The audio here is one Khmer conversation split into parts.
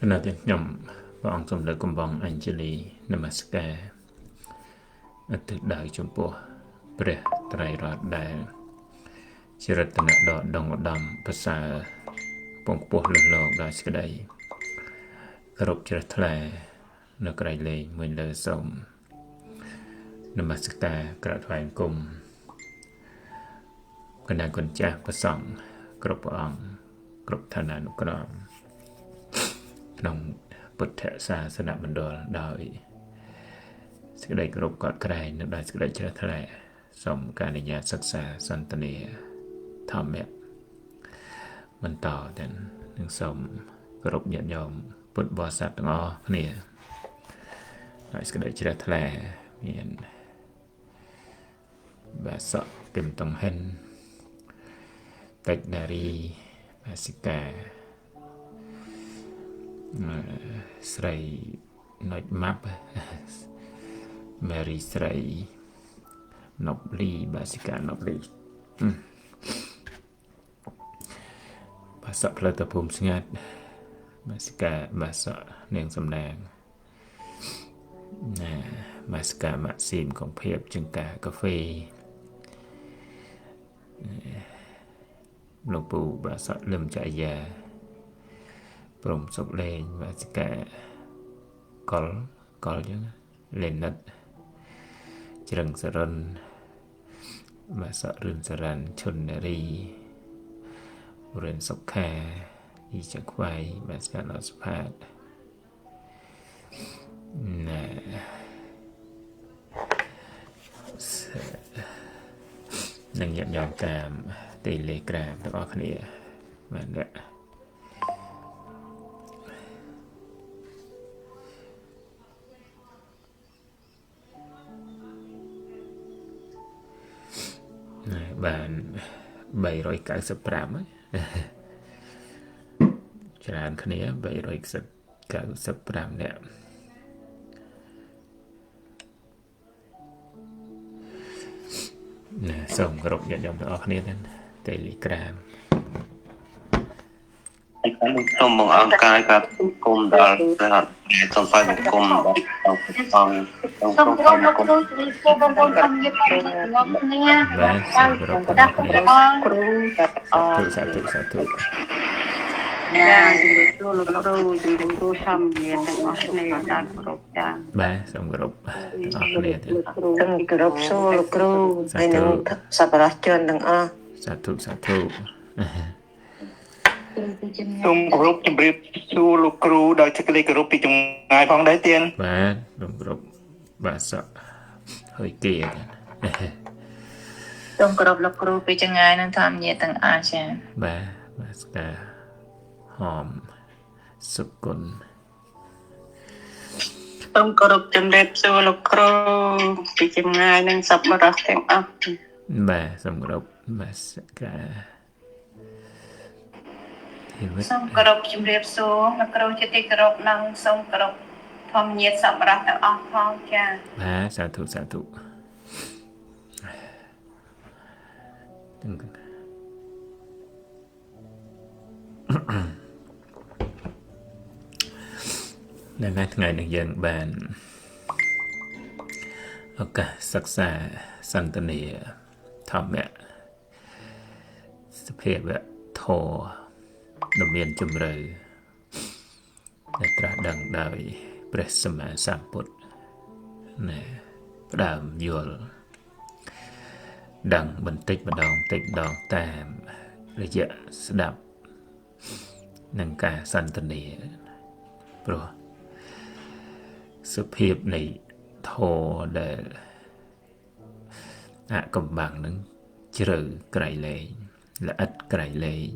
Nó thì nhầm bọn trong đời công bằng Anjali Namaskar ở từ đời trong bộ Bre Trai Rọt Đài Chỉ rất tình đỏ đồng đầm Bà xa bông bộ lực lộ đòi sẽ đây Rộp chỉ rất là Nó cái lên mình lời sống Namaskar Cả thoại cùng Cái này còn cha bà sống Rộp ông Rộp thân ảnh của nó Nông bật thẻ xa sân đạp bình đồ đòi sẽ đây rộp gọt cái nước đòi sẽ đây chết thẻ xong cảในnhà sắc xa sân tân địa thầm mẹ mình tỏ đến những xong rộp nhận dòng bật bò sạch ngó nè đòi sẽ đây chết thẻ miền bà sợ tìm tổng hình tạch dari bà sĩ cả Sray nói map Mary Sray Nobly Basika Nobly Bahasa Platapum Sengat Basika Bahasa Neng Samnang Basika Maxim ของเพียบจึงกากาแฟหลวงปู่บาสะเริ่มใจยาปรมศพเลงบาสิกา có chứ lên đất trường sở rân mà sợ rừng sở rần chôn đi rừng sọc kha đi chắc quay mà sẽ nó sắp hạt nè nâng nhận dòng cảm tỷ lệ cảm tất cả khả nghĩa mà đã bạn 395 ច្រើនគ្នា395នាក់សូមគោរពញាតិញោមទាំងអស់គ្នាទាំង Telegram សូមបងអង្គការกับគុំដល់ព្រះសូមស្វាគមន៍គុំដល់អង្គសូមគោរពគុំបងប្អូនតាមញាតិរបស់គ្នាបាទសូមគោរពគ្រូសាធុសាធុចាជំរាបសួរលោកគ្រូជំរាបសួរធម្មយានទាំងអស់គ្នាតាមគោរពចាបាទសូមគោរពទាំងអស់គ្នាទាំងគោរពសួរលោកគ្រូហើយនឹងសប្បុរសជនទាំងអស់សាធុសាធុសូមគោរពជំរាបសួរលោកគ្រូដោយសេចក្តីគោរពពីចម្ងាយផងដែរទៀនបាទសូមគោរពបាទសក់ហើយគេសូមគោរពលោកគ្រូពីចម្ងាយនិងធម្មយានទាំងអស់ចាបាទបាទស្កាហមសុគន្ធសូមគោរពជំរាបសួរលោកគ្រូពីចម្ងាយនិងសប្បុរសទាំងអស់បាទសូមគោរពបាទស្កាសូមគោរពជំរាបសួរលោកគ្រូជាទីគោរពនិងសូមគោរពធម្មយានសប្បុរសទាំងអស់ផងចាបាទសាធុសាធុនៅថ្ងៃនេះយើងបានឱកាសសិក្សាសន្ទនាធម្មៈសភាវៈធម៌ដ៏មានជម្រៅដែលត្រាស់ដឹងដោយព្រះសម្មាសម្ពុទ្ធណាផ្ដើមយល់ដឹងបន្តិចម្ដងតាមរយៈស្ដាប់នឹងការសន្ទនាព្រោះសុភាពនៃធម៌ដែលអកំបាំងនឹងជ្រៅក្រៃលែងល្អិតក្រៃលែង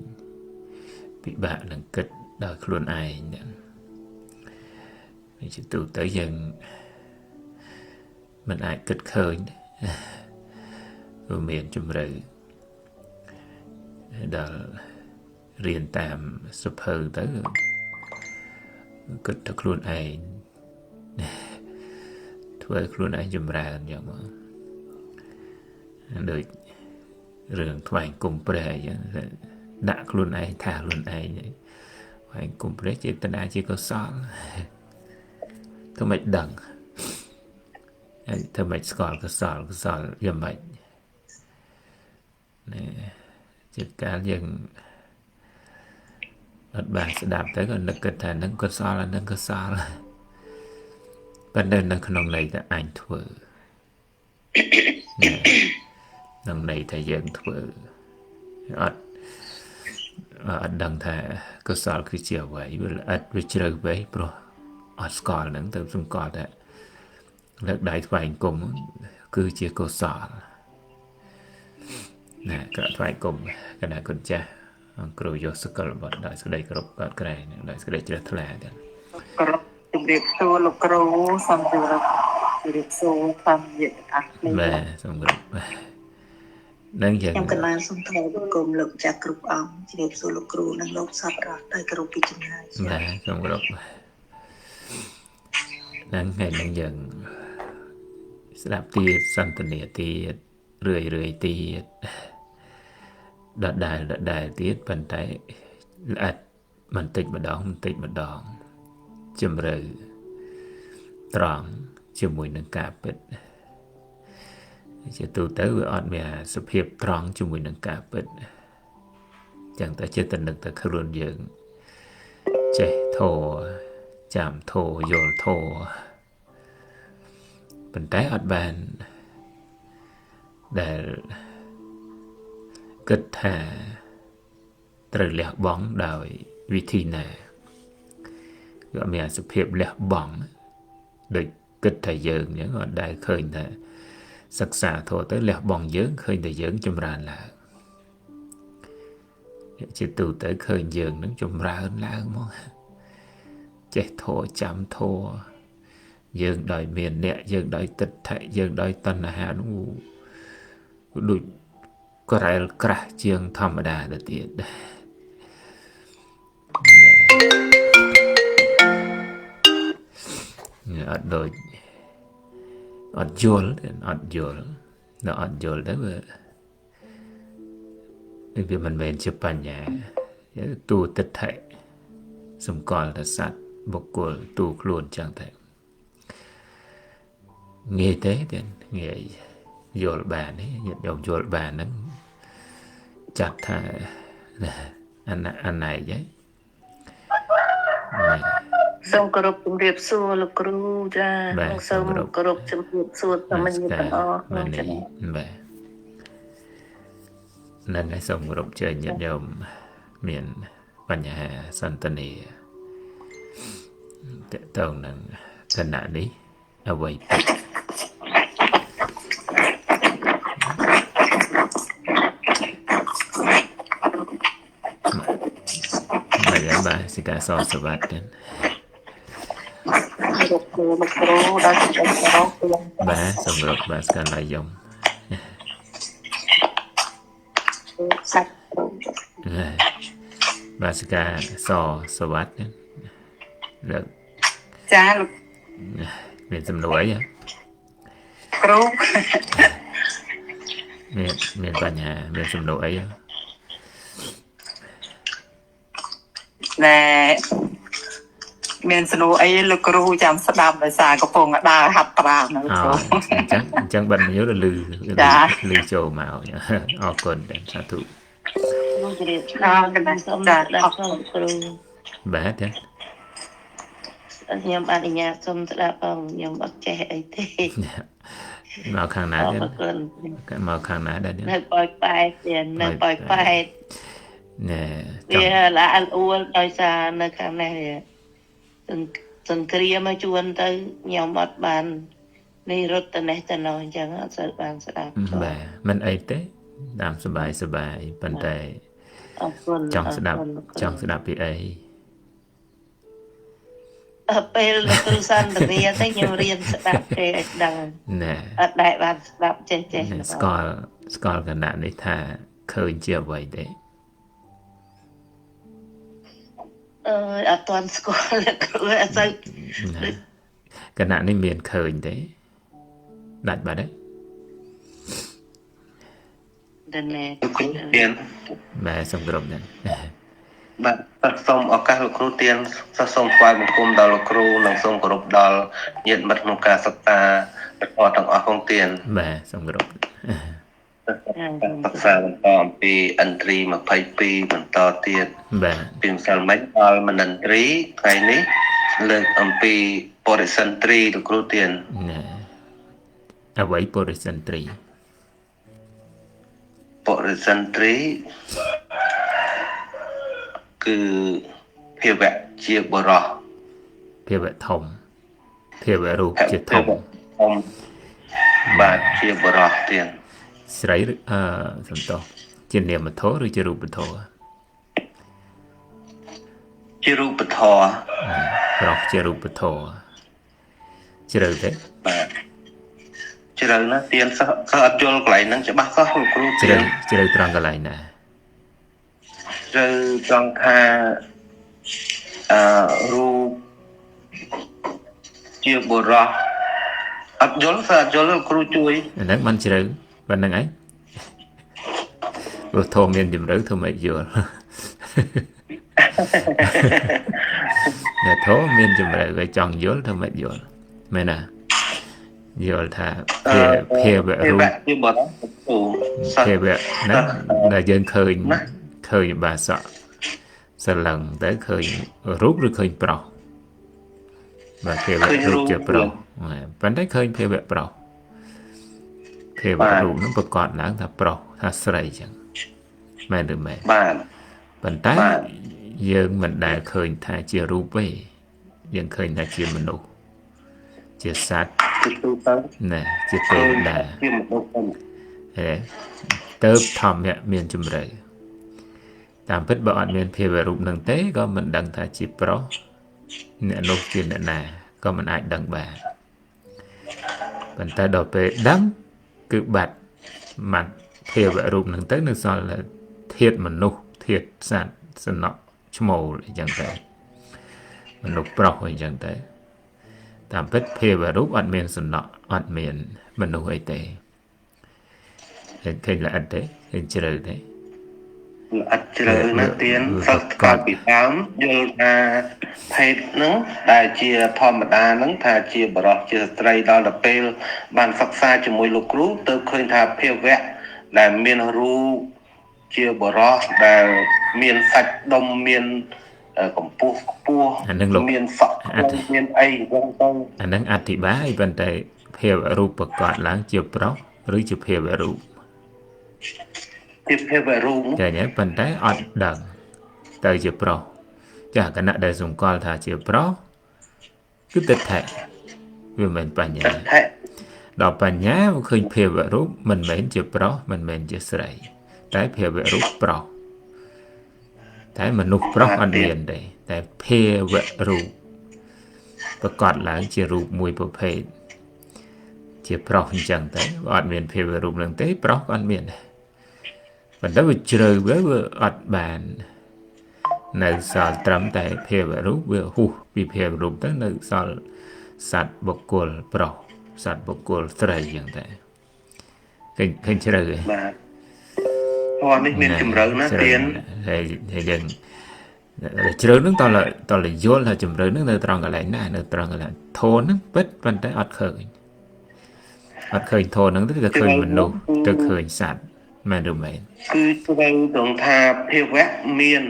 ពិបាកនឹងគិតដោយខ្លួនឯងនេះជាទូទៅយើងមិនអាចគិតឃើញវាមានជំរឿដល់រៀនតាមសុភៅទៅគិតទៅខ្លួនឯងធ្វើឲ្យខ្លួនឯងចម្រើនយ៉ាងមកដូចរឿងថ្វាយគុំព្រះអញ្ចឹងដាក់ខ្លួនឯងថាខ្លួនឯង phải cùng với chế tân ai chỉ có sao thôi mày đằng thôi mày score giờ mày nè chỉ cả dừng ở bàn sẽ đạp tới còn được cái thành nâng có sao là nâng có sao là ban đêm nâng không này là anh thua nè nâng này thầy dân thua ở đằng thà có sao cứ chiều vậy ở với chơi vậy bro ở score nâng từ trong score đấy lực đại phải cùng cứ chia có sao nè cả phải cùng cái này con cha kêu vô sức cơ bật đại sự đây kêu bật cái này đại sự đây chỉ là thề đấy គោរពជំរាបសួរលោកគ្រូសូមគោរពជំរាបសួរតាមរយៈអានេះ về xong rồi đang dần ខ្ញុំកន្លងសូមថ្លែងបង្គំលោកចាស់គ្រប់អង្គជំរាបសួរលោកគ្រូនិងលោកសប្បុរសដោយគោរពពីចម្ងាយ về xong rồi đang ngày đang dần slap tia sanh tình địa tia rười tia đợt đài tiết bàn tay là mình tích mà đòn chùm rừ tròn chùm mùi nâng cạp bích chỉ tu tới với ọt mẹ sụp hiệp tròn chùm mùi nâng cạp bích chẳng ta chưa tình được ta khá luôn dưỡng chạy thô chạm thô dồn thô bàn tay ọt bàn để kết thả trời lẹo bóng đời vì thi nè gọi mẹ sự hiệp lẹo bóng để kết thả dưỡng những gọi đại khơi nè sắc xạ thô tới lẹo bóng dưỡng khơi nè dưỡng trong ra là chỉ từ tới khơi dưỡng nó trong ra hơn là hơn mong chết thô chạm thô dưỡng đời miền nẹ dưỡng đời tịch thệ dưỡng đời tân hà đúng đuổi có ra cả trường thầm đà được tiền ở đôi ở dồn nó ở dồn đấy bởi vì mình về chụp ảnh nhà tu tịch thệ xong còn là sát bốc của tu luôn chẳng thể nghe thế thì nghe dồn bà ấy nhận dòng dồn bà nó chặt thà anh này vậy này សូមគោរពជំរាបសួរលោកគ្រូចាសូមគោរពជំរាបសួរតាមញាតិទាំងអស់ này về nên cái xong group chơi nhận dòng miền Văn Hà Santani tàu nâng thân nạn đi ở vậy bà sẽ cả so sờ vặt đến bà xong rồi bà sẽ lại dòng bà sẽ cả so sờ vặt đến được cha lục miền sầm nổi vậy cừu miền Văn Hà miền sầm nổi vậy nè miền snow ấy là cừu chạm sát đam để xài có phong ở đa hạt trà nữa chẳng bệnh nhớ là lư trầu màu nhá còn để sát thủ bé thế nhầm bạn nhà xôm đã bằng nhầm bắt trẻ ấy thế màu khang ná đấy cái màu khang ná đây nơi bòi bài tiền nơi bòi bài nè là ăn uống đôi xa nơi khang này từng kia mà chuồn tới nhầm bắt bàn đi rút tên này tên nào chẳng hạn sợ bạn sẽ đạp bà mình ấy thế làm sờ bài bàn tay trong sẽ đạp bị ấyពេលលោកគ្រូសន្ទនាទៅខ្ញុំរៀនស្ដាប់ទេឲ្យដឹងណែអត់ដែលបានស្ដាប់ចេះស្គាល់កណ្ដាលនេះថាឃើញជាអ្វីទេអត់ទាន់ស្គាល់លោកគ្រូអត់សូវកណ្ដាលនេះមានឃើញទេដាច់បាត់ទេដល់ណែមានបែសំគ្រប់ដែរ បាទសូមឱកាសលោកគ្រូទៀនសូមថ្វាយបង្គំដល់លោកគ្រូនិងសូមគោរពដល់ញាតិមិត្តក្នុងការសិក្សាព្រះធម៌ទាំងអស់ផងទៀន បាទសូមគោរព សិក្សាបន្តអំពីឥន្ទ្រី22បន្តទៀត បាទ ពីម្សិលមិញដល់មនិន្ទ្រីថ្ងៃនេះលើកអំពីបរិសិន្ទ្រីលោកគ្រូទៀន ណាអ្វីបរិសិន្ទ្រី បរិសិន្ទ្រីគឺភាវៈជាបរោះ ភាវៈធំភាវៈរូបជាធំ បាទជាបរោះទៀន ស្រីឬសំទោសជានាមធម៌ឬជារូបធម៌ ជារូបធម៌ ប្រុសជារូបធម៌ជ្រៅទេ បាទជ្រៅណាស់ទៀនសិស្សអត់យល់កន្លែងហ្នឹងច្បាស់សោះលោកគ្រូ ជ្រៅជ្រៅត្រង់កន្លែងណា ជ្រៅត្រង់ថារូបជាបរោះអត់យល់សិស្សអត់យល់លោកគ្រូជួយ អាហ្នឹងមិនជ្រៅប៉ុណ្្នឹងឯងព្រោះធម៌មានជំរឿធ្វើមិនយល់ អ្នកធម៌មានជំរឿឲ្យចង់យល់ធ្វើមិនយល់មែនណាយល់ថាភាវៈរូប ជាបរោះគ្រូសិស្ស ភាវៈហ្នឹងដែលយើងឃើញបាសក់សលឹងតែឃើញរូបឬឃើញប្រុសបាទភាវៈរូបជាប្រុសប៉ុន្តែឃើញភាវៈប្រុសភាវៈរូបហ្នឹងប្រកបឡើងថាប្រុសថាស្រីចឹងមែនឬមែន បាទ ប៉ុន្តែយើងមិនដែលឃើញថាជារូបទេយើងឃើញថាជាមនុស្សជាសត្វ គឺទៅ ណែជាទេវតា ជាមនុស្សហ្នឹង ទៅធម្មៈមានជំរឿតាមពិតបើអត់មានភាវៈរូបនឹងទេក៏មិនដឹងថាជាប្រុសអ្នកនោះជាអ្នកណាក៏មិនអាចដឹងបានប៉ុន្តែដល់ពេលដឹងគឺបាត់មកភាវៈរូបនឹងទៅនៅសល់ធាតុមនុស្សធាតុសត្វសំណក់ឈ្មោលអញ្ចឹងទៅមនុស្សប្រុសអញ្ចឹងទៅតាមពិតភាវៈរូបអត់មានសំណក់អត់មានមនុស្សអីទេឃើញល្អិតទេឃើញជ្រៅទេ អត់ជ្រៅណាស់ទៀនសិស្សកាលពីដើមយល់ថាភេទហ្នឹងដែលជាធម្មតាហ្នឹងថាជាបរោះជាស្ត្រីដល់ទៅពេលបានសិក្សាជាមួយលោកគ្រូទៅឃើញថាភាវៈដែលមានរូបជាបរោះដែលមានសាច់ដុំមានកម្ពស់ខ្ពស់ អានឹងលោក មានសក់មានអីអញ្ចឹងទៅ អានឹងអធិប្បាយប៉ុន្តែភាវៈរូបប្រកបឡើងជាប្រុសឬជាភាវៈរូប ជាភាវៈរូប ចាញ់ប៉ុន្តែអត់ដឹងទៅជាប្រុសចាគណៈដែលសម្គាល់ថាជាប្រុសគឺទិដ្ឋិវាមិនបញ្ញា ថែ ដល់បញ្ញាវាឃើញភាវៈរូបមិនមែនជាប្រុសមិនមែនជាស្រីតែភាវៈរូបប្រុសតែមនុស្សប្រុសអត់មានទេតែភាវៈរូបប្រកបឡើងជារូបមួយប្រភេទជាប្រុសអញ្ចឹងតែអត់មានភាវៈរូបនឹងទេប្រុសក៏អត់មានដែរប៉ុន្តែវាជ្រៅវាអត់បាននៅសល់ត្រឹមតែភាវៈរូបវាហួសពីភាវៈរូបទៅនៅសល់សត្វបុគ្គលប្រុសសត្វបុគ្គលស្រីអញ្ចឹងតែឃើញជ្រៅទេ បាទធម៌នេះមានជំរឿណាស់ទៀន ហើយយើងជ្រៅហ្នឹងតលយល់ថាជំរឿហ្នឹងនៅត្រង់កន្លែងណានៅត្រង់កន្លែងធនហ្នឹងពិតប៉ុន្តែអត់ឃើញធនហ្នឹងទៅឃើញមនុស្សទៅឃើញសត្វមែនឬមែន គឺត្រូវត្រង់ថាភាវៈមាន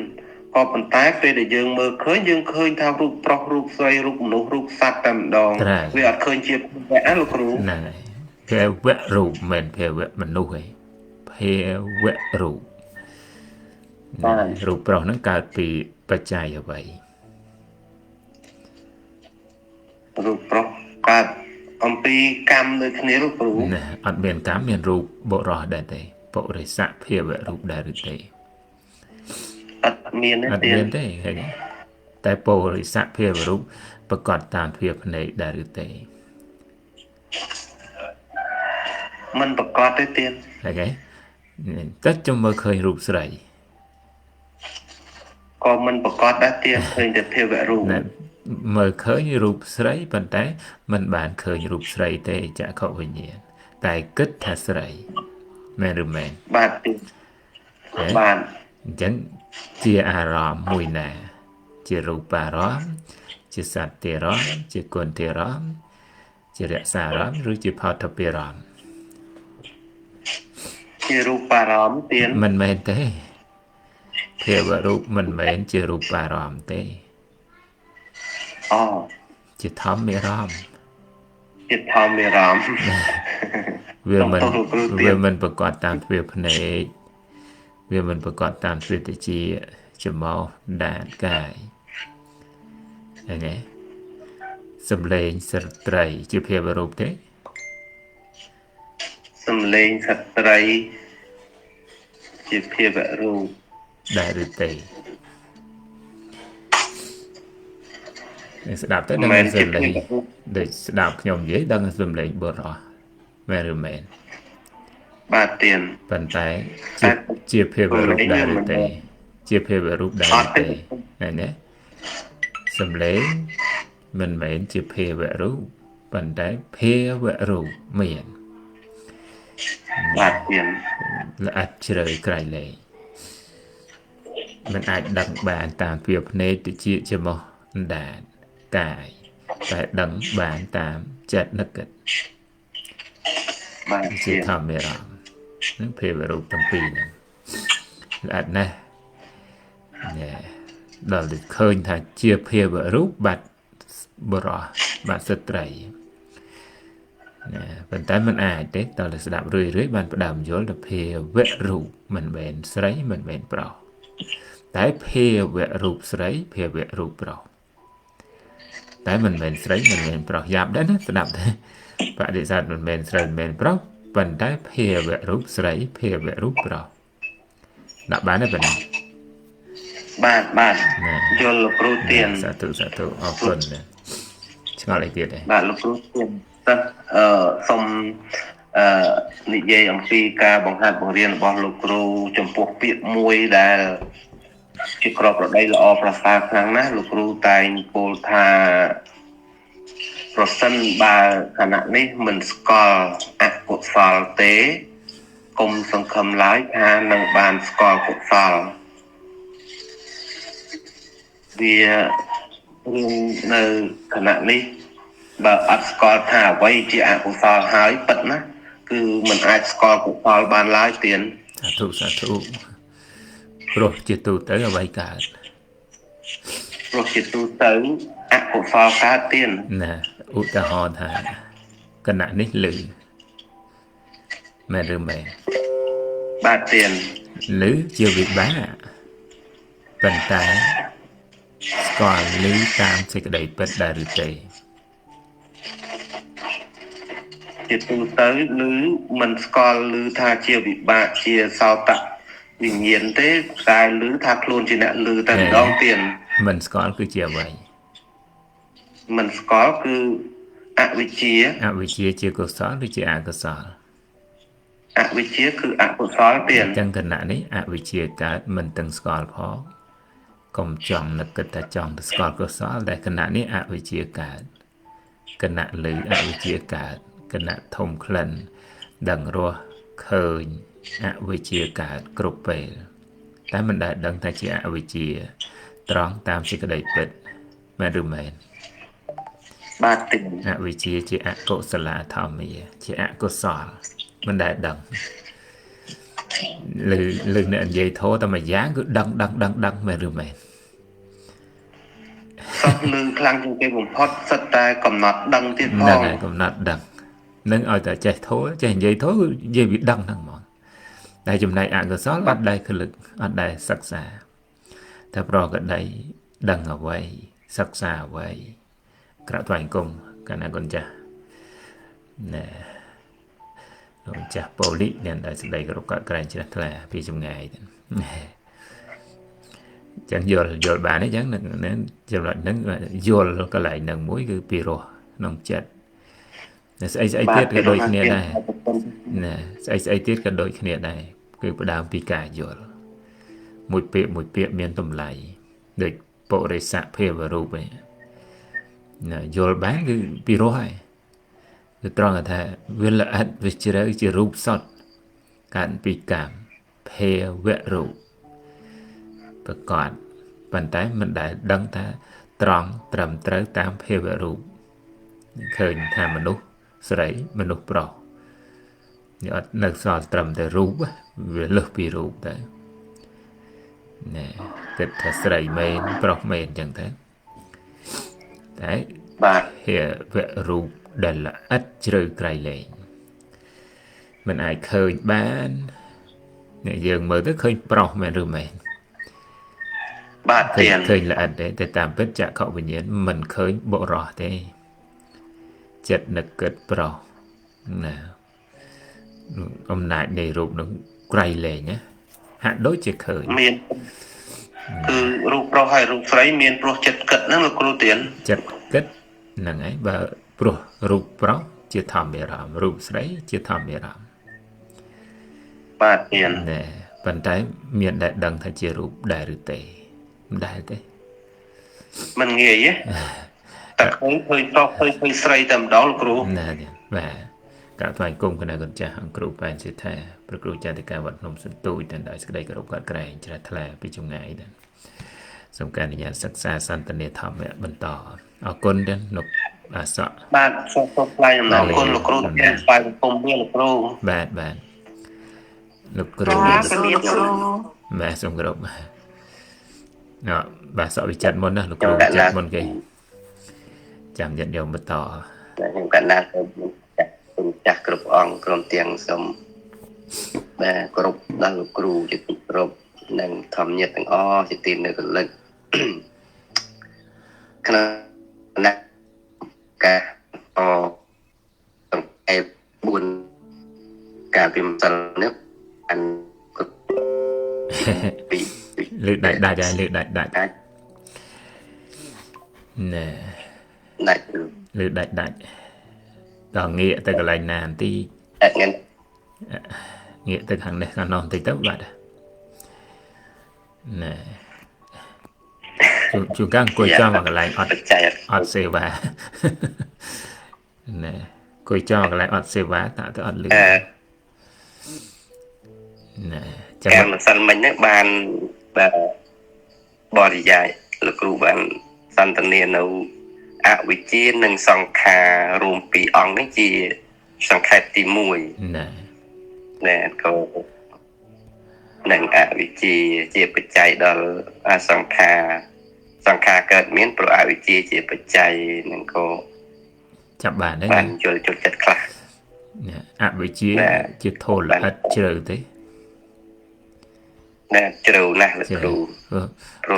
ក៏ប៉ុន្តែពេលដែលយើងមើលឃើញយើងឃើញថារូបប្រុសរូបស្រីរូបមនុស្សរូបសត្វតែម្ដងវាអត់ឃើញជាភាវៈលោកគ្រូ ហ្នឹងហើយភាវៈរូបមិនភាវៈមនុស្សឯងភាវៈរូបរូបប្រុសហ្នឹងកើតពីបច្ច័យអ្វី រូបប្រុសកើតអំពីកម្មដូចគ្នាលោកគ្រូ ណាអត់មានកម្មមានរូបបុរសដែរទេបុរិស័កភាវៈរូបដែរឬទេ អត់មាន អត់ ទេ មានទេឃើញទេតែបុរិស័កភាវៈរូបប្រកបតាមទ្វាភ្នែកដែរឬទេ មិនប្រកបទេទៀន ឃើញទេតែចាំមើលឃើញរូបស្រី ក៏មិនប្រកបដែរទៀនឃើញតែភាវៈរូប ណាមើលឃើញរូបស្រីប៉ុន្តែមិនបានឃើញរូបស្រីទេចក្ខុវិញ្ញាណតែគិតថាស្រីមែនឬមែន បាទទៀនបាទ អញ្ចឹង ជាអារម្មណ៍មួយណាជារូបារម្មណ៍ជាសត្វទារម្មណ៍ជាគុណទារម្មណ៍ជារក្សារម្មណ៍ឬជាផតពារម្មណ៍ ជារូបារម្មណ៍ទៀន មិនមែនទេភាវរូបមិនមែនជារូបារម្មណ៍ទេ អូ ជាធម្មអារម្មណ៍ ជាធម្មអារម្មណ៍ វាមិនប្រកបតាមទ្វារភ្នែកវាមិនប្រកបតាមទ្វារតិចច្រមុះដានកាយឃើញទេសំឡេងស្ត្រីជាភាវរូបទេ សំឡេងស្ត្រីជាភាវរូប ដែរឬទេស្ដាប់ទៅដឹងសំឡេងដូចស្ដាប់ខ្ញុំនិយាយដឹងសំឡេងបុរសមែនឬមែន បាទទៀន ប៉ុន្តែជាភាវរូបដែរឬទេជាភាវរូបដែរឬទេឃើញទេសំឡេងមិនមែនជាភាវរូបប៉ុន្តែភាវរូបមាន បាទទៀន ល្អិតជ្រៅក្រៃលែងมันអាចដឹងបានតាមទ្វារភ្នែកតិចច្រមុះដានកាយតែដឹងបានតាមចិត្តនឹកគិត បាទ ជា ទៀន ធម្មអារម្មណ៍នឹងភាវរូបទាំងពីរហ្នឹងល្អិតណាស់ណែដល់តែឃើញថាជាភាវរូបបាត់បរោះបាត់ស្ត្រីណែប៉ុន្តែมันអាចទេដល់តែស្ដាប់រឿយៗបានផ្ដើមយល់ទៅភាវរូបមិនមែនស្រីមិនមែនប្រុសតែភាវរូបស្រីភាវរូបប្រុសតែមិនមែនស្រីមិនមែនប្រុសយ៉ាប់ដែរណាស្ដាប់ទេបដិសេធមិនមែនស្រីមិនមែនប្រុសប៉ុន្តែភាវរូបស្រីភាវរូបប្រុសដាក់បានទេប៉ុណ្ណឹង បាទបាទយល់លោកគ្រូទៀន សាធុសាធុអរគុណណាឆ្ងល់អីទៀតទេ បាទលោកគ្រូទៀនតើសូមនិយាយអំពីការបង្ហាត់បង្រៀនរបស់លោកគ្រូចំពោះពាក្យមួយដែលជាក្របប្រដីល្អប្រសើរខ្លាំងណាស់លោកគ្រូតែងពោលថាប្រសិនបើគណៈនេះមិនស្គាល់អកុសលទេកុំសង្ឃឹមឡើយថានឹងបានស្គាល់កុសលវារឿងនៅគណៈនេះបើអត់ស្គាល់ថាអ្វីជាអកុសលហើយពិតណាគឺមិនអាចស្គាល់កុសលបានឡើយទៀន សាធុសាធុព្រោះជាទូទៅអ្វីកើត ព្រោះជាទូទៅអកុសលកើតទៀន ណាឧទាហរណ៍ថាគណៈនេះលឺមែនឬមែន បាទទៀន លឺជាវិបាកប៉ុន្តែស្គាល់លឺតាមសេចក្តីពិតដែរឬទេ ជាទូទៅឬមិនស្គាល់ឬថាជាវិបាកជាសោតៈវិញ្ញាណទេតែឬថាខ្លួនជាអ្នកឮតែម្ដងទៀន មិនស្គាល់គឺជាអ្វី មិនស្គាល់គឺអវិជ្ជា អវិជ្ជាជាកុសលឬជាអកុសល អវិជ្ជាគឺអកុសលទៀន អញ្ចឹងគណៈនេះអវិជ្ជាកើតមិនទាំងស្គាល់ផងកុំចង់នឹកគិតថាចង់ទៅស្គាល់កុសលតែគណៈនេះអវិជ្ជាកើតគណៈលឺអវិជ្ជាកើតគណៈធំក្លិនដឹងរសឃើញអវិជ្ជាកើតគ្រប់ពេលតែមិនដែលដឹងថាជាអវិជ្ជាត្រង់តាមសេចក្តីពិតមែនឬមែន បាទទៀន អវិជ្ជាជាអកុសលធម្មាជាអកុសលមិនដែលដឹងលើអ្នកនិយាយធោះតែមួយយ៉ាងគឺដឹងមែនឬមែន សោះលឺខ្លាំងជាងគេបំផុតសិតតែកំណត់ដឹងទៀតផ ហ្នឹង ង ហើយកំណត់ដឹងនឹងឲ្យតែចេះធោះចេះនិយាយធោះគឺនិយាយវាដឹងហ្នឹងហ្មងតែចំណែកអកុសលអត់ដែលក្លឹកអត់ដែលសិក្សាតែប្រកបដីដឹងអ្វីសិក្សាអ្វីក្រាបថ្វាយអង្គមកណ្ណាគុណចាស់ណែលោកចាស់ប៉ូលីអ្នកដែលស្ដីគោរពក្រែងជ្រះថ្លាពីចម្ងាយទៅចឹងយល់បានទេចឹងនឹងចំណុចហ្នឹងយល់កន្លែងហ្នឹងមួយគឺពីរោះក្នុងចិត្តស្អីទៀតក៏ដូចគ្នាដែរណាស្អីទៀតក៏ដូចគ្នាដែរគឺផ្ដើមពីការយល់មួយពាក្យមានតម្លៃដូចបរិស័កភាវរូបឯងណាយល់បានគឺពីរោះហើយគឺត្រង់ថាវាល្អិតវាជ្រៅជារូបសត្វកើតពីកម្មភាវរូប ប្រកបប៉ុន្តែមិនដែលដឹងថាត្រង់ត្រឹមត្រូវតាមភាវរូបឃើញថាមនុស្សស្រីមនុស្សប្រុសនេះអត់នៅសល់ត្រឹមតែរូបវាលើសពីរូបទៅណែគិតថាស្រីមែនប្រុសមែនអញ្ចឹងទៅតែ បាទ ភាវរូបដែលល្អិតជ្រៅក្រៃលែងមិនអាចឃើញបានអ្នកយើងមើលទៅឃើញប្រុសមែនឬមែន បាទ ឃើ ទៀ ញ ន ឃើញល្អិតទេតែតាមពិតចក្ខុវិញ្ញាណមិនឃើញបុរសទេចិត្តនឹកគិតប្រុសណាអំណាចនៃរូបនឹងក្រៃលែងណាហាក់ដូចជាឃើញ មានគឺរូបប្រុសហើយរូបស្រីមានព្រោះចិត្តគិតហ្នឹងលោកគ្រូទៀន ចិត្តគិតហ្នឹងហើយបើព្រោះរូបប្រុសជាធម្មអារម្មណ៍រូបស្រីជាធម្មអារម្មណ៍ បាទទៀន ណែប៉ុន្តែមានដែលដឹងថាជារូបដែរឬទេមិនដែរទេ មិនងាយទេតែឃើញប្រុសឃើញស្រីតែម្ដងលោកគ្រូ ណែទៀតបាទក្រាបថ្វាយគុំគណៈកញ្ចាស់អង្គគ្រូប៉ែនសិដ្ឋាព្រះគ្រូចាតិកាវត្តភ្នំសន្ទូចទាំងដោយសេចក្តីគោរពកត់ក្រែងជ្រះថ្លាពីចម្ងាយដែរសូមការអនុញ្ញាតសិក្សាសន្ទនាធម្មៈបន្តអរគុណទាំងនុកអាសក់ បាទសូមថ្លែងអំណរគុណលោកគ្រូទាំងស្វ័យបង្គំមានលោកគ្រូ បាទលោកគ្រូ បាទជំរាបសួរ បាទសូមគោរពបាទសក់វិចិត្រមុនណាលោកគ្រូវិចិត្រមុនគេចាំញាតិញោមបន្ត ខ្ញុំកណ្ណាសូមចាស់គ្រប់អង្គក្រុមទាំងសូមបាទគ្រប់ដល់លោកគ្រូជាទីគោរពនិងធម្មញាតិទាំងអស់ជាទីនៅកលិចក្នុងគណៈការអ4ការពិមសិលនេះអានពី លើកដាច់ហើយលើកដាច់ណែ ដាច់ លើកដាច់ដល់ងាកទៅកន្លែងណាបន្តិច អត់งั้น ងាកទៅខាងនេះខាងនោះបន្តិចទៅបាទណែជួនកាលអង្គុយចំកន្លែងអត់ បច្ច័យ អត់សេវាណែអង្គុយចំកន្លែងអត់សេវាតាក់ទៅអត់លឺណែចាំ ការម្សិលមិញហ្នឹងបានបាទបរិយាយលោកគ្រូបានសន្ទនានៅអវិជ្ជានិងសង្ខាររួមពីរអង្គនេះជាសង្ខេបទី1 ណែ ណែក៏នឹងអវិជ្ជាជាបច្ច័យដល់អសង្ខារកើតមានព្រោះអវិជ្ជាជាបច្ច័យនឹងក៏ ចាប់បានទេ បានយល់ចូលចិត្តខ្លះ ណែអវិជ្ជាជាធូលល្អិតជ្រៅទេ ណែជ្រៅណាស់លោកគ្រូ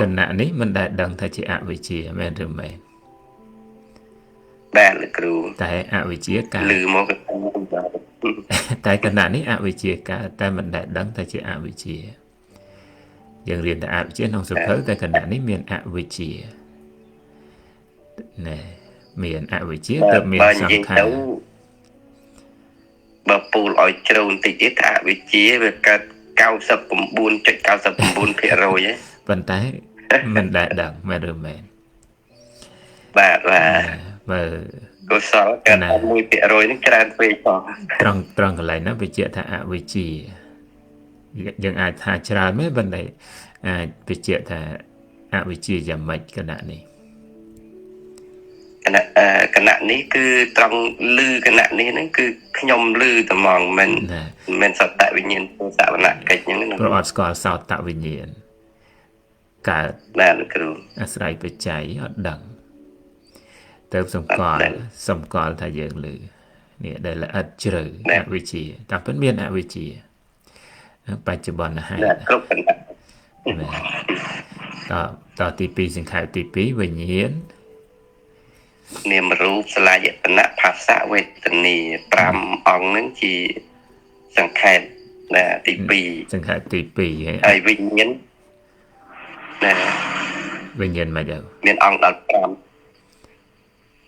គណៈនេះមិនដែលដឹងថាជាអវិជ្ជាមែនឬមែន បាទលោកគ្រូ តែអវិជ្ជាកើត ឮមកក៏ តែគណៈនេះអវិជ្ជាកើតតែមិនដែលដឹងថាជាអវិជ្ជាយើងរៀនតែអវិជ្ជាក្នុងសភៅតែគណៈនេះមានអវិជ្ជាណែមានអវិជ្ជាទើបមានសង្ខារ បើពូលឲ្យជ្រៅបន្តិចទៀតថាអវិជ្ជាវាកើត 99.99% ប៉ុន្តែមិនដែលដឹងមែនឬមែន បាទបាទ បើ កុសលកើត 1% នេះច្រើនពេកផង ត្រង់កន្លែងហ្នឹងវាជាថាអវិជ្ជាយើងអាចថាច្រើនមែនប៉ុន្តែអាចវាជាថាអវិជ្ជាយ៉ាងម៉េចគណៈនេះ គណៈនេះគឺត្រង់លឺគណៈនេះហ្នឹងគឺខ្ញុំលឺតែហ្មងមិនមែនសតវិញ្ញាណពុទ្ធវនកិច្ចហ្នឹង ព្រោះអត់ស្គាល់សោតវិញ្ញាណកើត បាទលោកគ្រូ អាស្រ័យបច្ច័យអត់ដឹងទៅសម្គាល់ថាយើងលឺនេះដែលល្អិតជ្រៅអវិជ្ជាតាមពិតមានអវិជ្ជាបច្ចុប្បន្នហើយ គ្រប់គណៈ តទី2សង្ខេបទី2វិញ្ញាណ នាមរូបសលយតនៈភាសៈវេទនា5អង្គហ្នឹងជាសង្ខេបណាទី2 សង្ខេបទី2 ហើយវិញ្ញាណណា វិញ្ញាណមកទៅ មានអង្គដល់5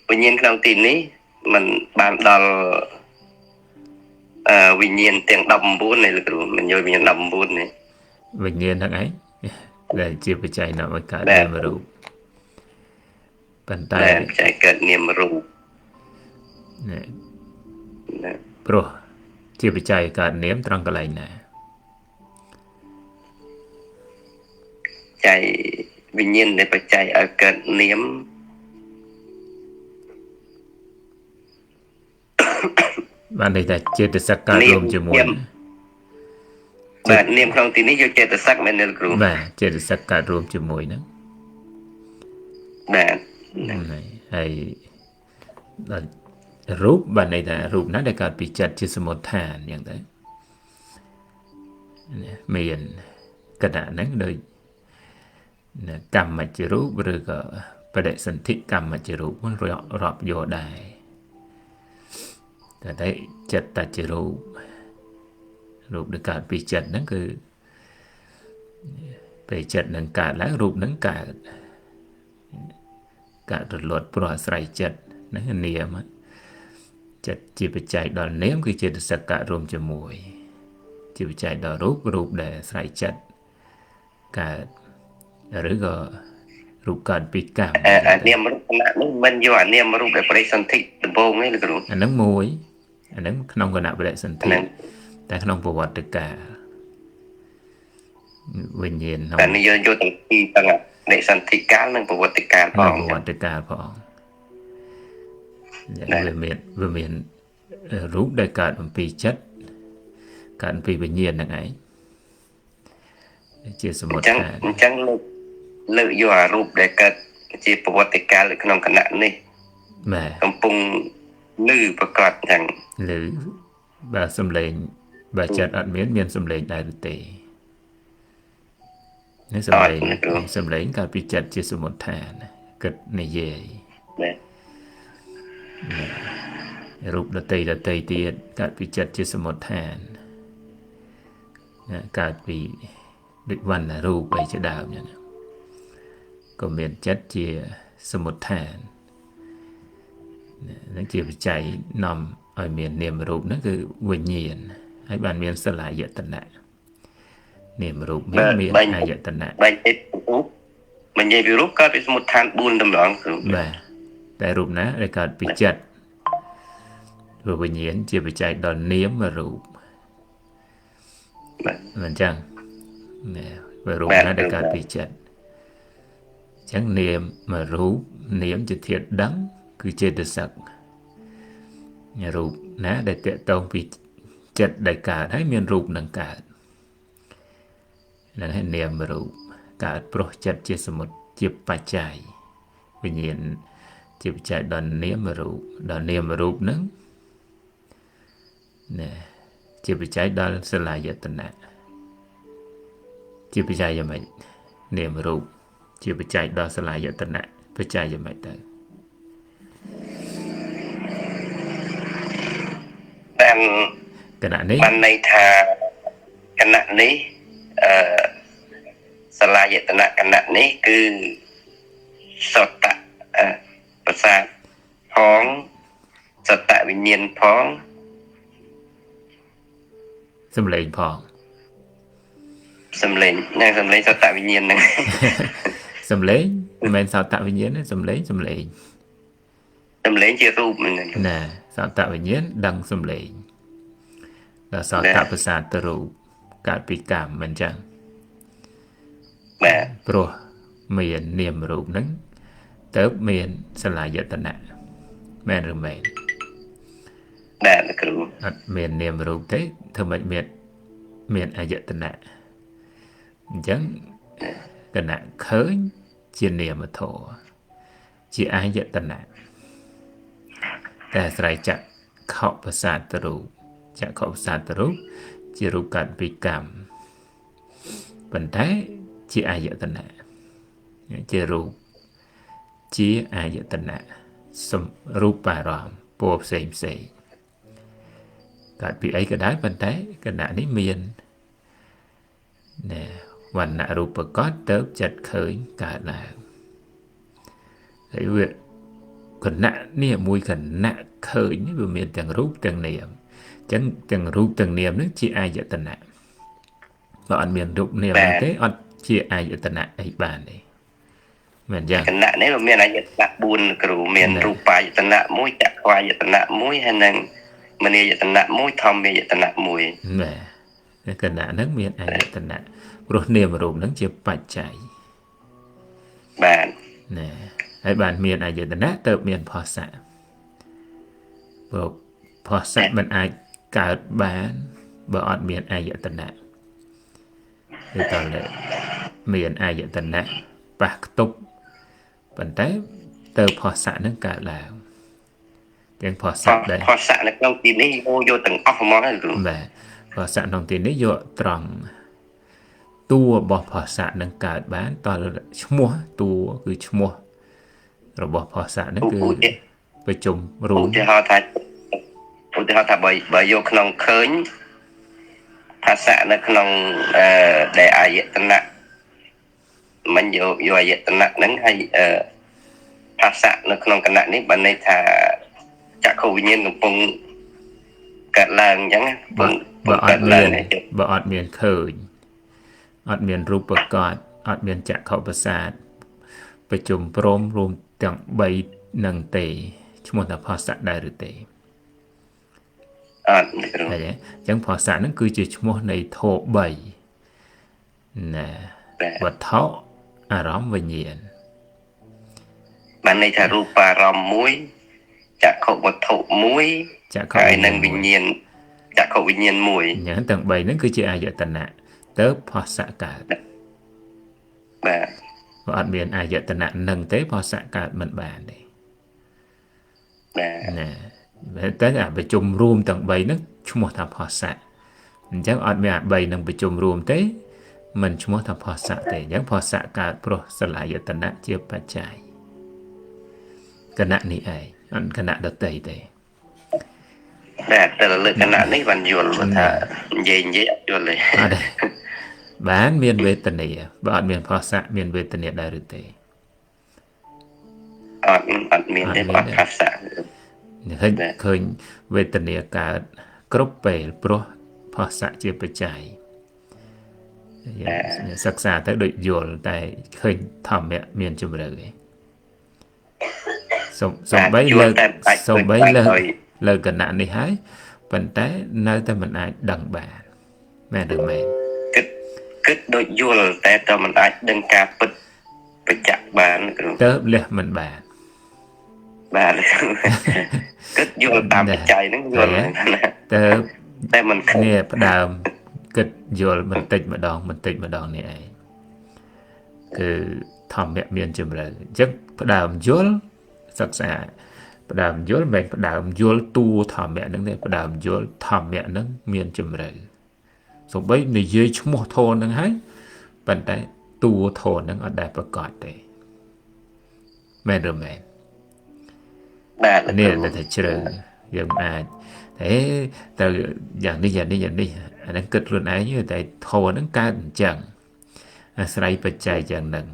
វិញ្ញាណក្នុងទីនេះมันបានដល់វិញ្ញាណទាំង19នេះលោកគ្រូមិនយល់វិញ្ញាណ19នេះ វិញ្ញាណហ្នឹងឯងដែលជាបច្ច័យនាំឲ្យកើតនាមរូបប៉ុន្តែ បច្ច័យកើតនាមរូប ព្រោះជាបច្ច័យកើតនាមត្រង់កន្លែងណា ច จัยវិញ្ញាណដែលបច្ច័យឲ្យកើតនាម បានន័យថាចេតសិកកើតរួមជាមួយបាទនាមក្នុងទីនេះយកចេតសិកមែនទេគ្រូ បាទចេតសិកកើតរួមជាមួយហ្នឹង បាទ ហើយដល់រូបបានន័យថារូបណាដែលកើតពីចិត្តជាសមុទ្ឋានយ៉ាងទៅមានកណ្ដាហ្នឹងដោយកម្មច្ចរូបឬក៏បដិសន្ធិកម្មច្ចរូបមិនរាប់យកដែរតែចិត្តតច្ចរូបរូបដែលកើតពីចិត្តហ្នឹងគឺពេលចិត្តនឹងកើតឡើងរូបនឹងកើតរលត់ព្រោះអាស្រ័យចិត្តណានាមចិត្តជាបច្ច័យដល់នាមគឺចេតសិកកើតរួមជាមួយជាបច្ច័យដល់រូបដែលអាស្រ័យចិត្តកើតឬក៏រូបកើតពីកម្មនាមរូបគណៈនេះមិនយកអានាមរូបដែលបរិសន្ធិដំបូងទេលោកគ្រូអាហ្នឹងមួយអាហ្នឹងក្នុងគណៈបរិសន្ធិតែក្នុងប្រវត្តិកាលវិញ្ញាណតែនេះយកទាំងពីរទាំងបរិសន្ធិកាលនិងប្រវត្តិកាលផងប្រវត្តិកាលផងវាមានរូបដែលកើតអំពីចិត្តកើតអំពីវិញ្ញាណហ្នឹងឯងជាសមុទ្ឋានអញ្ចឹងលើកយកអារូបដែលកើតជាប្រវត្តិកាលនៅក្នុងគណៈនេះបាទកំពុងលឺប្រកាសអញ្ចឹងលឺបើសំឡេងបើចិត្តអត់មានសំឡេងដែរទេនេះសំឡេងកើតពីចិត្តជាសមុទ្ឋានគិតនិយាយរូបដតីទៀតកើតពីចិត្តជាសមុទ្ឋានកើតពីដូចវណ្ណរូបអីជាដើមហ្នឹងក៏មានចិត្តជាសមុទ្ឋាននឹងជាបច្ច័យនាំឲ្យមាននាមរូបហ្នឹងគឺវិញ្ញាណហើយបានមានសលាយតនៈនាមរូបមានអាយតនៈបែបរូបមិននិយាយពីរូបកើតពីសមុទ្ឋាន4តម្រងគ្រូបាទតែរូបណាដែលកើតពីចិត្តវិញ្ញាណជាបច្ច័យដល់នាមរូបមិនចឹងរូបណាដែលកើតពីចិត្តចឹងនាមរូបនាមជាធាតុដឹងគឺចេតសិករូបណាដែលតកតងពីចិត្តដែលកើតហើយមានរូបនឹងកើតនឹងហើយនាមរូបកើតព្រោះចិត្តជាសមុទ្រជាបច្ច័យវិញ្ញាណជាបច្ច័យដល់នាមរូបហ្នឹងណាជាបច្ច័យដល់សលាយតនៈជាបច្ច័យយ៉ាងម៉េចនាមរូបជាបច្ច័យដល់សលាយតនៈបច្ច័យយ៉ាងម៉េចទៅតាមគណៈនេះបានន័យថាគណៈនេះសលាយតនៈគណៈនេះគឺសតៈប្រសាទផងសតៈវិញ្ញាណផងសំឡេងផងសំឡេងសតៈវិញ្ញាណហ្នឹងសំឡេងមិនមែនសតៈវិញ្ញាណទេសំឡេងជារូបហ្នឹងណាសតៈវិញ្ញាណដឹងសំឡេងដល់សតៈប្រសាទទៅរូបកើតពីកម្មមិនចឹងបាទព្រោះមាននាមរូបហ្នឹងទៅមានសលាយតនៈមែនឬមែនបាទគ្រូអត់មាននាមរូបទេធ្វើម៉េចមានអាយតនៈអញ្ចឹងគណៈឃើញជានាមធម៌ជាអាយតនៈតែអាស្រ័យចក្ខុប្រសាទរូបចក្ខុប្រសាទរូបជារូបកើតពីកម្មប៉ុន្តែជាអាយតនៈជារូបជាអាយតនៈរូបអារម្មណ៍ពណ៌ផ្សេងកើតពីអីក៏ដោយប៉ុន្តែគណៈនេះមានវណ្ណរូបប្រកបទៅចិត្តឃើញកើតឡើងហើយវាគណៈនេះមួយគណៈឃើញនេះវាមានទាំងរូបទាំងនាមអញ្ចឹងទាំងរូបទាំងនាមនឹងជាអាយតនៈបើអត់មានរូបនាមទេអត់ជាអាយតនៈអីបានទេមែនយ៉ាងគណៈនេះវាមានអាយតនៈ4គ្រូមានរូបាយតនៈ1ចក្ខវាយតនៈ1ហើយនិងមនីយតនៈ1ធម្មាយតនៈ1បាទគណៈហ្នឹងមានអាយតនៈព្រោះនាមរូបហ្នឹងជាបច្ច័យ ណែហើយបានមានអាយតនៈទៅមានផស្សៈព្រោះផស្សៈមិនអាចកើតបានបើអត់មានអាយតនៈគឺតើមានអាយតនៈប៉ះខ្ទប់ប៉ុន្តែទៅផស្សៈនឹងកើតឡើងទាំងផស្សៈដែរ ផស្សៈនៅក្នុងទីនេះយកទាំងអស់ហ្មងហ្នឹងគ្រូ បាទផស្សៈក្នុងទីនេះយកត្រង់តួរបស់ផស្សៈនឹងកើតបានតើឈ្មោះតួគឺឈ្មោះរបស់ផស្សៈនឹងគឺប្រជុំរួម ឧទាហរណ៍ថាបើយកក្នុងឃើញភាសានៅក្នុងដែលអាយតនៈមិនយកអាយតនៈហ្នឹងហើយភាសានៅក្នុងគណៈនេះបានន័យថាចក្ខុវិញ្ញាណកំពុងកើតឡើងអញ្ចឹងបើអត់មានឃើញអត់មានរូបប្រកបអត់មានចក្ខុប្រសាទប្រជុំព្រមរួមទាំង3នឹងទេឈ្មោះថាផស្សៈដែរឬទេអត់គ្រូ ហើយអញ្ចឹងផស្សៈហ្នឹងគឺជាឈ្មោះនៃធម៌3ណាវត្ថុអារម្មណ៍វិញ្ញាណ បានន័យថារូបារម្មណ៍មួយចក្ខុវត្ថុមួយហើយនឹងវិញ្ញាណចក្ខុវិញ្ញាណមួយ អញ្ចឹងទាំង3ហ្នឹងគឺជាអាយតនៈទៅផស្សៈកើត បាទ បើអត់មានអាយតនៈនឹងទេផស្សៈកើតមិនបានទេ បាទ ណាតែអាប្រជុំរួមទាំង3ហ្នឹងឈ្មោះថាផស្សៈអញ្ចឹងអត់មានអា3នឹងប្រជុំរួមទេមិនឈ្មោះថាផស្សៈទេអញ្ចឹងផស្សៈកើតព្រោះសលយតនៈជាបច្ច័យគណៈនេះឯងអត់គណៈដតីទេ តែទៅលើគណៈនេះបានយល់ថានិយាយអត់យល់ទេ អត់ទេបានមានវេទនាបើអត់មានផស្សៈមានវេទនាដែរឬទេ អត់មានទេអត់ភាសា ឃើញវេទនាកើតគ្រប់ពេលព្រោះផស្សៈជាបច្ច័យសិក្សាទៅដូចយល់តែឃើញធម្មៈមានជំរឿឯងសំបីលើគណៈនេះហើយប៉ុន្តែនៅតែមិនអាចដឹងបានមែនឬមែន គិតដូចយល់តែតើមិនអាចដឹងការពិតប្រចាំបានគ្រូ ទៅលះមិនបាន បាទគិតយល់តាមបច្ច័យហ្នឹងយល់ទៅ តែមិនគ្នាផ្ដើមគិតយល់បន្តិចម្ដងនេះឯងគឺធម្មៈមានជំរឿអញ្ចឹងផ្ដើមយល់សិក្សាផ្ដើមយល់មិនផ្ដើមយល់តួធម្មៈហ្នឹងទេផ្ដើមយល់ធម្មៈហ្នឹងមានជំរឿសូម្បីនិយាយឈ្មោះធនហ្នឹងហើយប៉ុន្តែតួធនហ្នឹងអត់ដែលប្រកបទេមែនឬមែន បាទ នេះតែជ្រៅយើងអាចតែយ៉ាងនេះអាហ្នឹងគិតខ្លួនឯងតែធនហ្នឹងកើតអញ្ចឹងអាស្រ័យបច្ច័យយ៉ាងហ្នឹង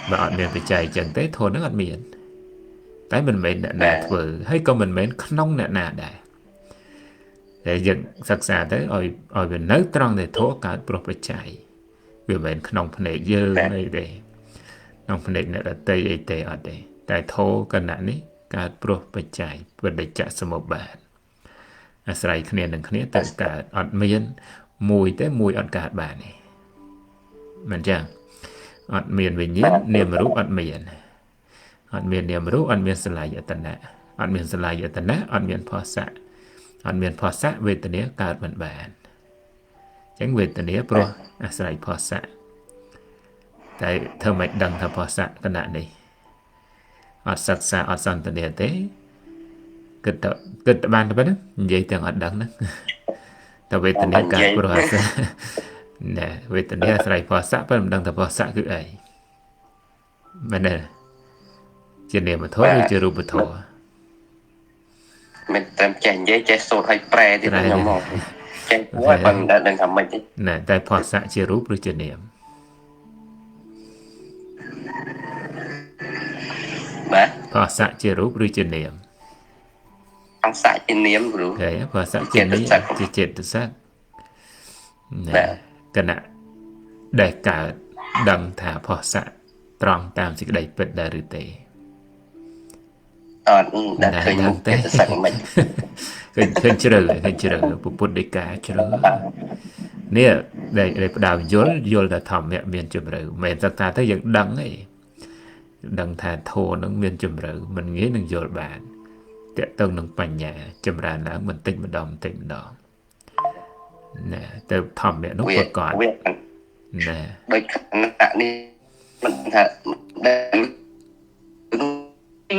បើអត់មានបច្ច័យអញ្ចឹងទេធនហ្នឹងអត់មានតែមិនមែនអ្នកណាធ្វើហើយក៏មិនមែនក្នុងអ្នកណាដែរតែយើងសិក្សាទៅឲ្យវានៅត្រង់តែធម៌កើតព្រោះបច្ច័យវាមិនមែនក្នុងភ្នែកយើងអីទេក្នុងភ្នែកអ្នកដតីអីទេអត់ទេតែធម៌គណៈនេះកើតព្រោះបច្ច័យបដិច្ចសមុប្បាតអាស្រ័យគ្នានឹងគ្នាទៅកើតអត់មានមួយទេមួយអត់កើតបានទេមិនចឹងអត់មានវិញ្ញាណនាមរូបអត់មាននាមរូបអត់មានសលយតនៈអត់មានសលយតនៈអត់មានផស្សៈអត់មានផស្សៈវេទនាកើតមិនបានអញ្ចឹងវេទនាព្រោះអាស្រ័យផស្សៈតែធ្វើមិនដឹងថាផស្សៈគណៈនេះអត់សិក្សាអត់សន្ទនាទេគិតទៅបានទៅណានិយាយទាំងអត់ដឹងហ្នឹងតែវេទនាកើតព្រោះអាស្រ័យណែវេទនាអាស្រ័យផស្សៈប៉ុន្តែមិនដឹងថាផស្សៈគឺអីមែនទេជានាមធម៌ឬជារូបធម៌មិនតែចេះនិយាយចេះសូត្រឲ្យប្រែទៀតខ្ញុំមកចេះគួរឲ្យមិនដឹងថាម៉េចទេ ណែតែផស្សៈជារូបឬជានាម បាទ ផស្សៈជារូបឬជានាម អង្គស័កជានាមគ្រូ ហើយផស្សៈជានាមជាចេតសិកណែគណៈដែលកើតដឹងថាផស្សៈត្រង់តាមសេចក្តីពិតដែរឬទេ អត់ដែលឃើញមុខចេតសិកមិន ឃើញជ្រៅពុទ្ធដីកាជ្រៅនេះដែលផ្ដើមយល់ថាធម្មៈមានជំរឿមិនសិក្សាទៅយើងដឹងឯង ដឹងថាធម៌នឹងមានជំរឿមិនងាយនឹងយល់បានតើតឹងនឹងបញ្ញាចម្រើនឡើងបន្តិចម្ដងណាទៅធម្មៈនោះប្រកបណា ដូចខណៈនេះមិនថាដែល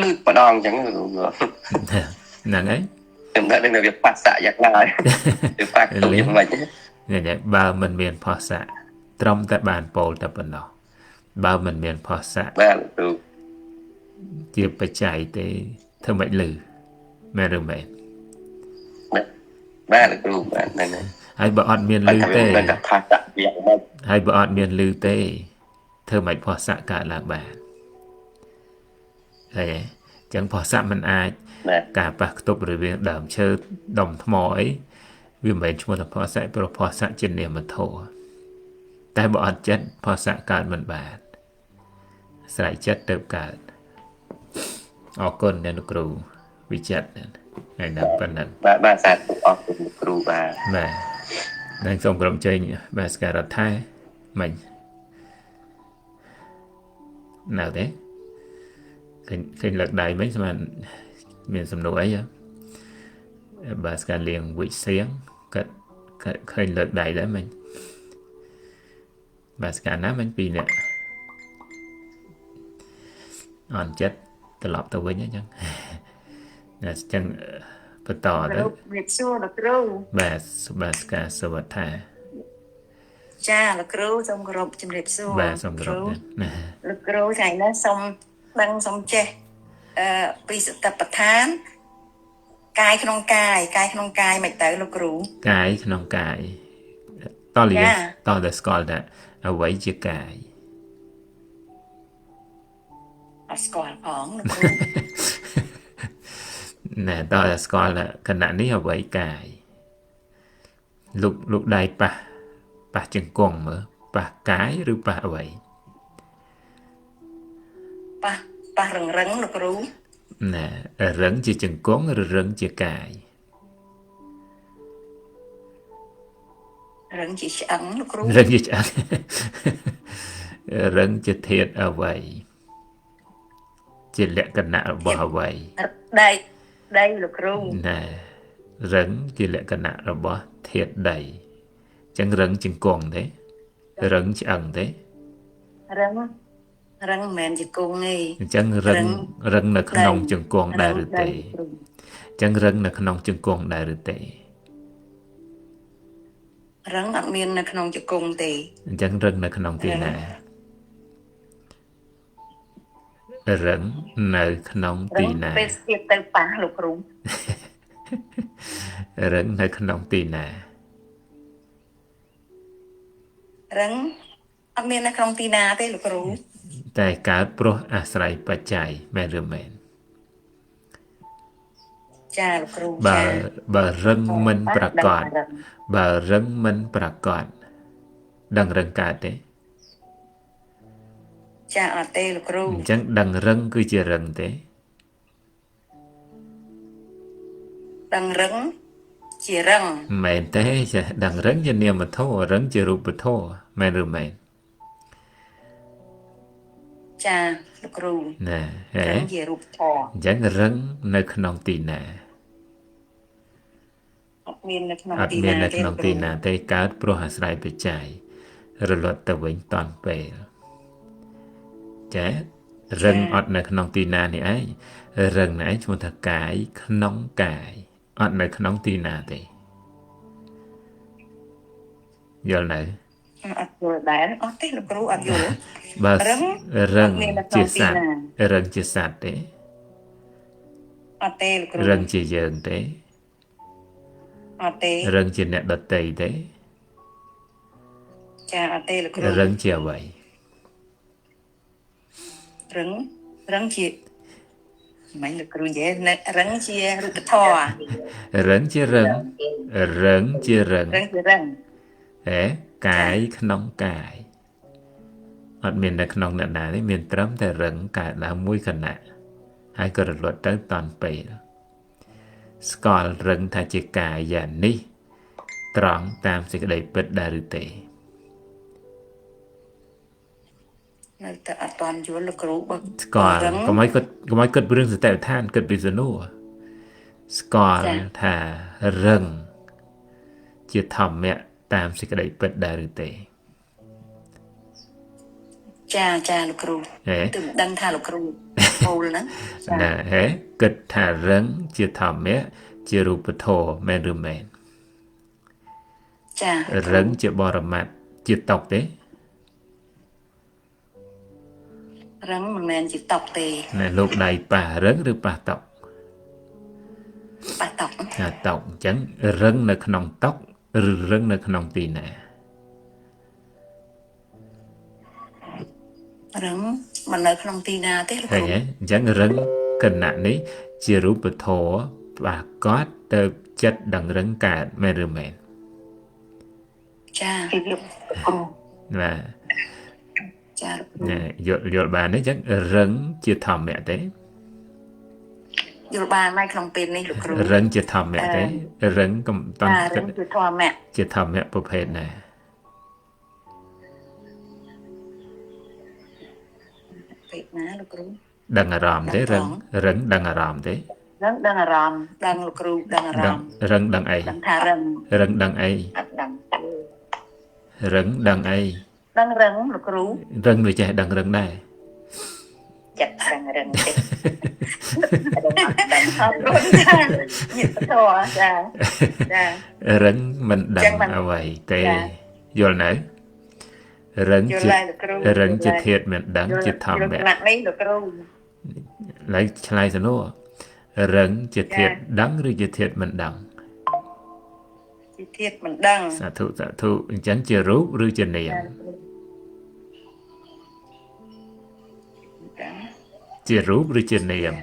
លឺម្ដងអញ្ចឹង ហ្នឹងហើយ ខ្ញុំដឹងថាវាបាសៈយ៉ាងណាវាបាក់ទុកយ៉ាងម៉េច នេះបើមិនមានផស្សៈត្រឹមតែបានពោលតែប៉ុណ្ណោះបើមិនមានផស្សៈ បាទគ្រូ ជាបច្ច័យទេធ្វើមិនលឺមែនឬមែន បាទគ្រូបាទហ្នឹងហើយ ហើយបើអត់មានលឺទេ មិនថាផាសៈយ៉ាងម៉េច ហើយបើអត់មានលឺទេធ្វើមិនផស្សៈកើតឡើងបានហើយចឹងផស្សៈមិនអាច បាទ ការប៉ះខ្ទប់រវាងដើមឈើដុំថ្មអីវាមិនមែនឈ្មោះថាផស្សៈព្រោះផស្សៈជានាមធម៌តែបើអត់ចិត្តផស្សៈកើតមិនបានស្រ័យចិត្តទៅកើតអរគុណអ្នកគ្រូវិចិត្រថ្ងៃនេះប៉ុណ្ណឹង បាទសាធុអរគុណគ្រូបាទ បាទនឹងសូមក្រុមជ័យបាទស្ការរដ្ឋាមិញនៅទេឃើញលើកដៃមិញស្មានមានសំណួរអីបាទស្ការលៀងវិសៀងគាត់ឃើញលើកដៃដែរមិញបាទស្ការណាមិញពីរនាក់អន់ចិត្តត្រឡប់ទៅវិញអញ្ចឹងណាអញ្ចឹងបន្តទៅ វិទ្យុលោកគ្រូ បាទបាទស្ការសវត្ថា ចាលោកគ្រូសូមគោរពជំរាបសួរ បាទសូមគោរពណា លោកគ្រូថ្ងៃនេះសូមដឹងសូមចេះពីសតិប្បដ្ឋានកាយក្នុងកាយមិនទៅលោកគ្រូ កាយក្នុងកាយតលៀតតែស្គាល់ថាអ្វីជាកាយ អត់ស្គាល់ផងលោកគ្រូ ណែតតែស្គាល់ថាខណៈនេះអ្វីកាយលោកដៃប៉ះជង្គង់មើលប៉ះកាយឬប៉ះអ្វី ប៉ះរឹងលោកគ្រូ ណែរឹងជាជង្គង់ឬរឹងជាកាយ រឹងជាឆ្អឹងលោកគ្រូ រឹងជាឆ្អឹង រឹងជាធាតុអ្វីជាលក្ខណៈរបស់អ្វី ដីលោកគ្រូ ណែរឹងជាលក្ខណៈរបស់ធាតុដីអញ្ចឹងរឹងជង្គង់ទេរឹងឆ្អឹងទេ រឹងមិនមែនជាគង់ទេ អញ្ចឹងរឹងនៅក្នុងជង្គង់ដែរឬទេអញ្ចឹងរឹងនៅក្នុងជង្គង់ដែរឬទេ រឹងអត់មាននៅក្នុងជង្គង់ទេ អញ្ចឹងរឹងនៅក្នុងទីណារឹងនៅក្នុងទីណា ពេលស្ទាបទៅប៉ះលោកគ្រូ រឹងនៅក្នុងទីណា រឹងអត់មាននៅក្នុងទីណាទេលោកគ្រូ តែកើតព្រោះអាស្រ័យបច្ច័យមែនឬមែន ចាលោកគ្រូ បើរឹងមិនប្រកបបើរឹងមិនប្រកបដឹងរឹងកើតទេ ចាអត់ទេលោកគ្រូ អញ្ចឹងដឹងរឹងគឺជារឹងទេ ដឹងរឹងជារឹង មែនទេចាដឹងរឹងជានាមធម៌រឹងជារូបធម៌មែនឬមែន ចាលោកគ្រូ ណែហេ រឹងជារូបធម៌ អញ្ចឹងរឹងនៅក្នុងទីណា អត់មាននៅក្នុង អត់ ទី មាន ណា នៅ ទេ ក្នុងទីណាទេកើតព្រោះអាស្រ័យបច្ច័យរលត់ទៅវិញតន់ពេលចារឹងអត់នៅក្នុងទីណានេះឯងរឹងនេះឯងឈ្មោះថាកាយក្នុងកាយអត់នៅក្នុងទីណាទេយល់នៅ អត់យល់ដែរអត់ទេលោកគ្រូអត់យល់ បើ រឹង រឹង អត់មាននៅក្នុង ជាស ទី ត្វ ណា រឹងជាសត្វទេ អត់ទេលោកគ្រូ រឹងជាយើងទេ អត់ទេ រឹងជាអ្នកដតីទេ ចាអត់ទេលោកគ្រូ រឹងជាអ្វី រឹងជាមិនលោកគ្រូនិយាយរឹងជារូបធម៌ រឹងជារឹងរឹងជារឹង រឹងជារឹង ហេកាយក្នុងកាយអត់មាននៅក្នុងអ្នកណាទេមានត្រឹមតែរឹងកើតឡើងមួយខណៈហើយក៏រលត់ទៅតន់ពេលស្គាល់រឹងថាជាកាយយ៉ាងនេះត្រង់តាមសេចក្តីពិតដែរឬទេ ច នៅតែអត់តាន់យល់លោកគ្រូបើ ស្គាល់ រឹង កុំឲ្យគិតពីរឿងសតិប្បដ្ឋានគិតពីសំណួរស្គាល់ ចា ថារឹងជាធម្មៈតាមសេចក្តីពិតដែរឬទេ ចាលោកគ្រូ ហេ ទើបដឹងថាលោកគ្រូមូលហ្នឹងចា ណែហេគិតថារឹងជាធម្មៈជារូបធម៌មែនឬមែន ចា រឹងជាបរមត្តជាតុកទេ រឹងមិនមែនជាតប់ទេ ណែលោកដៃប៉ះរឹងឬប៉ះតុក ប៉ះតប់ ថាតុកអញ្ចឹងរឹងនៅក្នុងតុកឬរឹងនៅក្នុងទីណា រឹងមិននៅក្នុងទីណាទេលោក ឃើ គ្រូ ញទេអញ្ចឹងរឹងគណៈនេះជារូបធម៌បាកតទៅចិត្តដឹងរឹងកើតមែនឬមែន ចា ពីលោកគ្រូ បាទ ចាលោកគ្រូ ណែយល់បានទេអញ្ចឹងរឹងជាធម្មៈទេ យល់បានហើយក្នុងពេលនេះលោកគ្រូ រឹងជាធម្មៈទេរឹងកំតន់ ចារឹងជាធម្មៈ ជាធម្មៈប្រភេទណា ពេលណាលោកគ្រូ ដឹងអារម្មណ៍ទេរឹងដឹងអារម្មណ៍ទេ ដឹងអារម្មណ៍ដឹងលោកគ្រូដឹងអារ ដឹង ម្មណ៍ រឹងដឹងអី ដឹងថារឹង រឹងដឹងអី អត់ដឹងទេ រឹងដឹងអី ដឹងរឹងលោកគ្រូ រឹងវាចេះដឹងរឹងដែរ ចិត្តរឹងទេដឹងអត់ដឹងអត់ចាញាតិធរចាចា រឹងមិនដឹង ចឹងមិន អ្វីទេ ចា យល់នៅរឹង យល់ ជា ហើយលោកគ្រូ រឹងជា យល់ហើយ ធាតុមិនដឹងជាធម្ម យល់ ៈ ថ្នាក់នេះលោកគ្រូ ឡើយឆ្លើយសំណួររឹងជាធាតុដឹងឬជាធាតុមិនដឹង ជាធាតុមិនដឹង សាធុអញ្ចឹងជារូបឬជានាម ចា ជារូបឬជានាម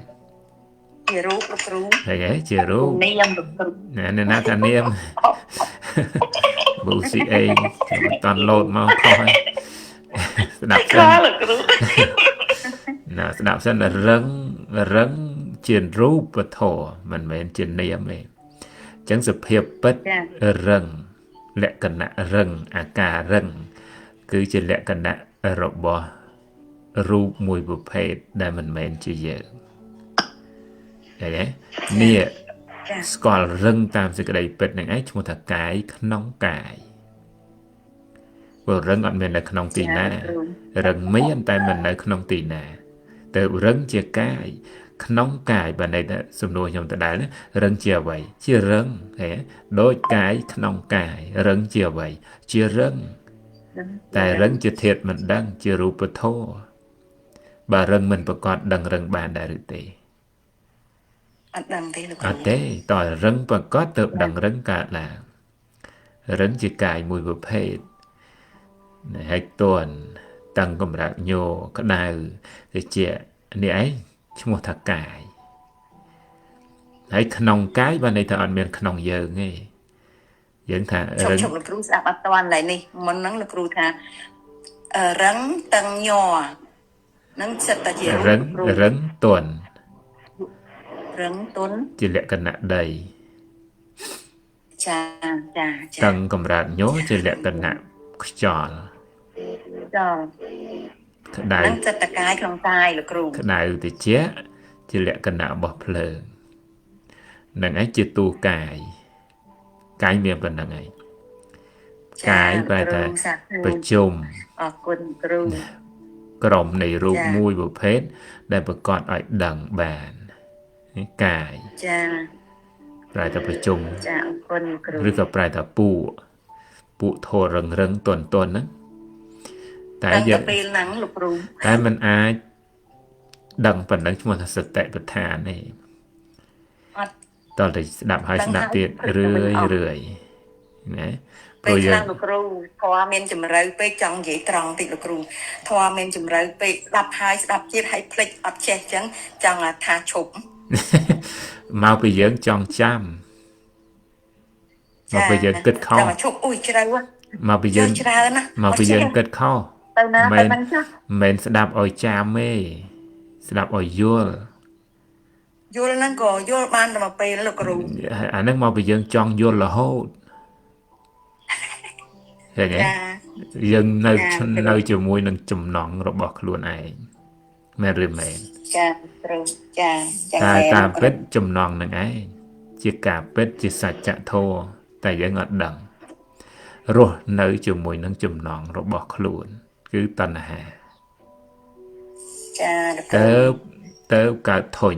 ជារូបលោកគ្រូ ហើយហ៎ជារូប នាមលោកគ្រូ ណែណាថានាម BCA មិនតាន់លោតមកខុសហើយស្ដាប់ ខ សិន លោកគ្រូ ណាស្ដាប់សិនរឹងជារូបធម៌មិនមែនជានាមទេអញ្ចឹងសភាពពិត ចា រឹងលក្ខណៈរឹងអាការរឹងគឺជាលក្ខណៈរបស់រូបមួយប្រភេទដែលមិនមែនជាយើងឃើញទេនេះ ចា ស្គាល់រឹងតាមសេចក្តីពិតនឹងឯងឈ្មោះថាកាយក្នុងកាយព្រោះរឹងអត់មាននៅក្នុងទីណា រឹងមានតែមិននៅក្នុងទីណាទៅរឹងជាកាយក្នុងកាយបើន័យថាសំណួរខ្ញុំដដែលណារឹងជាអ្វីជារឹងហេដូចកាយក្នុងកាយរឹងជាអ្វីជារឹងតែរឹងជាធាតុមិនដឹងជារូបធម៌បើរឹងមិនប្រកបដឹងរឹងបានដែរឬទេ អត់ដឹងទេលោក អ គ្រូ ត់ទេតើរឹងប្រកបទៅដឹងរឹងកើតឡើងរឹងជាកាយមួយប្រភេទហើយតន់តាំងកម្រាក់ញោក្តៅទៅជានេះឯងឈ្មោះថាកាយហើយក្នុងកាយបានន័យថាអត់មានក្នុងយើងទេយើងថា ជប់ រឹង ជប់លោកគ្រូស្ដាប់អត់តាន់ឡើយនេះមុនហ្នឹងលោកគ្រូថារឹងតឹងញ័រហ្នឹងសិតតែជារូប រឹង គ្រូ រឹងតន់ រឹងទុន ជាលក្ខណៈដី ចាចា តាំងកម្រាក់ញោជាលក្ខណៈខ្យល់ ចា ក្តៅ ហ្នឹងសិតតែកាយក្នុងកាយលោកគ្រូ ក្តៅតិចជាលក្ខណៈរបស់ភ្លើងនឹងឯងជាតួកាយកាយមានប៉ុណ្្នឹងឯងកាយបែរតែប្រជុំ អរគុណគ្រូ ក្រុមនៃរូប ចា៎ មួយប្រភេទដែលប្រកបឲ្យដឹងបាននេះកាយ ចា ប្រែតែប្រជុំ ចាអរគុណគ្រូ ឬក៏ប្រែថាពួកធររឹងទន់ហ្នឹងតែ តាំង យើ តែ ង ពេលហ្នឹងលោកគ្រូ តែมันអាចដឹងប៉ុណ្ណឹងឈ្មោះថាសតិប្បដ្ឋានទេ អត់ តើតែស្ដាប់ហើយស្ដាប់ទៀតរឿយណាព្រោះ ពេល យើ ខ្លះ ង លោកគ្រូធម៌មានជំរឿពេកចង់និយាយត្រង់តិចលោកគ្រូធម៌មានជំរឿពេកស្ដាប់ហើយស្ដាប់ទៀតហើយភ្លេចអត់ចេះអញ្ចឹងចង់ថាឈប់ មកពីយើងចង់ចាំមកពីយើងគិតខុស ចង់ឈប់អ៊ុយជ្រៅហ៎ មកពីយើង ច្រើនណា មកពីយើងគិតខុស ទៅណា មែ ទៅ ន មិនចាស់ មិនស្ដាប់ឲ្យចាំទេស្ដាប់ឲ្យយល់ យល់ហ្នឹងក៏យល់បានតែមកពេលលោកគ្រូ អាហ្នឹងមកពីយើងចង់យល់រហូតឃើញទេ ចា យើងនៅជាមួយនឹងចំណងរបស់ខ្លួនឯងមែនឬមែន ចាគ្រូចាចឹង តែ មែន តាមពិតចំណងនឹងឯងជាការពិតជាសច្ចធម៌តែយើងអត់ដឹងរស់នៅជាមួយនឹងចំណងរបស់ខ្លួនគឺតណ្ហា ចាលោកគ្រូ ទៅកើតធុញ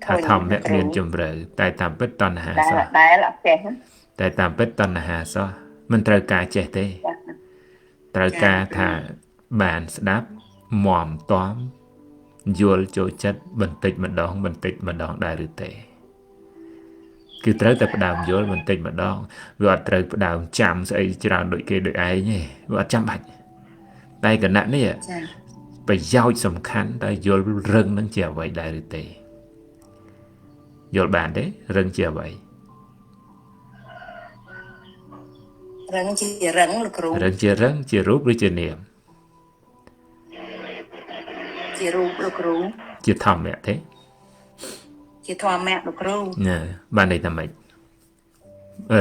ថាធម្មៈមានជំរឿតែតាមពិតតណ្ហាសោះ ដែលអត់ចេះ តែតាមពិតតណ្ហាសោះមិនត្រូវការចេះទេត្រូវការថាបានស្ដាប់មមតំយល់ចូលចិត្តបន្តិចម្ដងដែរឬទេគឺត្រូវតែផ្ដើមយល់បន្តិចម្ដងវាអត់ត្រូវផ្ដើមចាំស្អីច្រើនដូចគេដូចឯងទេវាអត់ចាំបាច់តែគណៈនេះ ចា ប្រយោជន៍សំខាន់តែយល់រឹងនឹងជាអ្វីដែរឬទេយល់បានទេរឹងជាអ្វី រឹងជារឹងលោកគ្រូ រឹងជារឹងជារូបឬជានាម ជារូបលោកគ្រូ ជាធម្មៈទេ ជាធម្មៈលោកគ្រូ ណែបានន័យថាម៉េច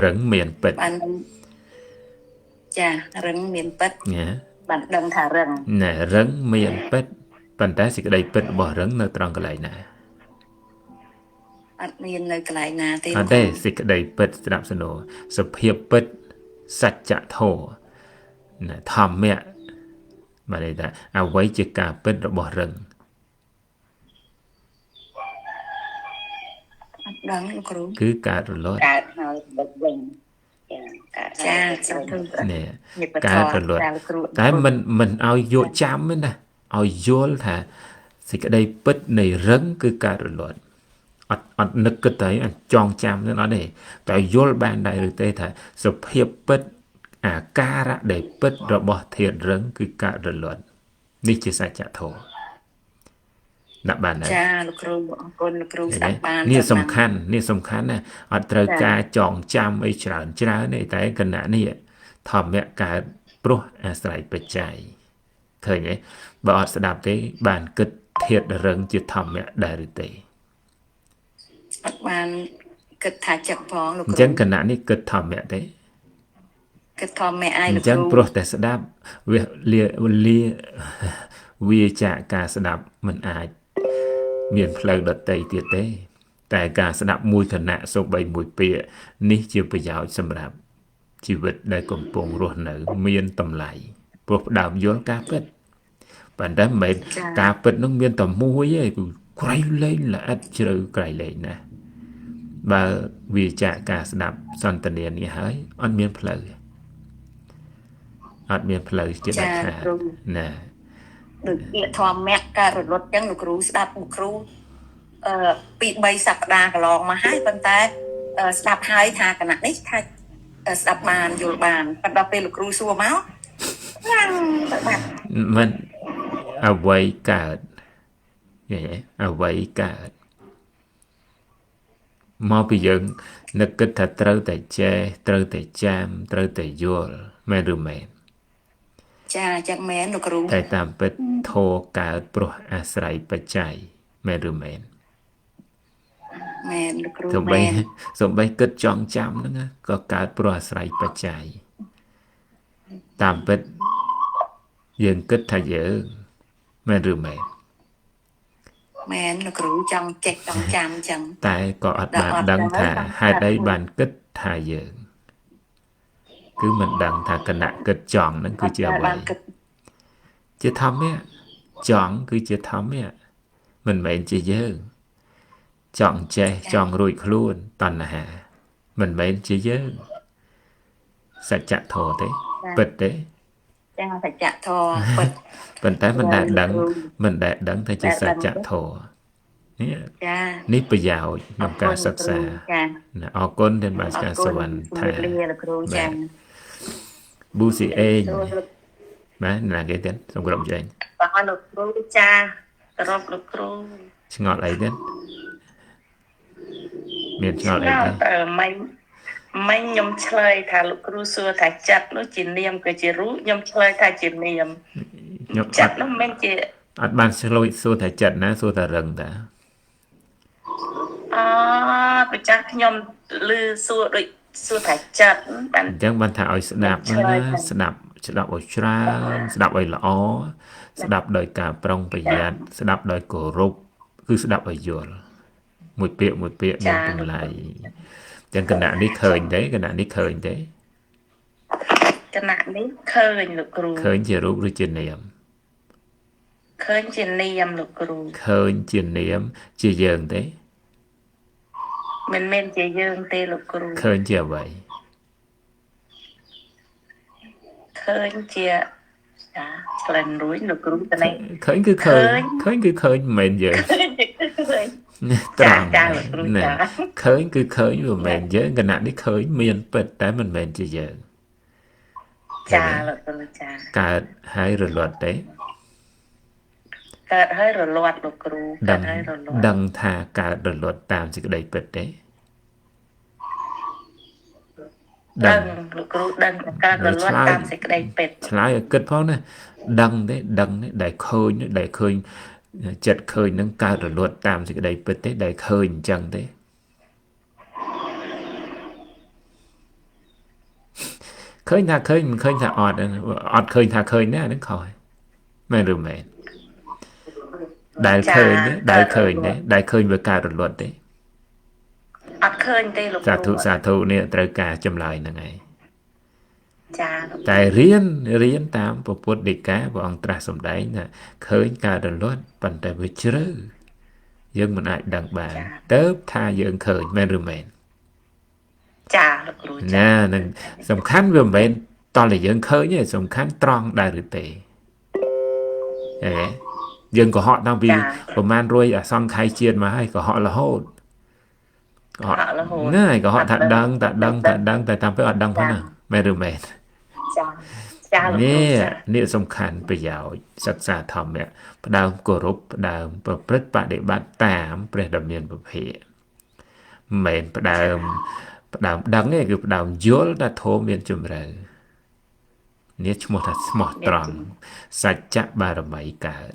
រឹងមានពិត បានចារឹងមានពិត ណែ បានដឹងថារឹង ណែរឹងមានពិតប៉ុន្តែសេចក្តីពិតរបស់រឹងនៅត្រង់កន្លែងណា អត់មាននៅកន្លែងណាទេ អត់ទេសេចក្តីពិតស្ដាប់សនោសភាពពិតសច្ចធម៌ណែធម្មៈបានន័យថាអ្វីជាការពិតរបស់រឹង អត់ដឹងលោកគ្រូ គឺការរលត់ កើតហើយបិទវិញចាកើត ចាសាធុ ណែ ញាតិ ការរលត់ លោកគ្រូ តែមិនឲ្យយកចាំទេណាឲ្យយល់ថាសេចក្តីពិតនៃរឹងគឺការរលត់អត់នឹកគិតទៅអញចងចាំទេអត់ទេតែយល់បានដែរឬទេថាសភាពពិតអាការៈដែលពិតរបស់ធាតុរឹងគឺការរលត់នេះជាសច្ចធម៌ដាក់បានដែរ ចាលោកគ្រូអរគុណលោកគ្រូស្ដាប់បាន នេះសំខាន់ណាអត់ត្រូវការចងចាំអីច្រើនទេតែគណៈនេះធម្មៈកើតព្រោះអាស្រ័យបច្ច័យឃើញទេបើអត់ស្ដាប់ទេបានគិតធាតុរឹងជាធម្មៈដែរឬទេ អត់បានគិតថាចឹកផងលោក អ គ្រូ ញ្ចឹងគណៈនេះគិតធម្មៈទេ គិតធម្មៈអាយ អ លោក ញ្ចឹង គ្រូ ព្រោះតែស្ដាប់វាចាកការស្ដាប់មិនអាចមានផ្លូវដតីទៀតទេតែការស្ដាប់មួយគណៈសូម្បីមួយពាក្យនេះជាប្រយោជន៍សម្រាប់ជីវិតដែលកំពុងរស់នៅមានតម្លៃព្រោះផ្ដើមយល់ការពិតប៉ុន្តែមិនមែនការពិតនោះមានតែមួយទេគឺក្រៃលែងល្អិតជ្រៅក្រៃលែងណាស់បើវាចាកការស្ដាប់សន្តានានេះហើយអត់មានផ្លូវទេអត់មានផ្លូវជាដាច់ខាតណា ដូចពាក្យធម្មៈការរលត់ចឹងលោកគ្រូស្ដាប់លោកគ្រូពី3សប្តាហ៍កន្លងមកហើយប៉ុន្តែស្ដាប់ហើយថាគណៈនេះថាស្ដាប់បានយល់បានប៉ុន្តែពេលលោកគ្រូសួរមកណាំទៅបាត់ មិនអ្វីកើតយល់ទេអ្វីកើតមកពីយើងនឹកគិតថាត្រូវតែចេះត្រូវតែចាំត្រូវតែយល់មែនឬមែន ចាចឹងមែនលោកគ្រូ តែតាមពិតធម៌កើតព្រោះអាស្រ័យបច្ច័យមែនឬមែន មែនលោកគ្រូ សូម្បី មែន គិតចងចាំហ្នឹងណាក៏កើតព្រោះអាស្រ័យបច្ច័យតាមពិតយើងគិតថាយើងមែនឬមែន មែនលោកគ្រូចង់ចេះចង់ចាំចឹង តែក៏អត់បានដឹងថាហេតុអីបានគិតថាយើងគឺមិនដឹងថាគណៈគិតចង់ហ្នឹងគឺជាអ្វី បានគិត ជាធម្មៈចង់គឺជាធម្មៈមិនមែនជាយើងចង់ចេះចង់រួចខ្លួនតណ្ហាមិនមែនជាយើងសច្ចធម៌ទេពិតទេ ចាសច្ចធម៌ពិត ប៉ុន្តែមិនដែលដឹងថាជាសច្ចធម៌នេះ ចា នេះប្រយោជន៍ក្នុងការសិក្សា ចា ណាអរគុណដែលបានស្ការសវណ្ណថា លាលោកគ្រូចា ប៊ូស៊ីអេងបាទណាគេទៀតសូមគោរពចេញ បាទលោកគ្រូចាគោរពលោកគ្រូ ឆ្ងល់អីទៀតមានឆ្ងល់អីទេ មិញខ្ញុំឆ្លើយថាលោកគ្រូសួរថាចិត្តនោះជានាមក៏ជារូបខ្ញុំឆ្លើយថាជានាម ខ្ញុំ ចិត្តនោះមិនជា អត់បានឆ្លួយសួរថាចិត្តណាសួរថារឹងតា ប្រចាំខ្ញុំឮសួរដូច សួរតែចិត្តបាន អញ្ចឹងបានថាឲ្យស្ដាប់ ឆ្លើយទៅ ស្ដាប់ឲ្យច្រើនស្ដាប់ឲ្យល្អស្ដាប់ដោយការប្រុងប្រយ័ត្នស្ដាប់ដោយគោរពគឺស្ដាប់ឲ្យយល់មួយពាក្យមានតម្លៃអញ្ចឹងគណៈនេះឃើញទេគណៈនេះឃើញទេ គណៈនេះឃើញលោកគ្រូ ឃើញជារូបឬជានាម ឃើញជានាមលោកគ្រូ ឃើញជានាមជាយើងទេ មិនមែនជាយើងទេលោកគ្រូ ឃើញជាអ្វី ឃើញជាចាឆ្លិនរួយលោកគ្រូតនេះ ឃើញគឺឃើញឃើញគឺឃើញមិនមែនយើង ឃើញឃើញ ត្រង់ ចាលោកគ្រូ ណែ ចា ឃើញគឺឃើញមិនមែនយើងគណៈនេះឃើញមានពិតតែមិនមែនជាយើង ចាលោកគ្រូចា កើតហើយរលត់ទេ កើតហើយរលត់លោកគ្រូកើ ដឹង តហើយរលត់ ដឹងថាកើតរលត់តាមសេចក្តីពិតទេ ដឹងលោកគ្រូដឹងថាកើតរលត់តាមសេចក្តីពិត ឆ្លើយឲ្យគិតផងណាដឹងទេដឹងទេដែលឃើញចិត្តឃើញនឹងកើតរលត់តាមសេចក្តីពិតទេដែលឃើញអញ្ចឹងទេឃើញថាឃើញមិនឃើញថាអត់ឃើញថាឃើញណាហ្នឹងខុសមែនឬមែនដែលឃើញទេដែលឃើញទេដែលឃើញវាកើតរលត់ទេ អត់ឃើញទេលោក សា គ្រូ ធុនេះត្រូវការចម្លើយហ្នឹងឯង ចាលោក តែរៀនតាមពុទ្ធដីកាព្រះអង្គត្រាស់សម្ដែងថាឃើញការរលត់ប៉ុន្តែវាជ្រៅយើងមិនអាចដឹងបានទៅថាយើងឃើញមែនឬមែន ចាលោកគ្រូចា ណានឹងសំខាន់វាមិនមែនតោះតែយើងឃើញទេសំខាន់ត្រង់ដែរឬទេហេយើងកុហកតាំងពីប្រហែលរយអសង្ខ័យជាតិមកហើយកុហករហូតកុហករហូតណាកុហកថាដឹងតែតាមពេលអត់ដឹងផងណាមែនឬមែន ចាចាលោកគ្រូ នេះ ចា នេះសំខាន់ប្រយោជន៍សិក្សាធម្មៈផ្ដើមគោរពផ្ដើមប្រព្រឹត្តបដិបត្តិតាមព្រះដ៏មានពភៈមិនមែនផ្ដើមដឹងទេគឺផ្ដើមយល់ថាធម៌មានជំរឿនេះឈ្មោះថាស្មោះត្រង់សច្ចៈបារមីកើត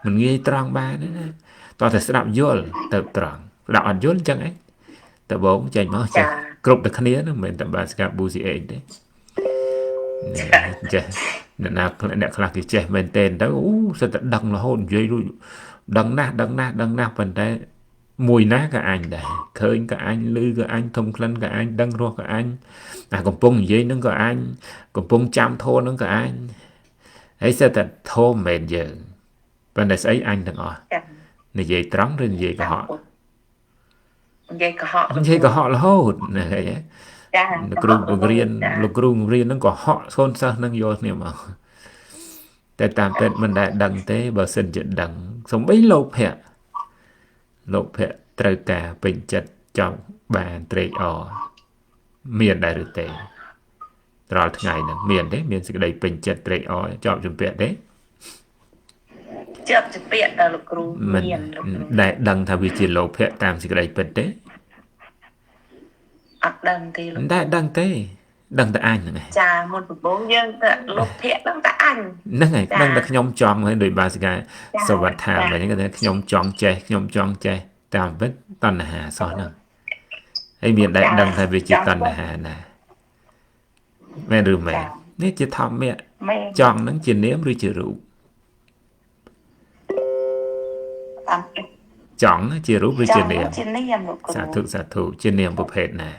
មិនងាយត្រង់បានទេណាតោះតែស្ដាប់យល់ទៅត្រង់ស្ដាប់អត់យល់អញ្ចឹងឯងតើបងចេញមកចេះគ្រប់តែគ្នាហ្នឹងមិនមែនតែបាសកាប៊ូស៊ីអេទេ ចេះអ្នកខ្លះគេចេះមែនតើទៅអូសិតតែដឹងរហូតនិយាយរួចដឹងណាស់ប៉ុន្តែមួយណាក៏អញដែរឃើញក៏អញឮក៏អញធំក្លិនក៏អញដឹងរស់ក៏អញអាកំពុងនិយាយនឹងក៏អញកំពុងចាំធោនឹងក៏អញហើយសិតតែធម៌មិនមែនយើងប៉ុន្តែស្អីអញទាំងអស់ ចា និយាយត្រង់ឬនិយាយកុហក និយាយកុហក និយាយកុហករហូតណាហី ចា លោកគ្រូបង្រៀនហ្នឹងក៏ហក់សូនសិស្សនឹងយកគ្នាមកតែតាមពិតមិនដែលដឹងទេបើសិនជាដឹងសំបីលោកភៈត្រូវការពេញចិត្តចង់បានត្រេកអរមានដែរឬទេរាល់ថ្ងៃហ្នឹងមានទេមានសេចក្តីពេញចិត្តត្រេកអរជាប់ជំពាក់ទេ ជាប់ជាពាក្យដល់លោកគ្រូ មិន មានលោកគ្រូ ដែលដឹងថាវាជាលោកភៈតាមសេចក្តីពិតទេ អត់ដឹងទេលោក មិនដែលដឹងទេដឹងតែអញហ្នឹងឯង ចាមុនដំបូងយើងទៅលោកភ័ក្រដឹងតែអញ ហ្នឹងហើយដឹងតែខ្ញុំចង់ហើយដោយបាសិកាសវត្ថាអញ្ចឹងគេថាខ្ញុំចង់ចេះតាមពិតតណ្ហាសោះហ្នឹងហើយមានដែលដឹងថាវាជាតណ្ហាណាមែនឬមែននេះជាធម្មៈ មែន ចង់ហ្នឹងជានាមឬជារូប តាម ចង់ជារូបឬជានាម ជានាមលោកគ្រូ សាធុជានាមប្រភេទណា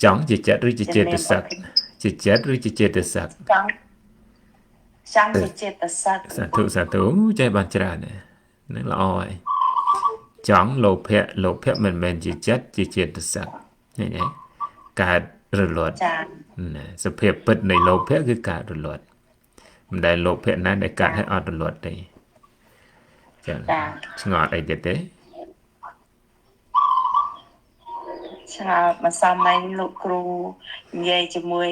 ចង់ជាចិត្តឬជាចេតសិកជាចិត្តឬជាចេតសិក ចង់ជាចិត្តសិក សាធុចេះបានច្រើនណាហ្នឹងល្អហើយចង់លោភៈមិនមែនជាចិត្តជាចេតសិកឃើញទេកើតរលត់ ចា ណាសភាពពិតនៃលោភៈគឺកើតរលត់មិនដែលលោភៈណាដែលកើតឲ្យអត់រលត់ទេចាឆ្ងល់អីទៀតទេ ឆ្ងល់មកសំណៃលោកគ្រូនិយាយជាមួយ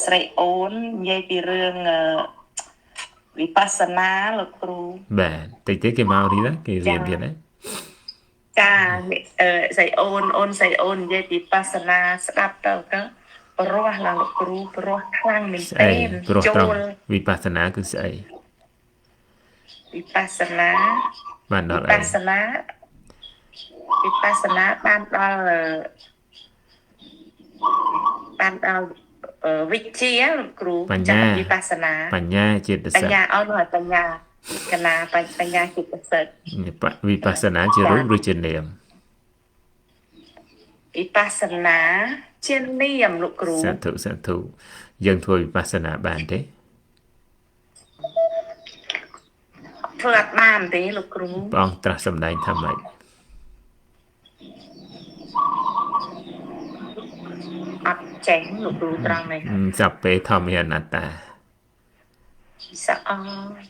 ស្រីអូននិយាយពីរឿងវិបស្សនាលោកគ្រូ បាទតិចគេមករីណាគេរៀនទៀតណា ចាស្រីអូនស្រីអូននិយាយពីវិបស្សនាស្ដាប់ទៅព្រោះឡើងលោកគ្រូព្រោះខ្លាំងមែន ស្អី ទេ ព្រោះ ជ ត្រង់ ល វិបស្សនាគឺស្អី វិបស្សនា បានដល់ វិ អី បស្សនា វិបស្សនាបានដល់វិជ្ជាលោកគ្រូចាវិបស្សនា បញ្ញាចេត ប សិក ញ្ញាអត់នោះបញ្ញាកណាបញ្ញាចិត្តសិទ្ធ វិបស្សនាជារូបឬជានាម វិបស្សនាជានាមលោកគ្រូ សាធុយើងធ្វើវិបស្សនាបានទេ ធ្វើអត់បានទេលោកគ្រូ ព្រះអង្គត្រាស់សម្ដែងថាម៉េច អត់ចេះលោកគ្រូត្រង់នេះ សព្វេធម្មអនត្តា សអ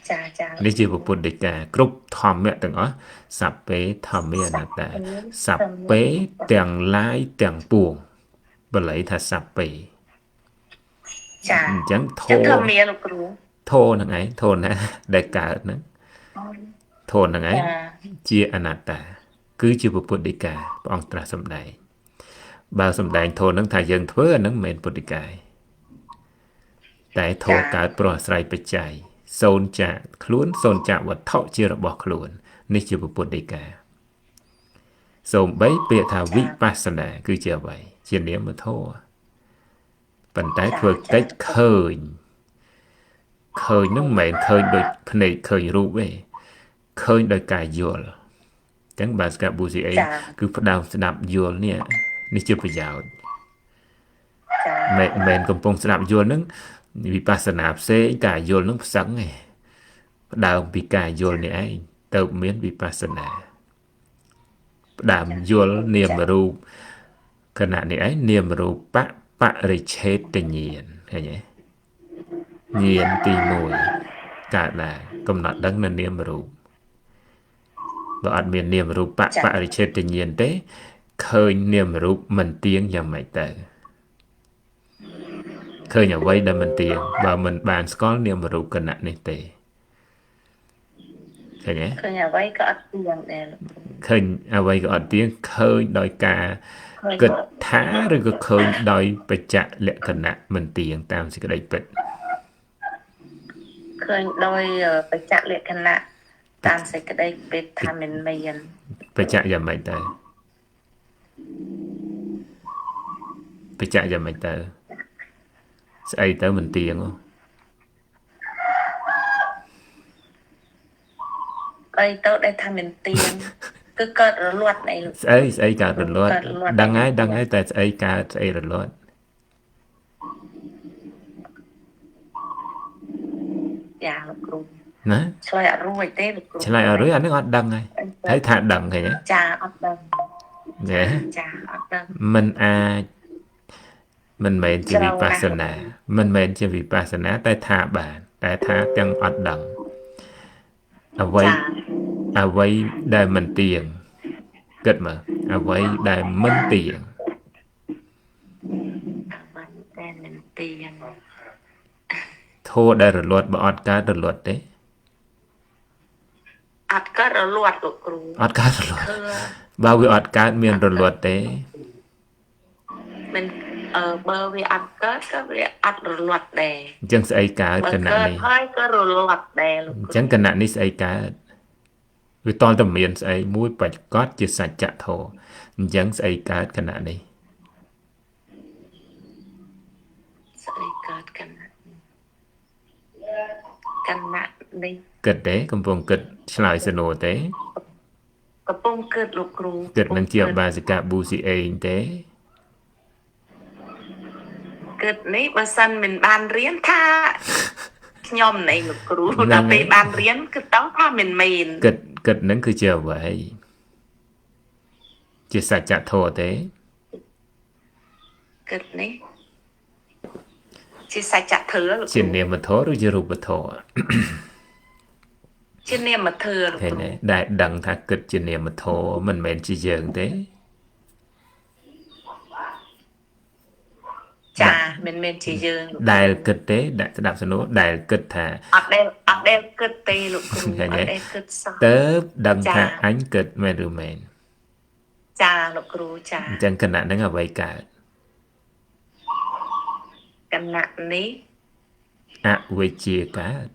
ចា នេះជាពុទ្ធដីកាគ្រប់ធម្មៈទាំងអស់សព្វេធម្មអនត្តាសព្វេទាំងឡាយទាំងពួងបាលីថាសព្វេ ចា អញ្ចឹងធ ចឹង ម៌ ធ្វើមានលោកគ្រូ ធម៌ហ្នឹងឯងធម៌ណាដែលកើតហ្នឹងធម៌ហ្នឹងឯង ចា ជាអនត្តា គឺជាពុទ្ធដីកាព្រះអង្គត្រាស់សម្ដែងបើសម្ដែងធម៌ហ្នឹងថាយើងធ្វើអាហ្នឹងមិនមែនពុទ្ធដីកាតែធម៌កើតព្រោះអាស្រ័យបច្ច័យសូន្យចាកខ្លួនសូន្យចាកវត្ថុជារបស់ខ្លួននេះជាពុទ្ធដីកាសូម្បីពាក្យថាវិបស្សនាគឺជាអ្វីជានាមធម៌ប៉ុន្តែធ្វើកិច្ចឃើញហ្នឹងមិនមែនឃើញដូចភ្នែកឃើញរូបទេឃើញដោយការយល់អញ្ចឹងបាស្កាប៊ូស៊ីអេគឺផ្ដើមស្ដាប់យល់នេះជាប្រយោជន៍ ចា មិនកំពុងស្ដាប់យល់ហ្នឹងវិបស្សនាផ្សេងការយល់ហ្នឹងផ្សឹងឯងផ្ដើមពីការយល់នេះឯងទៅមានវិបស្សនាផ្ដើមយល់នាមរូបគណៈនេះឯងនាមរូបបរិច្ឆេទញ្ញាណឃើញទេញាណទី1កើតដែរកំណត់ដឹងនៅនាមរូបបើអត់មាននាមរូបបរិច្ឆេទញ្ញាណទេឃើញនាមរូបមិនទៀងយ៉ាងម៉េចទៅឃើញអ្វីដែលមិនទៀងបើមិនបានស្គាល់នាមរូបគណៈនេះទេឃើញទេ ឃើញអ្វីក៏អត់ទៀងដែរលោកគ្រូ ឃើញអ្វីក៏អត់ទៀងឃើញដោយការគិតថាឬក៏ឃើញដោយបច្ចៈលក្ខណៈមិនទៀងតាមសេចក្តីពិត ឃើញដោយបច្ចៈលក្ខណៈតាមសេចក្តីពិតថាមិនមាន បច្ចៈយ៉ាងម៉េចទៅបច្ចៈយ៉ាងម៉េចទៅស្អីទៅមិនទៀងហ៎ អីទៅដែលថាមិនទៀង គឺកើតរលត់អីលោក ស្អីកើតរលត់ដឹងហើយតែស្អីកើតស្អីរលត់ ចាលោកគ្រូ ណា ឆ្លើយអត់រួចទេលោកគ្រូ ឆ្លើយអត់រួចអានឹងអត់ដឹងហើយហើយថាដឹងឃើញទេ ចាអត់ដឹង ណែ ចាអត់ដឹង មិនអាចមិនមែនជាវិបស្សនាមិនមែនជាវិបស្សនាតែថាបានតែថាទាំងអត់ដឹងអ្វីដែលមិនទៀងគិតមើលអ្វីដែលមិនទៀង តែមិនទៀង ធោដែលរលត់បើអត់កើតរលត់ទេ អត់កើតរលត់លោកគ្រូ អត់កើតរលត់ គឺ បើវាអត់កើតមានរលត់ទេ មិនបើវាអត់កើតក៏វាអត់រលត់ដែរ អញ្ចឹងស្អីកើត បើ គណៈ កើត នេះ ហើយក៏រលត់ដែរលោក អ គ្រូ ញ្ចឹងគណៈនេះស្អីកើតវាតលតែមានស្អីមួយបច្ចកតជាសច្ចធម៌អញ្ចឹងស្អីកើតគណៈនេះ ស្អីកើតកណ្ណៈនេះ គិតទេកំពុងគិតឆ្លើយសំណួរទេ កំពុងគិតលោកគ្រូ គិតនឹងជាបាសិកាប៊ូស៊ីអេងទេ គិតនេះបើសិនមិនបានរៀនថាខ្ញុំនៃលោកគ្រូដល់ពេលបានរៀនគឺតោះថាមិនមែន គិតនឹងគឺជាអ្វីជាសច្ចធម៌ទេ គិតនេះជាសច្ចធម៌លោក ជានាមធម៌ឬជារូបធម៌ ជានាមធម៌លោក ឃើញ គ្រូ ទេដែលដឹងថាគិតជានាមធម៌មិនមែនជាយើងទេ ចាមិនមែនជាយើង ដែលគិតទេដាក់ស្ដាប់សំណួរដែលគិតថា អត់ដែលគិតទេលោកគ្រូអត់ដែលគិតសោះ តើដឹងថាអញគិតមែនឬមែន ចាលោកគ្រូចា អញ្ចឹងគណៈនឹងអ្វីកើត គណៈនេះ អវិជ្ជាកើត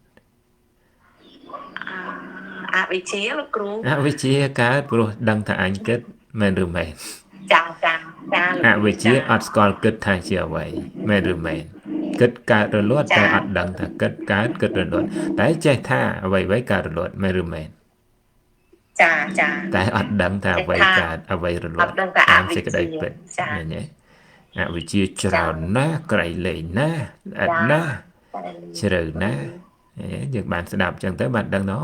អវិជ្ជាលោកគ្រូ អវិជ្ជាកើតព្រោះដឹងថាអញគិត មែនឬមែន ចាអវិជ្ជាអត់ស្គាល់គិតថាជាអ្វីមែនឬមែនគិតកើតរលត់តែអត់ដឹងថាគិតកើតគិតរលត់តែចេះថាអ្វីៗកើតរលត់មែនឬមែន ចា តែអត់ដឹងថាអ្វីកើតអ្វីរល អ ត់ ត់ដឹងថាអ តាម វិ សេច ជ្ ក្តី ជា ពិត ចា ឃើញទេអវិជ្ជាច្រើនណាស់ក្រៃលែងណាស់អត់ណាស់ជ្រៅណាស់យើងបានស្ដាប់អញ្ចឹងទៅបានដឹងណោ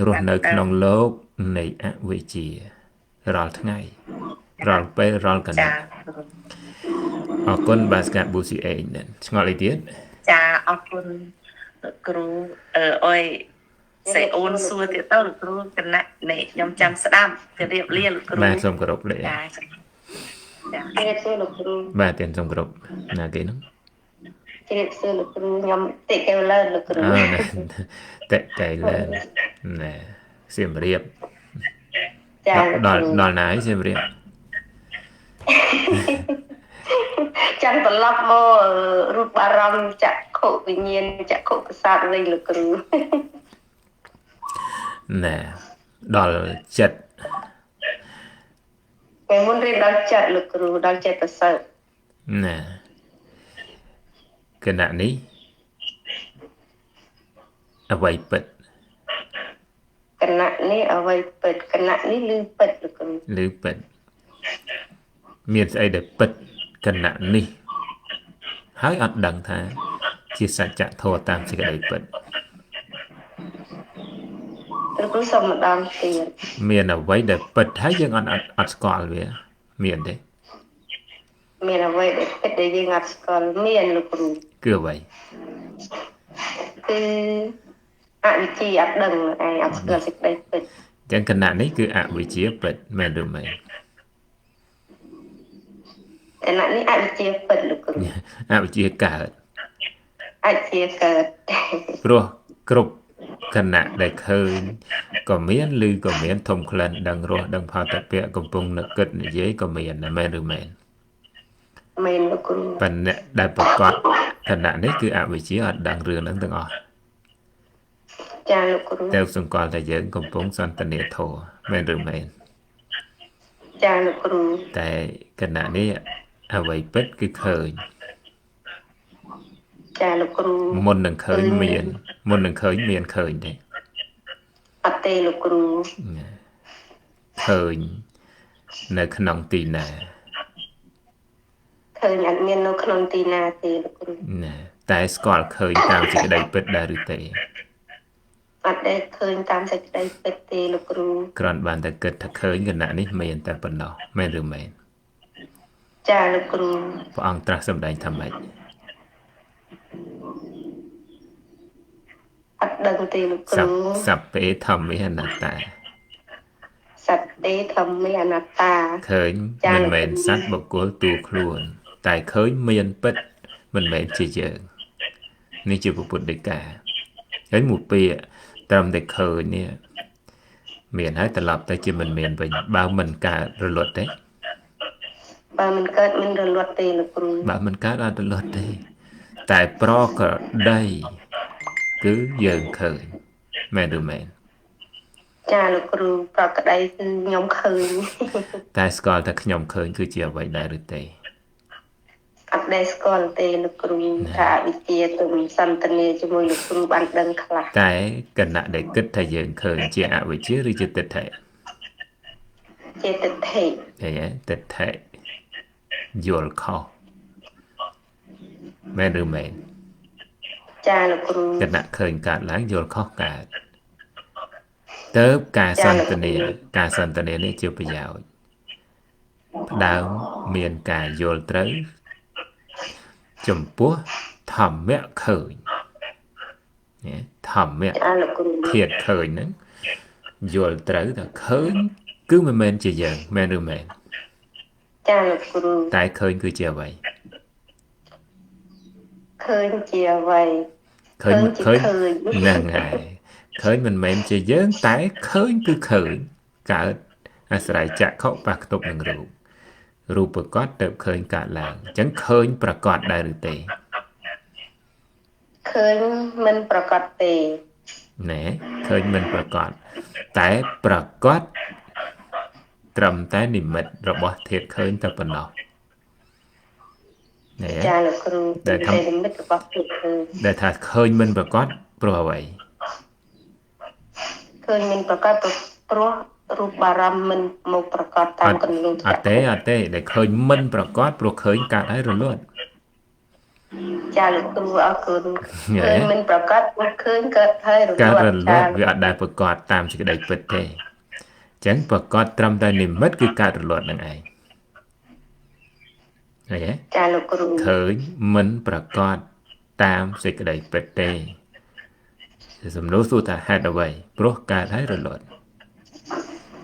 រស់នៅក្នុងលោកនៃអវិជ្ជារាល់ថ្ងៃរាល់ពេលរាល់កណ្ ចា ដាលអរគុណបាទស្កាប៊ូស៊ីអេងឆ្ងល់អីទៀត ចាអរគុណលោកគ្រូអុយសេអូនសួរទៀតទៅលោកគ្រូគណៈនេះខ្ញុំចាំស្ដាប់ជម្រាបលាលោកគ្រូ បាទសូមគោរពលា ចាជម្រាបសួរលោកគ្រូ បាទទៀតសូមគោរពណាគេហ្នឹង ជម្រាបសួរលោកគ្រូខ្ញុំតិកែវលើលោកគ្រូ អូណាតែតែលើណែសៀមរាប ចា ដល់ណាហើយសៀមរាប ចាំត្រឡប់មករូបអារម្មណ៍ចក្ខុវិញ្ញាណចក្ខុប្រសាទវិញលោកគ្រូ ណែដល់ចិត្ត ពេលមុនរៀនដល់ចិត្តលោកគ្រូដល់ចិត្តប្រសើរ ណែគណៈនេះអ្វីពិត គណៈនេះអ្វីពិតគណៈនេះឮពិតលោកគ្រូ ឬពិតមានស្អីដែលពិតគណៈនេះហើយអត់ដឹងថាជាសច្ចធម៌តាមសេចក្តីពិត លោកគ្រូសុំម្ដងទៀត មានអ្វីដែលពិតហើយយើងអត់ស្គាល់វាមានទេ មានអ្វីដែលពិតដែលយើងអត់ស្គាល់មានលោកគ្រូ គឺអ្វី គឺអវិជ្ជាអត់ដឹងឯងអត់ស្គាល់សេចក្តីពិត អញ្ចឹងគណៈនេះគឺអវិជ្ជាពិតមែនឬមែន គណៈនេះអវិជ្ជាពិតលោកគ្រូ អវិជ្ជាកើត អវិជ្ជាកើត ព្រោះគ្រប់គណៈដែលឃើញក៏មានឬក៏មានធំក្លិនដឹងរស់ដឹងផលតពៈកំពុងនឹកគិតនិយាយក៏មានដែរមែនឬមែន មែនលោកគ្រូ ប៉ុន្តែដែលប្រកាសគណៈនេះគឺអវិជ្ជាអត់ដឹងរឿងហ្នឹងទាំងអស់ ចាលោកគ្រូ តែសង្កល់តែយើងកំពុងសន្តានាធម៌មែនឬមែន ចាលោកគ្រូ តែគណៈនេះអ្វីពិតគឺឃើញ ចាលោកគ្រូ មុននឹងឃើញមានមុននឹងឃើញមានឃើញទេ អត់ទេលោកគ្រូ ឃើញនៅក្នុងទីណា ឃើញអត់មាននៅក្នុងទីណាទេលោកគ្រូ ណាតែស្គាល់ឃើញតាមសេចក្តីពិតដែរឬទេ អត់ដែលឃើញតាមសេចក្តីពិតទេលោកគ្រូ គ្រាន់បានតែគិតថាឃើញគណៈនេះមានតែប៉ុណ្ណោះមែនឬមែន ចាលោកគ្រូ ព្រះអង្គត្រាស់សម្ដែងថាម៉េច អត់ដឹងទេលោកគ្រូ សព្ពេធម្មេអនត្តា សត្វទេធម្មេអនត្តា ឃើញមិនមែនសត្វបុគ្គលតួខ្លួន តែឃើញមានពិតមិនមែនជាយើងនេះជាពុទ្ធដីកាហើយមួយពាក្យត្រឹមតែឃើញនេះមានហើយត្រឡប់ទៅជាមិនមានវិញបើមិនកើតរលត់ទេ បើមិនកើតមិនរលត់ទេលោកគ្រូ បើមិនកើតអត់រលត់ទេតែប្រក្រតីគឺយើងឃើញមែនឬមែន ចាលោកគ្រូប្រក្តីគឺខ្ញុំឃើញ តែស្គាល់តែខ្ញុំឃើញគឺជាអ្វីដែរឬទេ អត់ដែលស្គាល់ទេលោកគ្រូថាអវិជ្ជាទុំសន្តានាជាមួយលោកគ្រូបានដឹងខ្លះ តែគណៈដែលគិតថាយើងឃើញជាអវិជ្ជាឬជាទិដ្ឋិ ជាទិដ្ឋិ ឃើញទេទិដ្ឋិយល់ខុសមែនឬមែន ចាលោកគ្រូ គណៈឃើញកើតឡើងយល់ខុសកើតទៅការសន្តានានេះជាប្រយោជន៍ផ្ដើមមានការយល់ត្រូវចំពោះធម្មៈឃើញធម្មៈ ចាលោកគ្រូ ធាតុឃើញហ្នឹងយល់ត្រូវថាឃើញគឺមិនមែនជាយើងមែនឬមែន ចាលោកគ្រូ តែឃើញគឺជាអ្វី ឃើញជាអ្វី ឃើញហ្នឹងហើយឃើញមិនមែនជាយើងតែឃើញគឺឃើញកើតអាស្រ័យចក្ខុប៉ះខ្ទប់នឹងរូបប្រកបទៅឃើញកើតឡើងអញ្ចឹងឃើញប្រកបដែរឬទេ ឃើញមិនប្រកបទេ ណែឃើញមិនប្រកបតែប្រកប ត្រឹមតែនិមិត្តរបស់ធាតុឃើញតែប៉ុណ្ណោះណែ ចាលោកគ្រូតែនិមិត្តរបស់គឺ ដែលថាឃើញមិនប្រកបព្រោះអ្វី ឃើញមិនប្រកបព្រោះរូបបារម្ភមិនមកប្រកបតាមកន្លង អត់ទេដែលឃើញមិនប្រកបព្រោះឃើញកាត់ហើយរលត់ ចាលោកគ្រូអរគុណឃើញមិនប្រកបព្រោះឃើញកើតហើយរលត់ កាត់រលត់វាអត់ដែលប្រកបតាមសេចក្តីពិតទេអញ្ចឹងប្រកបត្រឹមតែនិមិត្តគឺកាត់រលត់នឹងឯងឃើញទេ ចាលោកគ្រូ ឃើញមិនប្រកបតាមសេចក្តីពិតទេសំណួរសួរថាហេតុអ្វីព្រោះកើតហើយរលត់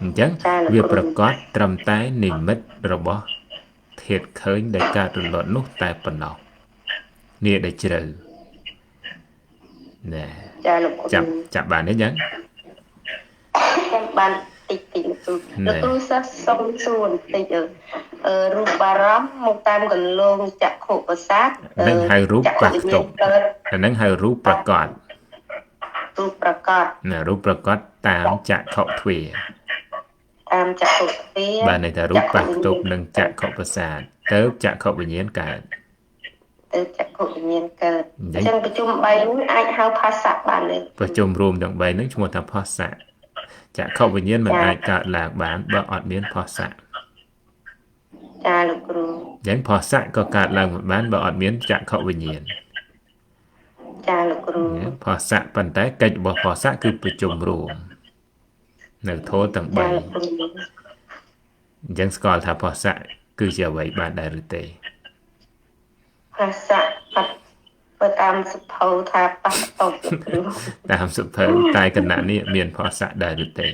អញ្ចឹងវាប្រកបត្រឹមតែនិមិត្តរបស់ធាតុឃើញដែលកើតរលត់នោះតែប៉ុណ្ណោះនេះដែលជ្រៅណែ ចាលោកគ្រូ ចាប់បានទេអញ្ចឹង ចាំបានតិចលោកគ្រូលោកគ្រូសិស្សសុំសួរបន្តិចរូបបារម្ភមកតាមកន្លងចក្ខុប្រសាទ នឹងហៅរូបបាក់ផ្ទុកអានឹងហៅរូបប្រកប រូបប្រកប ណារូបប្រកបតាមចក្ខុទ្វារ តាមចក្ខុទ្វារ បានន័យថារូបបាក់ផ្ទុកនឹងចក្ខុប្រសាទទៅចក្ខុវិញ្ញាណកើត ទៅចក្ខុវិញ្ញាណកើតអញ្ចឹងប្រជុំ3នេះអាចហៅភាសាបានទេ ប្រជុំរួមទាំង3នឹងឈ្មោះថាផស្សៈចក្ខុវិញ្ញាណមិនអាចកើតឡើងបានបើអត់មានផស្សៈ ចាលោកគ្រូ អញ្ចឹងផស្សៈក៏កើតឡើងមិនបានបើអត់មានចក្ខុវិញ្ញាណ ចាលោកគ្រូ ផស្សៈប៉ុន្តែកិច្ចរបស់ផស្សៈគឺប្រជុំរួមនៅធម៌ទាំង3 ចាលោកគ្រូ អញ្ចឹងស្គាល់ថាផស្សៈគឺជាអ្វីបានដែរឬទេ ភាសាបើតាមសភៅថាបាក់តបលោកគ្រូ តាមសុភៅតែគណៈនេះមានផស្សៈដែរឬទេ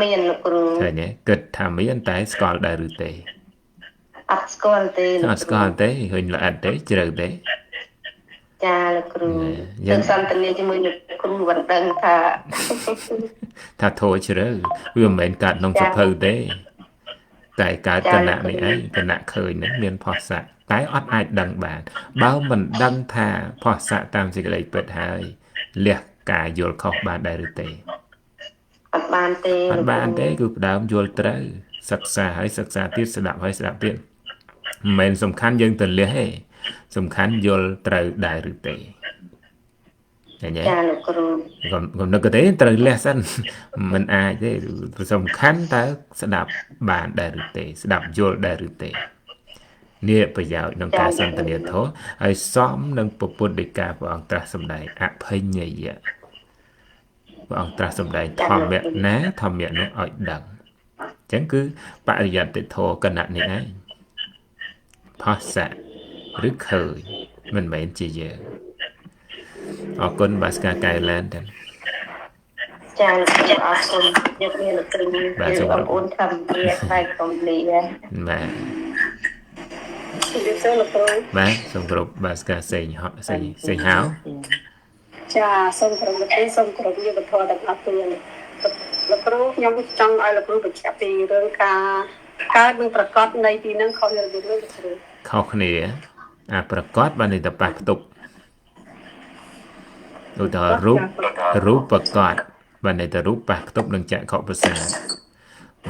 មានលោកគ្រូ ឃើញទេគិតថាមានតែស្គាល់ដែរឬទេ អត់ស្គាល់ទេ អត់ស្គាល់ទេឃើញល្អិតទេជ្រៅទេ ចាលោកគ្រូ យ៉ា យើង ងសន្ទនាជាមួយលោកគ្រូមិនដឹងថា ថាធោជ្រៅវាមិនមែនកើតក្នុងសុភៅទេតែកើតគណៈនេះឯងគណៈឃើញនឹងមានផស្សៈតែអត់អាចដឹងបានបើមិនដឹងថាផស្សៈតាមសេចក្តីពិតហើយលះការយល់ខុសបានដែរឬទេ អត់បានទេ អត់បានទេគឺផ្ដើមយល់ត្រូវសិក្សាហើយសិក្សាទៀតស្ដាប់ហើយស្ដាប់ទៀតមិនមែនសំខាន់យើងទៅលះទេសំខាន់យល់ត្រូវដែរឬទេឃើញទេ ចាលោកគ្រូ កំណត់ទេត្រូវលះសិនមិនអាចទេសំខាន់តើស្ដាប់បានដែរឬទេស្ដាប់យល់ដែរឬទេនេះប្រយោជន៍ក្នុងការសន្ទនាធម៌ហើយសមនឹងពុទ្ធដីកាព្រះអង្គត្រាស់សម្ដែងអភញ្ញយៈព្រះអង្គត្រាស់សម្ដែងធម្មៈណាធម្មៈនោះឲ្យដឹងអញ្ចឹងគឺបរិយត្តិធម៌គណៈនេះឯងផស្សៈឬឃើញមិនមែនជាយើងអរគុណបាស្កាកែឡានទាំង ចាលោកគ្រូអរគុណយកមានលោកគ្រូយើងបងប្អូនធម្មតាខ្លាយកំលី បាទ ជម្រាបសួរលោកគ្រូ បាទសូមគោរពបាស្កាសេងហោសេងហៅ ចាសូមគោរពលោកគ្រូសូមគោរពយុវធម៌ទាំងអស់គ្នាលោកគ្រូខ្ញុំចង់ឲ្យលោកគ្រូបញ្ជាក់ពីរឿងការកើតនិងប្រកបនៃទីនឹងខុសគ្នារវាងលោកគ្រូ ខុសគ្នាអាប្រកបបានន័យថាប៉ះផ្ទុកដូចថារូបប្រកបបានន័យថារូបប៉ះផ្ទុកនឹងចក្ខុប្រសាទ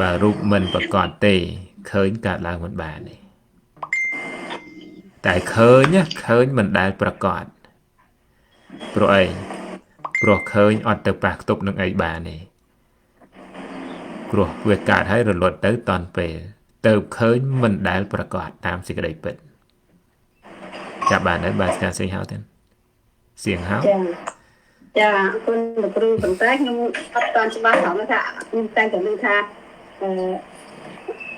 បើរូបមិនប្រកបទេឃើញកើតឡើងមិនបានទេតែឃើញមិនដែលប្រកបព្រោះអីព្រោះឃើញអត់ទៅប៉ះផ្ទុកនឹងអីបានទេព្រោះវាកើតហើយរលត់ទៅតន់ពេលទៅឃើញមិនដែលប្រកបតាមសេចក្តីពិតចាប់បានហើយបាទស្ការសេងហៅទេសៀងហៅ ចាអរគុណលោកគ្រូប៉ុន្តែខ្ញុំអត់តាន់ច្បាស់ផងថាខ្ញុំតែតែឮថា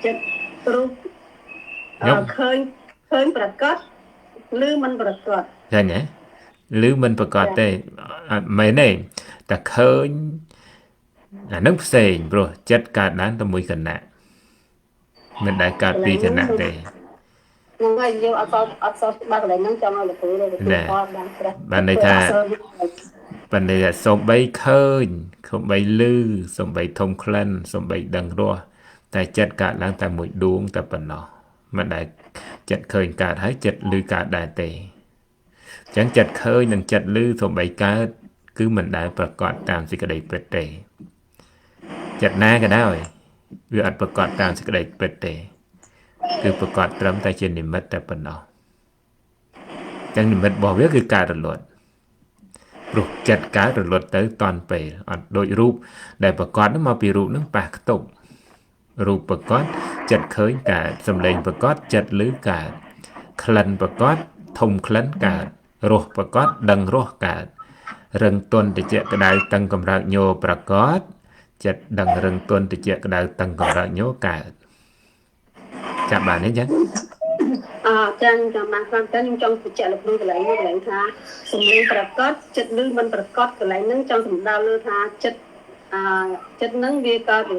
ចិត្តគ្រូឃើញប្រកបឬមិនប្រកប ឃើញទេឬមិនប្រកបទេអត់មែនទេតែឃើញអានឹងផ្សេងព្រោះចិត្តកើតឡើងតែមួយគណៈមិនដែលកើតពីគណៈទេ ហ្នឹងហើយយើងអត់សោះច្បាស់កន្លែងហ្នឹងចង់ឲ្យលោកគ្រូលោកគ្រូគាត់បានប្រះ បានន័យថាបានន័យថាសំបីឃើញសំបីឮសំបីធំក្លិនសំបីដឹងរសតែចិត្តកើតឡើងតែមួយដួងតែប៉ុណ្ណោះមិនដែលចិត្តឃើញកើតហើយចិត្តឮកើតដែរទេអញ្ចឹងចិត្តឃើញនិងចិត្តឮសំបីកើតគឺមិនដែលប្រកបតាមសេចក្តីពិតទេចិត្តណាក៏ដោយ វាអត់ប្រកបតាមសេចក្តីពិតទេគឺប្រកបត្រឹមតែជានិមិត្តតែប៉ុណ្ណោះចឹងនិមិត្តរបស់វាគឺការរលត់ព្រោះចិត្តកើតរលត់ទៅតន់ពេលអត់ដូចរូបដែលប្រកបនោះមកពីរូបនឹងប៉ះខ្ទប់រូបប្រកបចិត្តឃើញកើតសម្លេងប្រកបចិត្តឮកើតក្លិនប្រកបធំក្លិនកើតរសប្រកបដឹងរសកើតរឹងទន់តិចក្តៅតឹងកម្រើកញោប្រកបចិត្តដឹងរឹងទន់តិចក្តៅតឹងកម្រើកញោកើតចាប់បានទេចឹងចឹងចាំបានខ្លះទៅខ្ញុំចង់បញ្ជាក់លើកន្លែងនេះកន្លែងថាសំឡេងប្រកបចិត្តឮមិនប្រកបកន្លែងហ្នឹងចង់សំដៅលើថាចិត្តចិត្តហ្នឹងវាកើតក្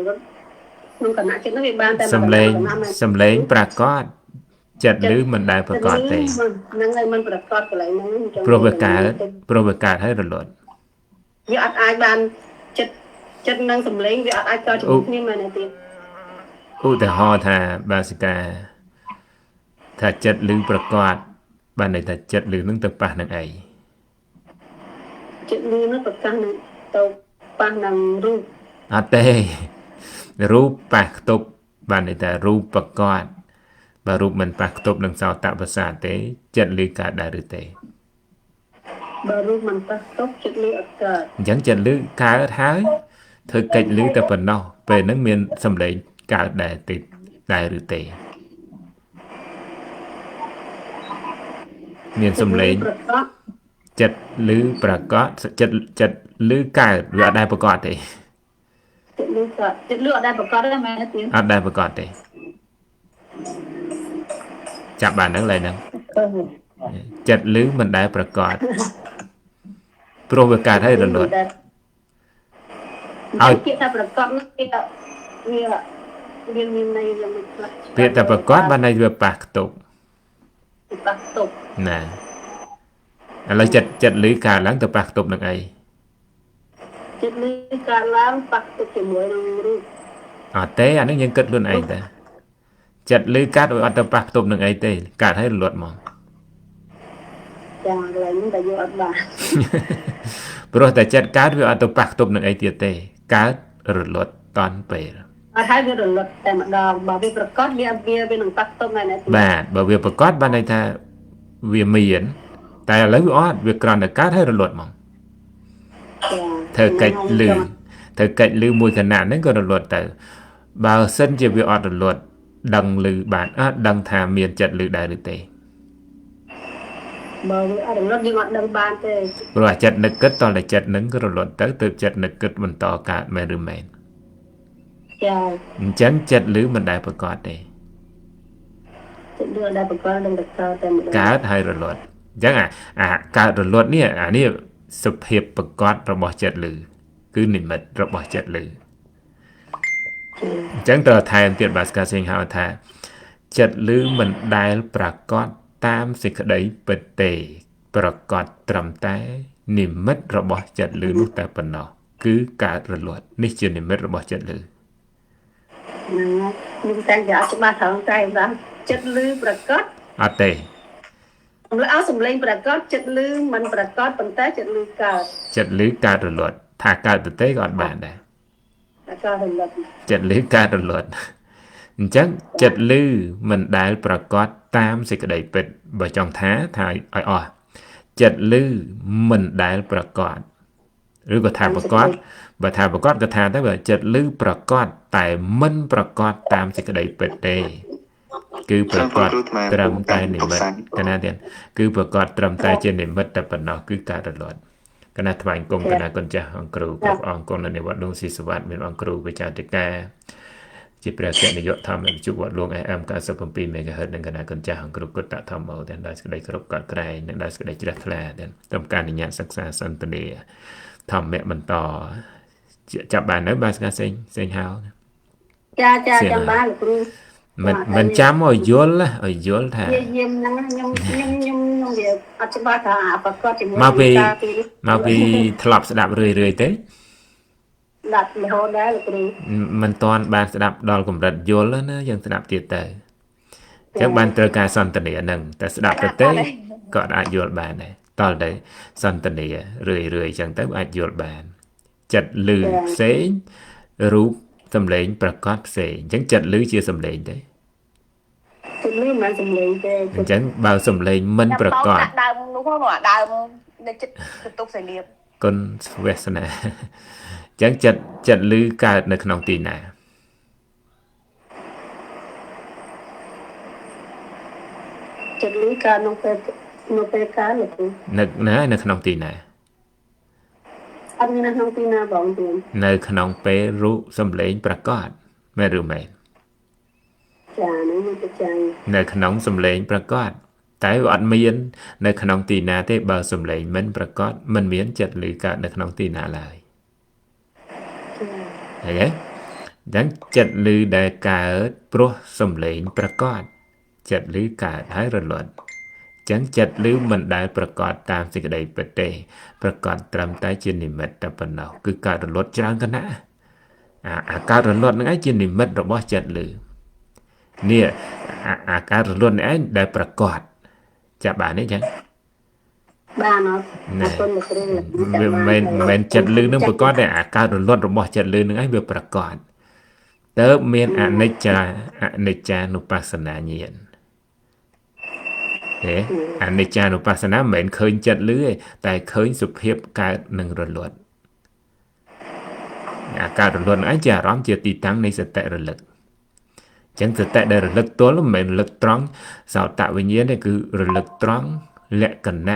នុងគណៈចិត្តហ្នឹងវាបានតែសំឡេងប្រកបចិត្តឮមិនដែលប្រកបទេហ្នឹងហើយមិនប្រកបកន្លែងហ្នឹងព្រោះវាកើតហើយរលត់វាអត់អាចបានចិត្តនឹងសំឡេងវាអត់អាចកើតជាមួយគ្នាមែនទេឧទាហរណ៍ថាបាសិកាថាចិត្តឮប្រកបបានន័យថាចិត្តឮនឹងទៅប៉ះនឹងអីចិត្តឮនឹងប្រកាសនឹងទៅប៉ះនឹងរូបអត់ទេរូបប៉ះខ្ទប់បានន័យថារូបប្រកបបើរូបមិនប៉ះខ្ទប់នឹងសោតប្រសាទទេចិត្តឮកើតដែរឬទេបើរូបមិនប៉ះខ្ទប់ចិត្តឮអត់កើតអញ្ចឹងចិត្តឮកើតហើយធ្វើកិច្ចឮតែប៉ុណ្ណោះពេលហ្នឹងមានសម្លេងកើតដែរឬទេមានសម្លេងចិត្តឮប្រកបចិត្តឮកើតវាអត់ដែរប្រកបទេចិត្តឮកើតចិត្តឮអត់ដែរប្រកបទេមែនទេអត់ដែរប្រកបទេចាប់បានហ្នឹងឡើយហ្នឹងចិត្តឮមិនដែលប្រកបព្រោះវាកើតហើយរលត់ឲ្យពាក្យថាប្រកបនោះវាមានន័យយ៉ាងម៉េចខ្លះពាក្យថាប្រកបបានន័យវាប៉ះខ្ទប់ណាឥឡូវចិត្តឮកើតឡើងទៅប៉ះខ្ទប់នឹងអីចិត្តឮកើតឡើងប៉ះខ្ទប់ជាមួយនឹងរូបអត់ទេអានេះយើងគិតខ្លួនឯងតែចិត្តឮកើតឲ្យអត់ទៅប៉ះខ្ទប់នឹងអីទេកើតហើយរលត់ហ្មងចាំកន្លែងនេះតែយកអត់បានព្រោះតែចិត្តកើតវាអត់ទៅប៉ះខ្ទប់នឹងអីទៀតទេកើតរលត់តន់ពេលអត់ហើយវារលត់តែម្ដងបើវាប្រកបវានឹងប៉ះខ្ទប់មែនទេបាទបើវាប្រកបបានន័យថាវាមានតែឥឡូវវាអត់វាគ្រាន់តែកើតហើយរលត់ហ្មងធ្វើកិច្ចឮមួយគណៈហ្នឹងក៏រលត់ទៅបើសិនជាវាអត់រលត់ដឹងឮបានអត់ដឹងថាមានចិត្តឮដែរឬទេបើវាអត់រលត់យើងអត់ដឹងបានទេព្រោះអាចិត្តនឹកគិតតតែចិត្តហ្នឹងក៏រលត់ទៅទើបចិត្តនឹកគិតបន្តកើតមែនឬមែនចាអញ្ចឹងចិត្តឮមិនដែលប្រកបទេចិត្តឮដែលប្រកបនឹងតែតែម្ដងកើតហើយរលត់អញ្ចឹងអាកើតរលត់នេះអានេះសភាពប្រកបរបស់ចិត្តឮគឺនិមិត្តរបស់ចិត្តឮអញ្ចឹងតើថែមទៀតបាសកាសេងហៅថាចិត្តឮមិនដែលប្រកបតាមសេចក្តីពិតទេប្រកបត្រឹមតែនិមិត្តរបស់ចិត្តឮនោះតែប៉ុណ្ណោះគឺកើតរលត់នេះជានិមិត្តរបស់ចិត្តឮខ្ញុំតែយកច្បាស់ត្រង់តែបាទចិត្តឮប្រកបអត់ទេឲ្យសំឡេងប្រកបចិត្តឮមិនប្រកបប៉ុន្តែចិត្តឮកើតចិត្តឮកើតរលត់ថាកើតទៅទេក៏អត់បានដែរកើតរលត់ចិត្តឮកើតរលត់អញ្ចឹងចិត្តឮមិនដែលប្រកបតាមសេចក្តីពិតបើចង់ថាឲ្យអស់ចិត្តឮមិនដែលប្រកបឬក៏ថាប្រកបបើថាប្រកបក៏ថាទៅបើចិត្តឮប្រកបតែមិនប្រកបតាមសេចក្តីពិតទេគឺប្រកបត្រឹមតែនិមិត្តកណាទៀតគឺប្រកបត្រឹមតែជានិមិត្តតែប៉ុណ្ណោះគឺការរលត់កណាថ្វាយគុំកណាគុណចាស់អង្គគ្រូព្រះអង្គគុណនៅវត្តដងស៊ីសវត្តមានអង្គគ្រូវិចារតិកាជាព្រះកនិយធម្មវិជុវត្តលង AM 97 MHz និងកណាគុណចាស់អង្គគ្រូគុតធម្មទាំងដោយសេចក្តីគោរពកត់ក្រែងនិងដោយសេចក្តីជ្រះថ្លាទាំងតាមការនិញ្ញាតសិក្សាសន្ទនាធម្មៈបន្តចាប់បាននៅបាទស្កាសេងហៅចាចាំបានលោកគ្រូមិនចាំឲ្យយល់ថាខ្ញុំហ្នឹងខ្ញុំវាអត់ច្បាស់ថាប្រកបជាមួយមកពីធ្លាប់ស្ដាប់រឿយទេដាប់រហូតដែរលោកគ្រូមិនតាន់បានស្ដាប់ដល់កម្រិតយល់ណាយើងស្ដាប់ទៀតទៅអញ្ចឹងបានត្រូវការសន្ទនាហ្នឹងតែស្ដាប់ទៅទេក៏អាចយល់បានដែរតលតែសន្ទនារឿយអញ្ចឹងទៅអាចយល់បានចិត្តលឺផ្សេងរូប សំឡេងប្រកាសផ្សេងអញ្ចឹងចិត្តឮជាសំឡេងទេ ចិត្តលឺមិនសំឡេងទេ អញ្ចឹងបើសំឡេងមិនប្រកាស ដើមនោះមកដើមនៅចិត្តទុកសេលៀប គុណវាសនាអញ្ចឹងចិត្តឮកើតនៅក្នុងទីណា ចិត្តលឺការនៅពេលការលោកគ្រូ នៅក្នុងទីណា អត់មាននៅក្នុងទីណាបងទៀត នៅក្នុងពេលរូបសំឡេងប្រកាសមែនឬមែន ចាហ្នឹងទៅចាញ់ នៅក្នុងសំឡេងប្រកាសតែវាអត់មាននៅក្នុងទីណាទេបើសំឡេងមិនប្រកាសមិនមានចិត្តឮកើតនៅក្នុងទីណាឡើយហើយអញ្ចឹងចិត្តឮដែលកើតព្រោះសំឡេងប្រកាសចិត្តឮកើតហើយរលត់អញ្ចឹងចិត្តឮមិនដែលប្រកាសតាមសេចក្តីពិតទេប្រកាសត្រឹមតែជានិមិត្តតែប៉ុណ្ណោះគឺកើតរលត់ច្រើនកណ្ណាអាកើតរលត់ហ្នឹងឯងជានិមិត្តរបស់ចិត្តឮនេះអាការរលត់នេះឯងដែលប្រកាសចាប់បានទេចឹង បានអត់អរគុណលោកគ្រូ វាមិនចិត្តលឺនឹងប្រកាសតែអាការរលត់របស់ចិត្តលឺនឹងឯងវាប្រកាសតើមានអនិច្ចានុបស្សនាញាណអនិច្ចានុបស្សនាមិនមែនឃើញចិត្តលឺទេតែឃើញសុភាពកើតនឹងរលត់អាការរលត់នឹងឯងជាអារម្មណ៍ជាទីតាំងនៃសតិរលឹកចឹងសតិដែលរលឹកទល់មិនមែនរលឹកត្រង់សោតវិញ្ញាណទេគឺរលឹកត្រង់លក្ខណៈ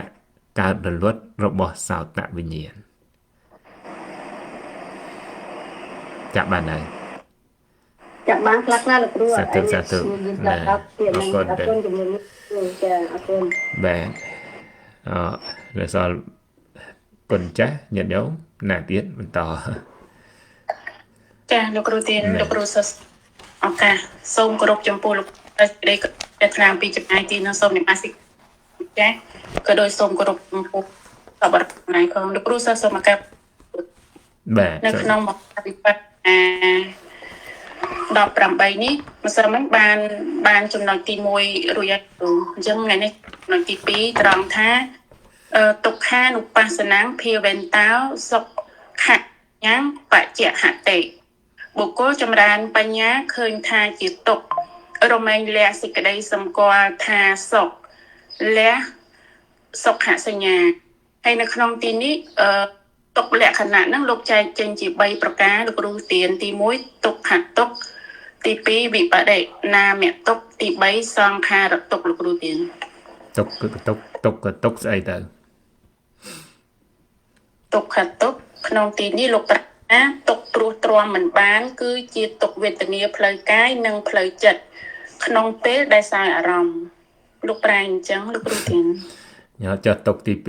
កើតរលត់របស់សោតវិញ្ញាណចាប់បានហើយ ចាក់បានខ្លះៗលោកគ្រូអត់ សាធុ ទៀតនឹងអរគុណជំនុំចាអរគុណ បាទលើសល់គុណចាស់ញាតិញោមណាទៀតបន្ត ចាលោកគ្រូទានលោកគ្រូសិស្សឱកាសសូមគោរពចំពោះលោកសេចក្តីប្រាថ្នាពីចំណាយទីនឹងសូមនិមអាសិចាក៏ដោយសូមគោរពចំពោះសពរដ្ឋណៃផងលោកគ្រូសិស្សសូមឱកាស បាទ នៅក្នុងមកវិបត្តិ18នេះម្សិលមិញបានចំណុចទី1រួចហើយអញ្ចឹងថ្ងៃនេះចំណុចទី2ត្រង់ថាទុក្ខានុបស្សនាភាវន្តោសុខៈញ៉ាំបច្ចៈហតិបុគ្គលចម្រើនបញ្ញាឃើញថាជាទុក្ខរមែងលះសេចក្តីសម្គាល់ថាសុខលះសុខសញ្ញាហើយនៅក្នុងទីនេះទុក្ខលក្ខណៈហ្នឹងលោកចែកចេញជា3ប្រការលោកគ្រូទានទី1ទុក្ខទុក្ខទី2វិបដិណាមទុក្ខទី3សង្ខារទុក្ខលោកគ្រូទាន ទុកស្អីទៅ ទុក្ខទុក្ខក្នុងទីនេះលោកប្រាថ្នាទុក្ខព្រោះទ្រាំមិនបានគឺជាទុក្ខវេទនាផ្លូវកាយនិងផ្លូវចិត្តក្នុងពេលដែលសើអារម្មណ៍លោកប្រែអញ្ចឹងលោកគ្រូទាន ញ៉ាំចាស់ទុកទី2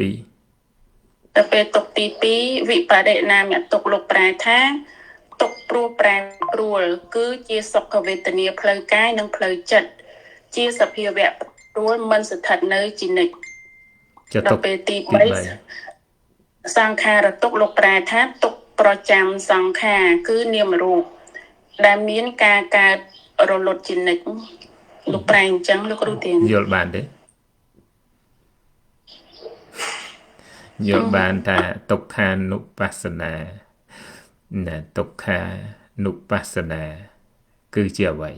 តែពេលទុក្ខទី2វិបដិណាមទុក្ខលោកប្រែថាទុក្ខព្រោះប្រែប្រួលគឺជាសុខវេទនាផ្លូវកាយនិងផ្លូវចិត្តជាសភាវៈព្រួលមិនស្ថិតនៅជានិច្ច ចាស់ ដ ទុក ល់ពេលទី3សង្ខារទុក្ខលោកប្រែថាទុក្ខប្រចាំសង្ខារគឺនាមរូបដែលមានការកើតរលត់ជានិច្ចលោកប្រែអញ្ចឹងលោកគ្រូទាន យល់បានទេយល់បានថាទុក្ខានុបស្សនាណាទុក្ខានុបស្សនាគឺជាអ្វី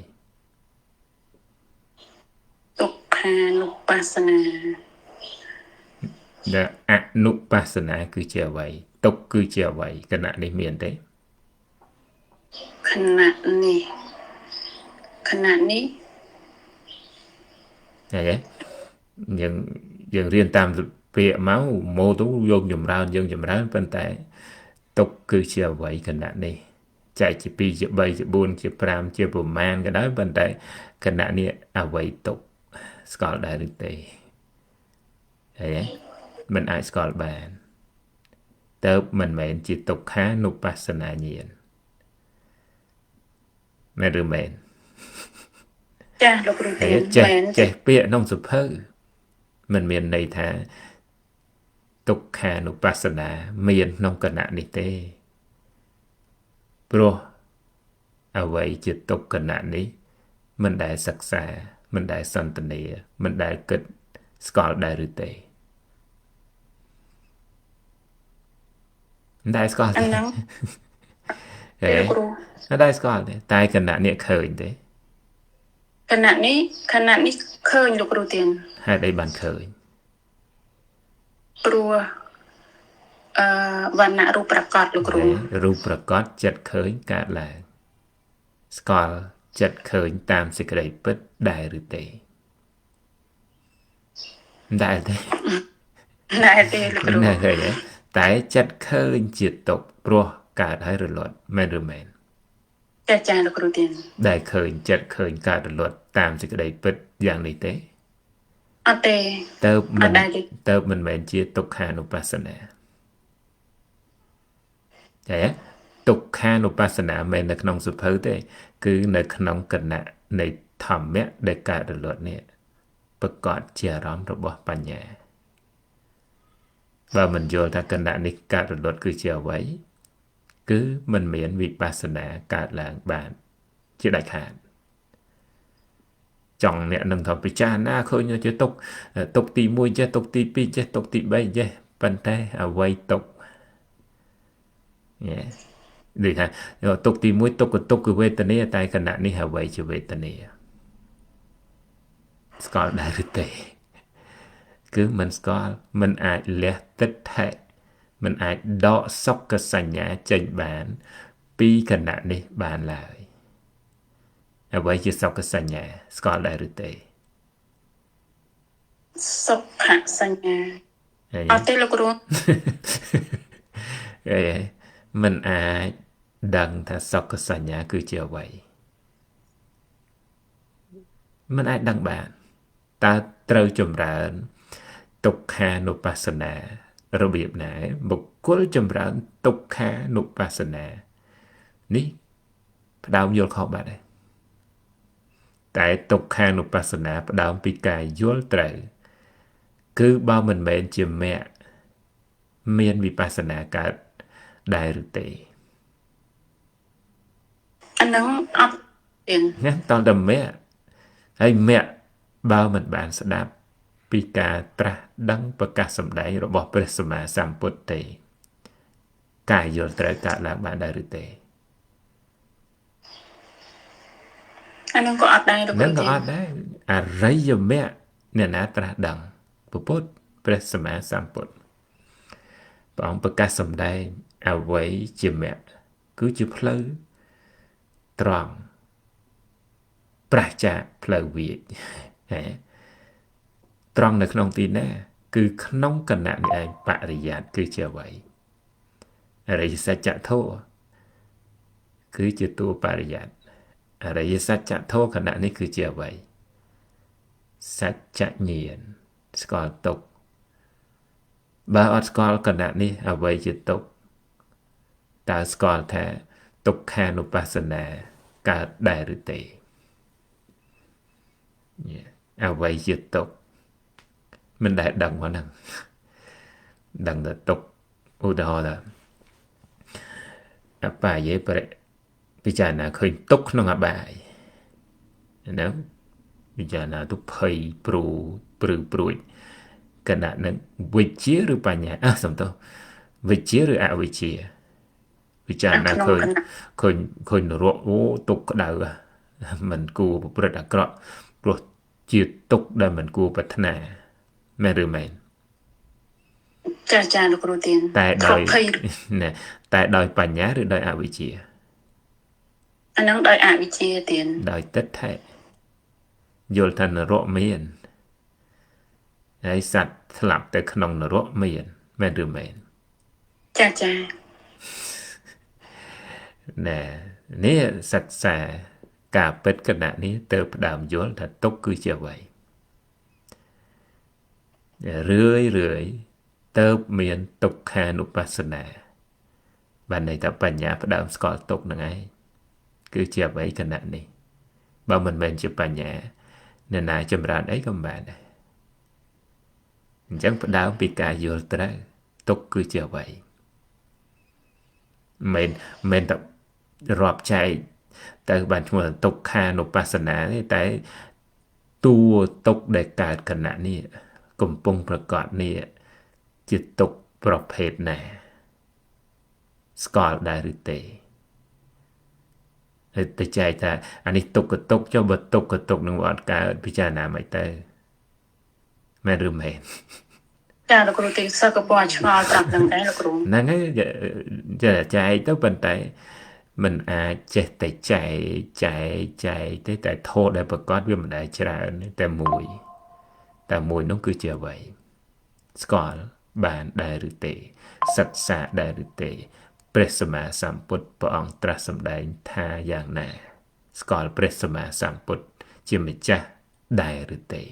ទុក្ខានុបស្សនា ដែលអនុបស្សនាគឺជាអ្វីទុក្ខគឺជាអ្វីគណៈនេះមានទេ ខណៈនេះ ហើយយើងរៀនតាមពាក្យមកម៉ូទៅយកចម្រើនយើងចម្រើនប៉ុន្តែទុក្ខគឺជាអ្វីគណៈនេះចែកជា2ជា3ជា4ជា5ជាប្រមាណក៏ដោយប៉ុន្តែគណៈនេះអ្វីទុក្ខស្គាល់ដែរឬទេហើយមិនអាចស្គាល់បានតើមិនមែនជាទុក្ខានុបស្សនាញាណមែនឬមែន ចាលោកគ្រូទាន ចេះពាក្យក្នុងសភៅមិនមានន័យថាទុក្ខានុបស្សនាមានក្នុងគណៈនេះទេព្រោះអ្វីជាទុក្ខគណៈនេះមិនដែលសិក្សាមិនដែលសន្ទនាមិនដែលគិតស្គាល់ដែរឬទេមិនដែលស្គាល់ទេ ទេលោកគ្រូ អត់ដែរស្គាល់ទេតែគណៈនេះឃើញទេ ខណៈនេះឃើញលោកគ្រូទៀន ហេតុអីបានឃើញ ព្រោះវណ្ណៈរូបប្រកបលោកគ្រូ រូបប្រកបចិត្តឃើញកើតឡើងស្គាល់ចិត្តឃើញតាមសេចក្តីពិតដែរឬទេដែរទេ ណែទេលោកគ្រូ ណែឃើញទេតែចិត្តឃើញជាទុកព្រោះកើតហើយរលត់មែនឬមែន ចាលោកគ្រូទៀន ដែលឃើញចិត្តឃើញកើតរលត់តាមសេចក្តីពិតយ៉ាងនេះទេ អត់ទេ ទៅ អ មិន ត់ដែរទេ ទៅមិនមែនជាទុក្ខានុបស្សនាតែទុក្ខានុបស្សនាមិននៅក្នុងសុភៅទេគឺនៅក្នុងគណៈនៃធម្មៈដែលកើតរលត់នេះប្រកបជាអារម្មណ៍របស់បញ្ញាបើមិនយល់ថាគណៈនេះកើតរលត់គឺជាអ្វីគឺមិនមានវិបស្សនាកើតឡើងបានជាដាច់ខាតចង់អ្នកនឹងថាពិចារណាឃើញជាទុកទី1ចេះទុកទី2ចេះទុកទី3ចេះប៉ុន្តែអ្វីទុកយេដូចថាទុកទី1ទុកគឺវេទនាតែគណៈនេះអ្វីជាវេទនាស្គាល់ដែរឬទេគឺមិនស្គាល់មិនអាចលះទិដ្ឋិមិនអាចដកសុខសញ្ញាចេញបានពីគណៈនេះបានឡើយអ្វីជាសុខសញ្ញាស្គាល់ដែរឬទេ សុខសញ្ញាអត់ទេលោកគ្រូ មិនអាចដឹងថាសុខសញ្ញាគឺជាអ្វីមិនអាចដឹងបានតើត្រូវចម្រើនទុក្ខានុបស្សនារបៀបណាបុគ្គលចម្រើនទុក្ខានុបស្សនានេះផ្ដើមយល់ខុសបាត់ហើយតែទុក្ខានុបស្សនាផ្ដើមពីការយល់ត្រូវគឺបើមិនមែនជាមគ្គមានវិបស្សនាកើតដែរឬទេ អានឹងអត់ទៀន ណាតន្តមគ្គហើយមគ្គបើមិនបានស្ដាប់ពីការត្រាស់ដឹងប្រកាសសម្ដែងរបស់ព្រះសម្មាសម្ពុទ្ធទេការយល់ត្រូវកើតឡើងបានដែរឬទេ អានឹងក៏អត់ដែរលោកគ្រូ នឹងក៏ ទៀន អត់ដែរអរិយមគ្គអ្នកណាត្រាស់ដឹងពុទ្ធព្រះសម្មាសម្ពុទ្ធព្រះអង្គប្រកាសសម្ដែងអ្វីជាមគ្គគឺជាផ្លូវត្រង់ប្រះចាកផ្លូវវាចត្រង់នៅក្នុងទីណាគឺក្នុងគណៈនេះឯងបរិយ័តគឺជាអ្វីអរិយសច្ចធម៌គឺជាតួបរិយ័តអរិយសច្ចធម៌គណៈនេះគឺជាអ្វីសច្ចញាណស្គាល់ទុក្ខបើអត់ស្គាល់គណៈនេះអ្វីជាទុក្ខតើស្គាល់ថាទុក្ខានុបស្សនាកើតដែរឬទេអ្វីជាទុក្ខមិនដែលដឹងមកហ្នឹងដឹងតែទុក្ខឧទាហរណ៍ថាអបាយេពិចារណាឃើញទុក្ខក្នុងអបាយណាពិចារណាទុក្ខភ័យព្រឺគណៈនឹងវិជ្ជាឬបញ្ញាសំទោសវិជ្ជាឬអវិជ្ជាពិចារណាឃើញនរកអូទុក្ខក្តៅមិនគួរប្រព្រឹត្តអាក្រក់ព្រោះជាទុក្ខដែលមិនគួរប្រាថ្នាមែនឬមែន ចាលោកគ្រូទៀន តែដោយណាតែដោយបញ្ញាឬដោយអវិជ្ជា អានឹងដោយអវិជ្ជាទៀន ដោយទិដ្ឋិយល់ថានរកមានហើយសត្វស្លាប់ទៅក្នុងនរកមានមែនឬមែន ចា ណែនេះសិក្សាការពិតគណៈនេះទៅផ្ដើមយល់ថាទុក្ខគឺជាអ្វីរឿយទៅមានទុក្ខានុបស្សនាបានន័យថាបញ្ញាផ្ដើមស្គាល់ទុក្ខនឹងឯងគឺជាអ្វីគណៈនេះបើមិនមែនជាបញ្ញាអ្នកណាចម្រើនអីក៏មិនបានដែរអញ្ចឹងផ្ដើមពីការយល់ត្រូវទុក្ខគឺជាអ្វីមិនតែរាប់ចែកទៅបានឈ្មោះទុក្ខានុបស្សនាទេតែតួទុក្ខដែលកើតគណៈនេះកំពុងប្រកបនេះជាទុក្ខប្រភេទណាស្គាល់ដែរឬទេ តែចែកថាអានេះទុកក៏ទុកចុះបើទុកក៏ទុកនឹងអត់កើតពិចារណាមិនទៅមែនឬមែន ចាលោកគ្រូទីសើក៏ពណ៌ឆ្ងល់តាមហ្នឹងដែរលោកគ្រូ ហ្នឹងហើយចែកទៅប៉ុន្តែมันអាចចេះតែចែកទេតែធោដែលប្រកាសវាមិនដែលច្រើនតែមួយនោះគឺជាអ្វីស្គាល់បានដែរឬទេសិក្សាដែរឬទេព្រះសម្មាសម្ពុទ្ធព្រះអង្គត្រាស់សម្ដែងថាយ៉ាងណាស្គាល់ព្រះសម្មាសម្ពុទ្ធជាម្ចាស់ដែរឬទេ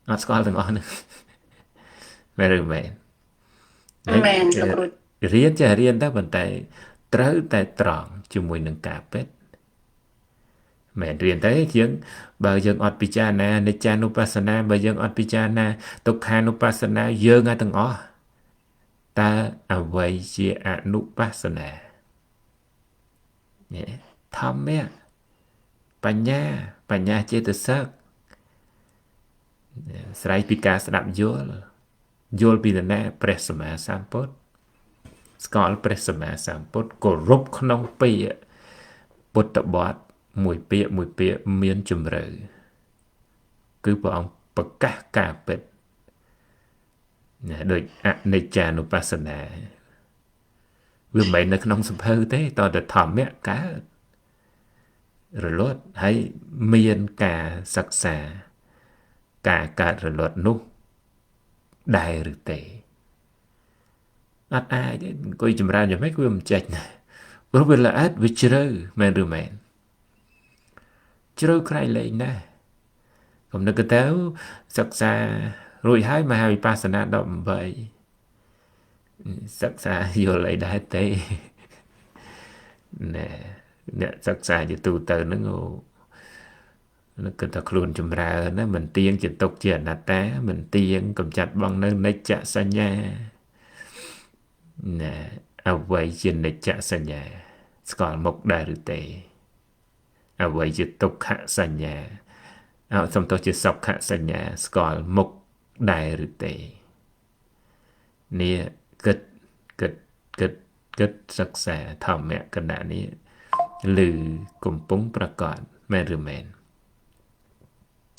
អត់ស្គាល់ទាំងអស់ហ្នឹងមែនឬមែន មែនលោកគ្រូ រៀនចេះរៀនទៅប៉ុន្តែត្រូវតែត្រង់ជាមួយនឹងការពិតមែនរៀនទៅយើងបើយើងអត់ពិចារណានិច្ចានុបស្សនាបើយើងអត់ពិចារណាទុក្ខានុបស្សនាយើងអាចទាំងអស់តើអ្វីជាអនុបស្សនាធម្មៈបញ្ញាចេតសិកស្រ័យពីការស្ដាប់យល់ពីនរណាព្រះសម្មាសម្ពុទ្ធស្គាល់ព្រះសម្មាសម្ពុទ្ធគោរពក្នុងពាក្យពុទ្ធបទមួយពាក្យមានជំរឿគឺព្រះអង្គប្រកាសការពិតដូចអនិច្ចានុបស្សនាវាមិននៅក្នុងសភៅទេតតែធម្មៈកើតរលត់ហើយមានការសិក្សាការកើតរលត់នោះដែរឬទេអត់អាចទេអង្គុយចម្រើនយ៉ាងម៉េចវាមិនចេញព្រោះវាល្អិតវាជ្រៅមែនឬមែនជ្រៅក្រៃលែងណាស់កុំនឹកទៅសិក្សារួចហើយមហាវិបស្សនា18សិក្សាយល់អីដែរទេណែអ្នកសិក្សាជាទូទៅហ្នឹងនឹកថាខ្លួនចម្រើនណាមិនទៀងជាទុកជាអនត្តាមិនទៀងកំចាត់បងនៅនិច្ចសញ្ញាណែអ្វីជានិច្ចសញ្ញាស្គាល់មុខដែរឬទេអ្វីជាទុក្ខសញ្ញាសំទោសជាសុខសញ្ញាស្គាល់មុខដែរឬទេនេះគិតសិក្សាធម្មៈគណៈនេះឬកំពុងប្រកាសមែនឬមែន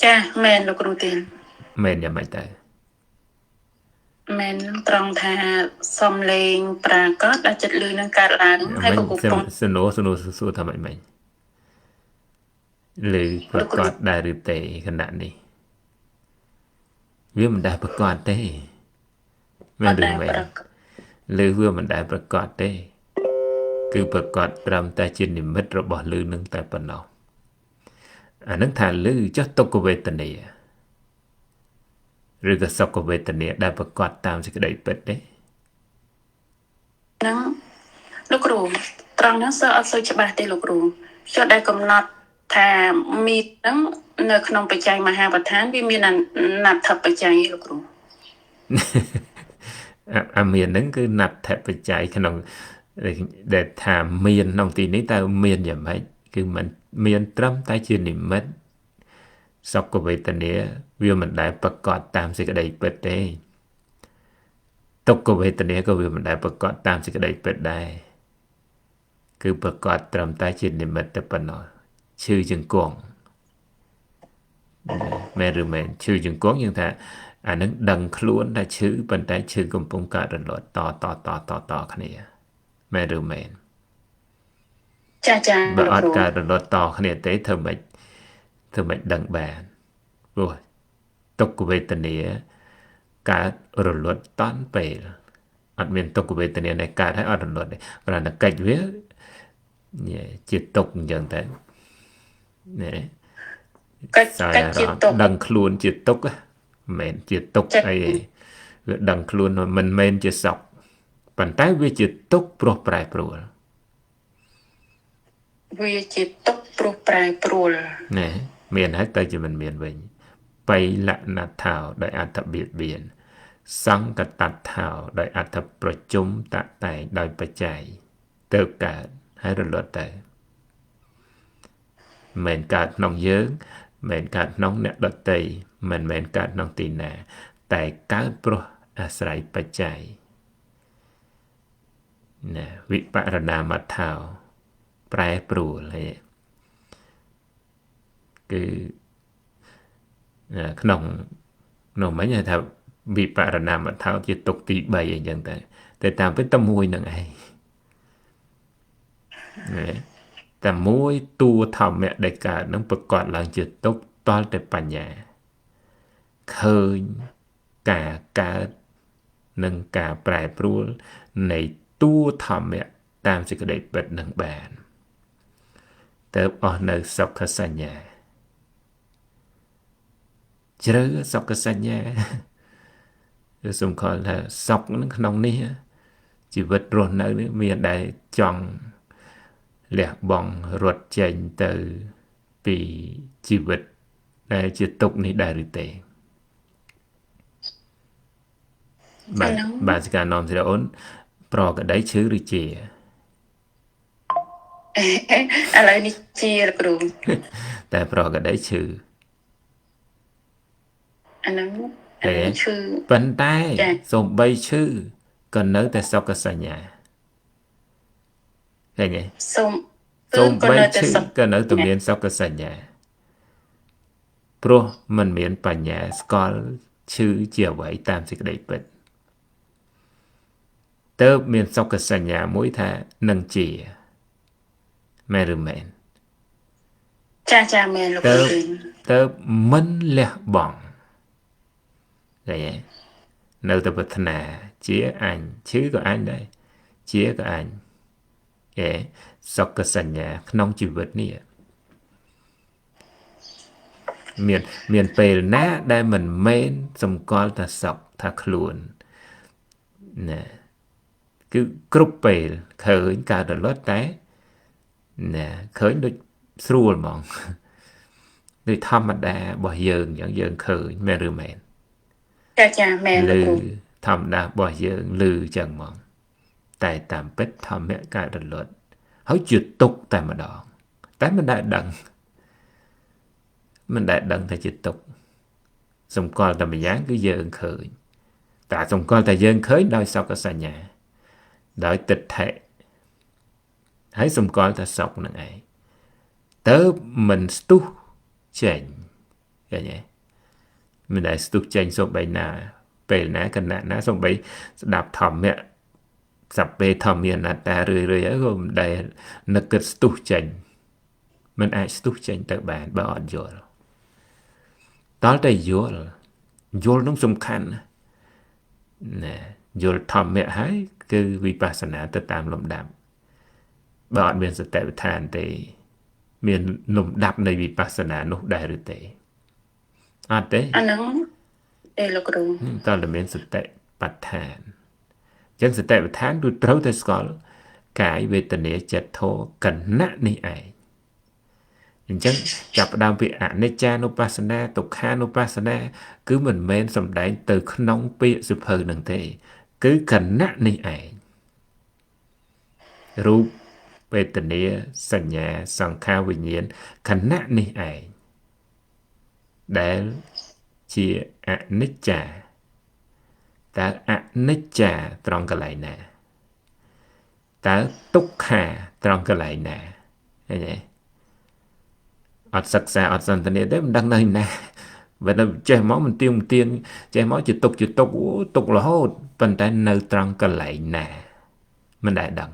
ចាមែនលោកគ្រូទីន មែនយ៉ាងម៉េចទៅ មែនត្រង់ថាសំលេងប្រាកដដែលចិត្តលឺនឹងកើតឡើងហើយក៏កំពុង សួរថាម៉េចឬប្រកាសដែរឬទេគណៈនេះវាមិនដែលប្រកាសទេមែនឬមែនឬវាមិនដែលប្រកាសទេគឺប្រកាសត្រឹមតែជានិមិត្តរបស់លឺនឹងតែប៉ុណ្ណោះអានឹងថាលឺចុះទុក្ខវេទនាឬក៏សុខវេទនាដែលប្រកាសតាមសេចក្តីពិតទេ ហ្នឹងលោកគ្រូត្រង់ហ្នឹងសើអត់សូវច្បាស់ទេលោកគ្រូចុះដែលកំណត់ថាមីហ្នឹងនៅក្នុងបច្ច័យមហាប្រធានវាមានអត្ថបច្ច័យលោកគ្រូ អាមានហ្នឹងគឺណដ្ឋបច្ច័យក្នុងដែលថាមានក្នុងទីនេះតើមានយ៉ាងម៉េចគឺมันមានត្រឹមតែជានិមិត្តសុខវេទនាវាមិនដែលប្រកាសតាមសេចក្តីពិតទេទុក្ខវេទនាក៏វាមិនដែលប្រកាសតាមសេចក្តីពិតដែរគឺប្រកាសត្រឹមតែជានិមិត្តតែប៉ុណ្ណោះឈឺជង្គង់មែនឬមែនឈឺជង្គង់យើងថាអានឹងដឹងខ្លួនថាឈឺប៉ុន្តែឈឺកំពុងកើតរលត់តគ្នាមែនឬមែន ចាបើអត់កើតរលត់តគ្នាទេធ្វើម៉េចដឹងបានព្រោះទុក្ខវេទនាកើតរលត់តាន់ពេលអត់មានទុក្ខវេទនាដែលកើតហើយអត់រលត់ទេគ្រាន់តែកិច្ចវាជាទុក្ខអញ្ចឹងតែណែកិច្ចជាទុក្ខដឹងខ្លួនជាទុក្ខមិនមែនជាទុក្ខអីវាដឹងខ្លួនមិនមែនជាសុខប៉ុន្តែវាជាទុក្ខព្រោះប្រែប្រួល វាជាទុកព្រោះប្រែប្រួលណែមានហើយតែជាមិនមានវិញបៃលណថោដោយអត្ថបៀតបៀនសង្កតថោដោយអត្ថប្រជុំតតែងដោយបច្ច័យទៅកើតហើយរលត់ទៅមិនកើតក្នុងយើងមិនកើតក្នុងអ្នកដទៃមិនមែនកើតក្នុងទីណាតែកើតព្រោះអាស្រ័យបច្ច័យណែវិបរណាមថោ ប្រែប្រួលហើយគឺក្នុងមិញថាវិបរណាមថោជាទុកទី3អីចឹងតែតាមពិតតែមួយនឹងឯងតែមួយតួធម្មៈដែលកើតនឹងប្រកបឡើងជាទុកតលតែបញ្ញាឃើញការកើតនិងការប្រែប្រួលនៃតួធម្មៈតាមសេចក្តីពិតនឹងបានទៅអស់នៅសុខសញ្ញាជ្រៅសុខសញ្ញាគឺសំខាន់ថាសុខនឹងក្នុងនេះជីវិតរស់នៅនេះមានដែលចង់លះបង់រត់ចេញទៅពីជីវិតដែលជាទុក្ខនេះដែរឬទេបាទការនាំសិរអូនប្រក្តីឈឺឬជាឥឡូវនេះជាលោកគ្រូ តែប្រក្តីឈឺអាហ្នឹងឈឺ ប៉ុន្តែសូម្បីឈឺក៏នៅតែសុខសញ្ញាឃើញទេសូម្បីឈឺក៏នៅតែមានសុខសញ្ញាព្រោះมันមានបញ្ញាស្គាល់ឈឺជាអ្វីតាមសេចក្តីពិតទៅមានសុខសញ្ញាមួយថានឹងជាមែនឬមែនចាមែនលោកគ្រូទៅមិនលះបង់ឃើញទេនៅតែប្រាថ្នាជាអញឈឺក៏អញដែរជាក៏អញសុខសញ្ញាក្នុងជីវិតនេះមានពេលណាដែលមិនមែនសម្គាល់ថាសុខថាខ្លួនណាគឺគ្រប់ពេលឃើញកើតរលត់តែណាឃើញដូចស្រួលហ្មងដូចធម្មតារបស់យើងអញ្ចឹងយើងឃើញមែនឬមែនចាមែនលោកគ្រូធម្មតារបស់យើងឮអញ្ចឹងហ្មងតែតាមពិតធម្មៈកើតរលត់ហើយជាទុកតែម្ដងតែមិនដែលដឹងថាជាទុកសម្គាល់តែម្យ៉ាងគឺយើងឃើញតែសម្គាល់តែយើងឃើញដោយសុខសញ្ញាដោយទិដ្ឋិហើយសម្គាល់តែសុខនឹងឯងទៅមិនស្ទុះចេញឃើញទេមិនដែលស្ទុះចេញសូម្បីណាពេលណាគណៈណាសូម្បីស្ដាប់ធម្មៈសព្វេធម្មាអនត្តារឿយៗហើយក៏មិនដែលនឹកគិតស្ទុះចេញមិនអាចស្ទុះចេញទៅបានបើអត់យល់តើតែយល់នឹងសំខាន់ណាយល់ធម្មៈហើយគឺវិបស្សនាទៅតាមលំដាប់បើអត់មានសតិប្បដ្ឋានទេមានលំដាប់នៃវិបស្សនានោះដែរឬទេអត់ទេអាហ្នឹងទេលោកគ្រូតើតែមានសតិប្បដ្ឋានចឹងសតិប្បដ្ឋានគឺត្រូវតែស្គាល់កាយវេទនាចិត្តធម៌គណៈនេះឯងអញ្ចឹងចាប់ផ្ដើមពីអនិច្ចានុបស្សនាទុក្ខានុបស្សនាគឺមិនមែនសំដែងទៅក្នុងពាក្យសិភៅនឹងទេគឺគណៈនេះឯងរូបវេទនាសញ្ញាសង្ខារវិញ្ញាណគណៈនេះឯងដែលជាអនិច្ចាតើអនិច្ចាត្រង់កន្លែងណាតើទុក្ខាត្រង់កន្លែងណាឃើញទេអត់សិក្សាអត់សន្ទនាទេមិនដឹងនៅណាបើទៅចេះមកមិនទៀងចេះមកជាទុកអូទុករហូតប៉ុន្តែនៅត្រង់កន្លែងណាមិនដែលដឹង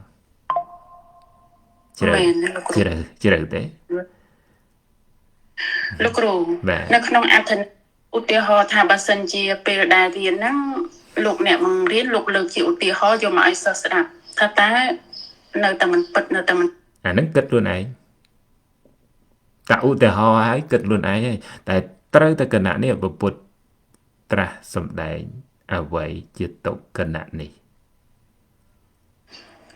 ជ្រៅទេលោកគ្រូនៅក្នុងអត្ថនឧទាហរណ៍ថាបើសិនជាពេលដែលរៀនហ្នឹងលោកអ្នកបង្រៀនលោកលើកជាឧទាហរណ៍យកមកឲ្យសិស្សស្ដាប់ថាតើនៅតែមិនពិតនៅតែមិនអាហ្នឹងគិតខ្លួនឯងតាឧទាហរណ៍ឲ្យគិតខ្លួនឯងហើយតែត្រូវតែគណៈនេះពុទ្ធត្រាស់សម្ដែងអ្វីជាទុក្ខគណៈនេះ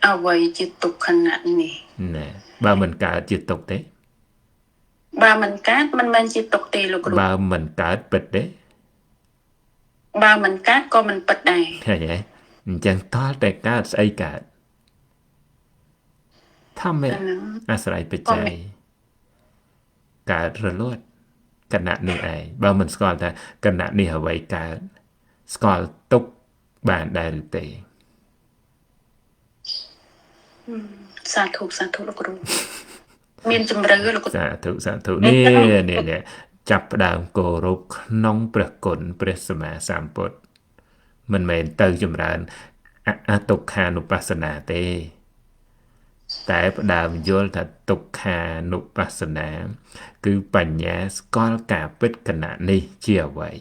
អ្វីជាទុក្ខគណៈនេះណាបើមិនកើតជាទុក្ខទេបើមិនកើតមិនមែនជាទុក្ខទេលោកគ្រូបើមិនកើតពិតទេបើមិនកើតក៏មិនពិតដែរឃើញទេអញ្ចឹងតើតែកើតស្អីកើតធម្មៈអាស្រ័យបច្ច័យកើតរលត់គណៈនេះឯងបើមិនស្គាល់ថាគណៈនេះអ្វីកើតស្គាល់ទុក្ខបានដែរឬទេសាធុលោកគ្រូ មានជំរឿលោកគ្រូ សាធុនេះចាប់ផ្ដើមគោរពក្នុងព្រះគុណព្រះសម្មាសម្ពុទ្ធមិនមែនទៅចម្រើនអតុក្ខានុបស្សនាទេតែផ្ដើមយល់ថាទុក្ខានុបស្សនាគឺបញ្ញាស្គាល់ការពិតគណៈនេះជាអ្វី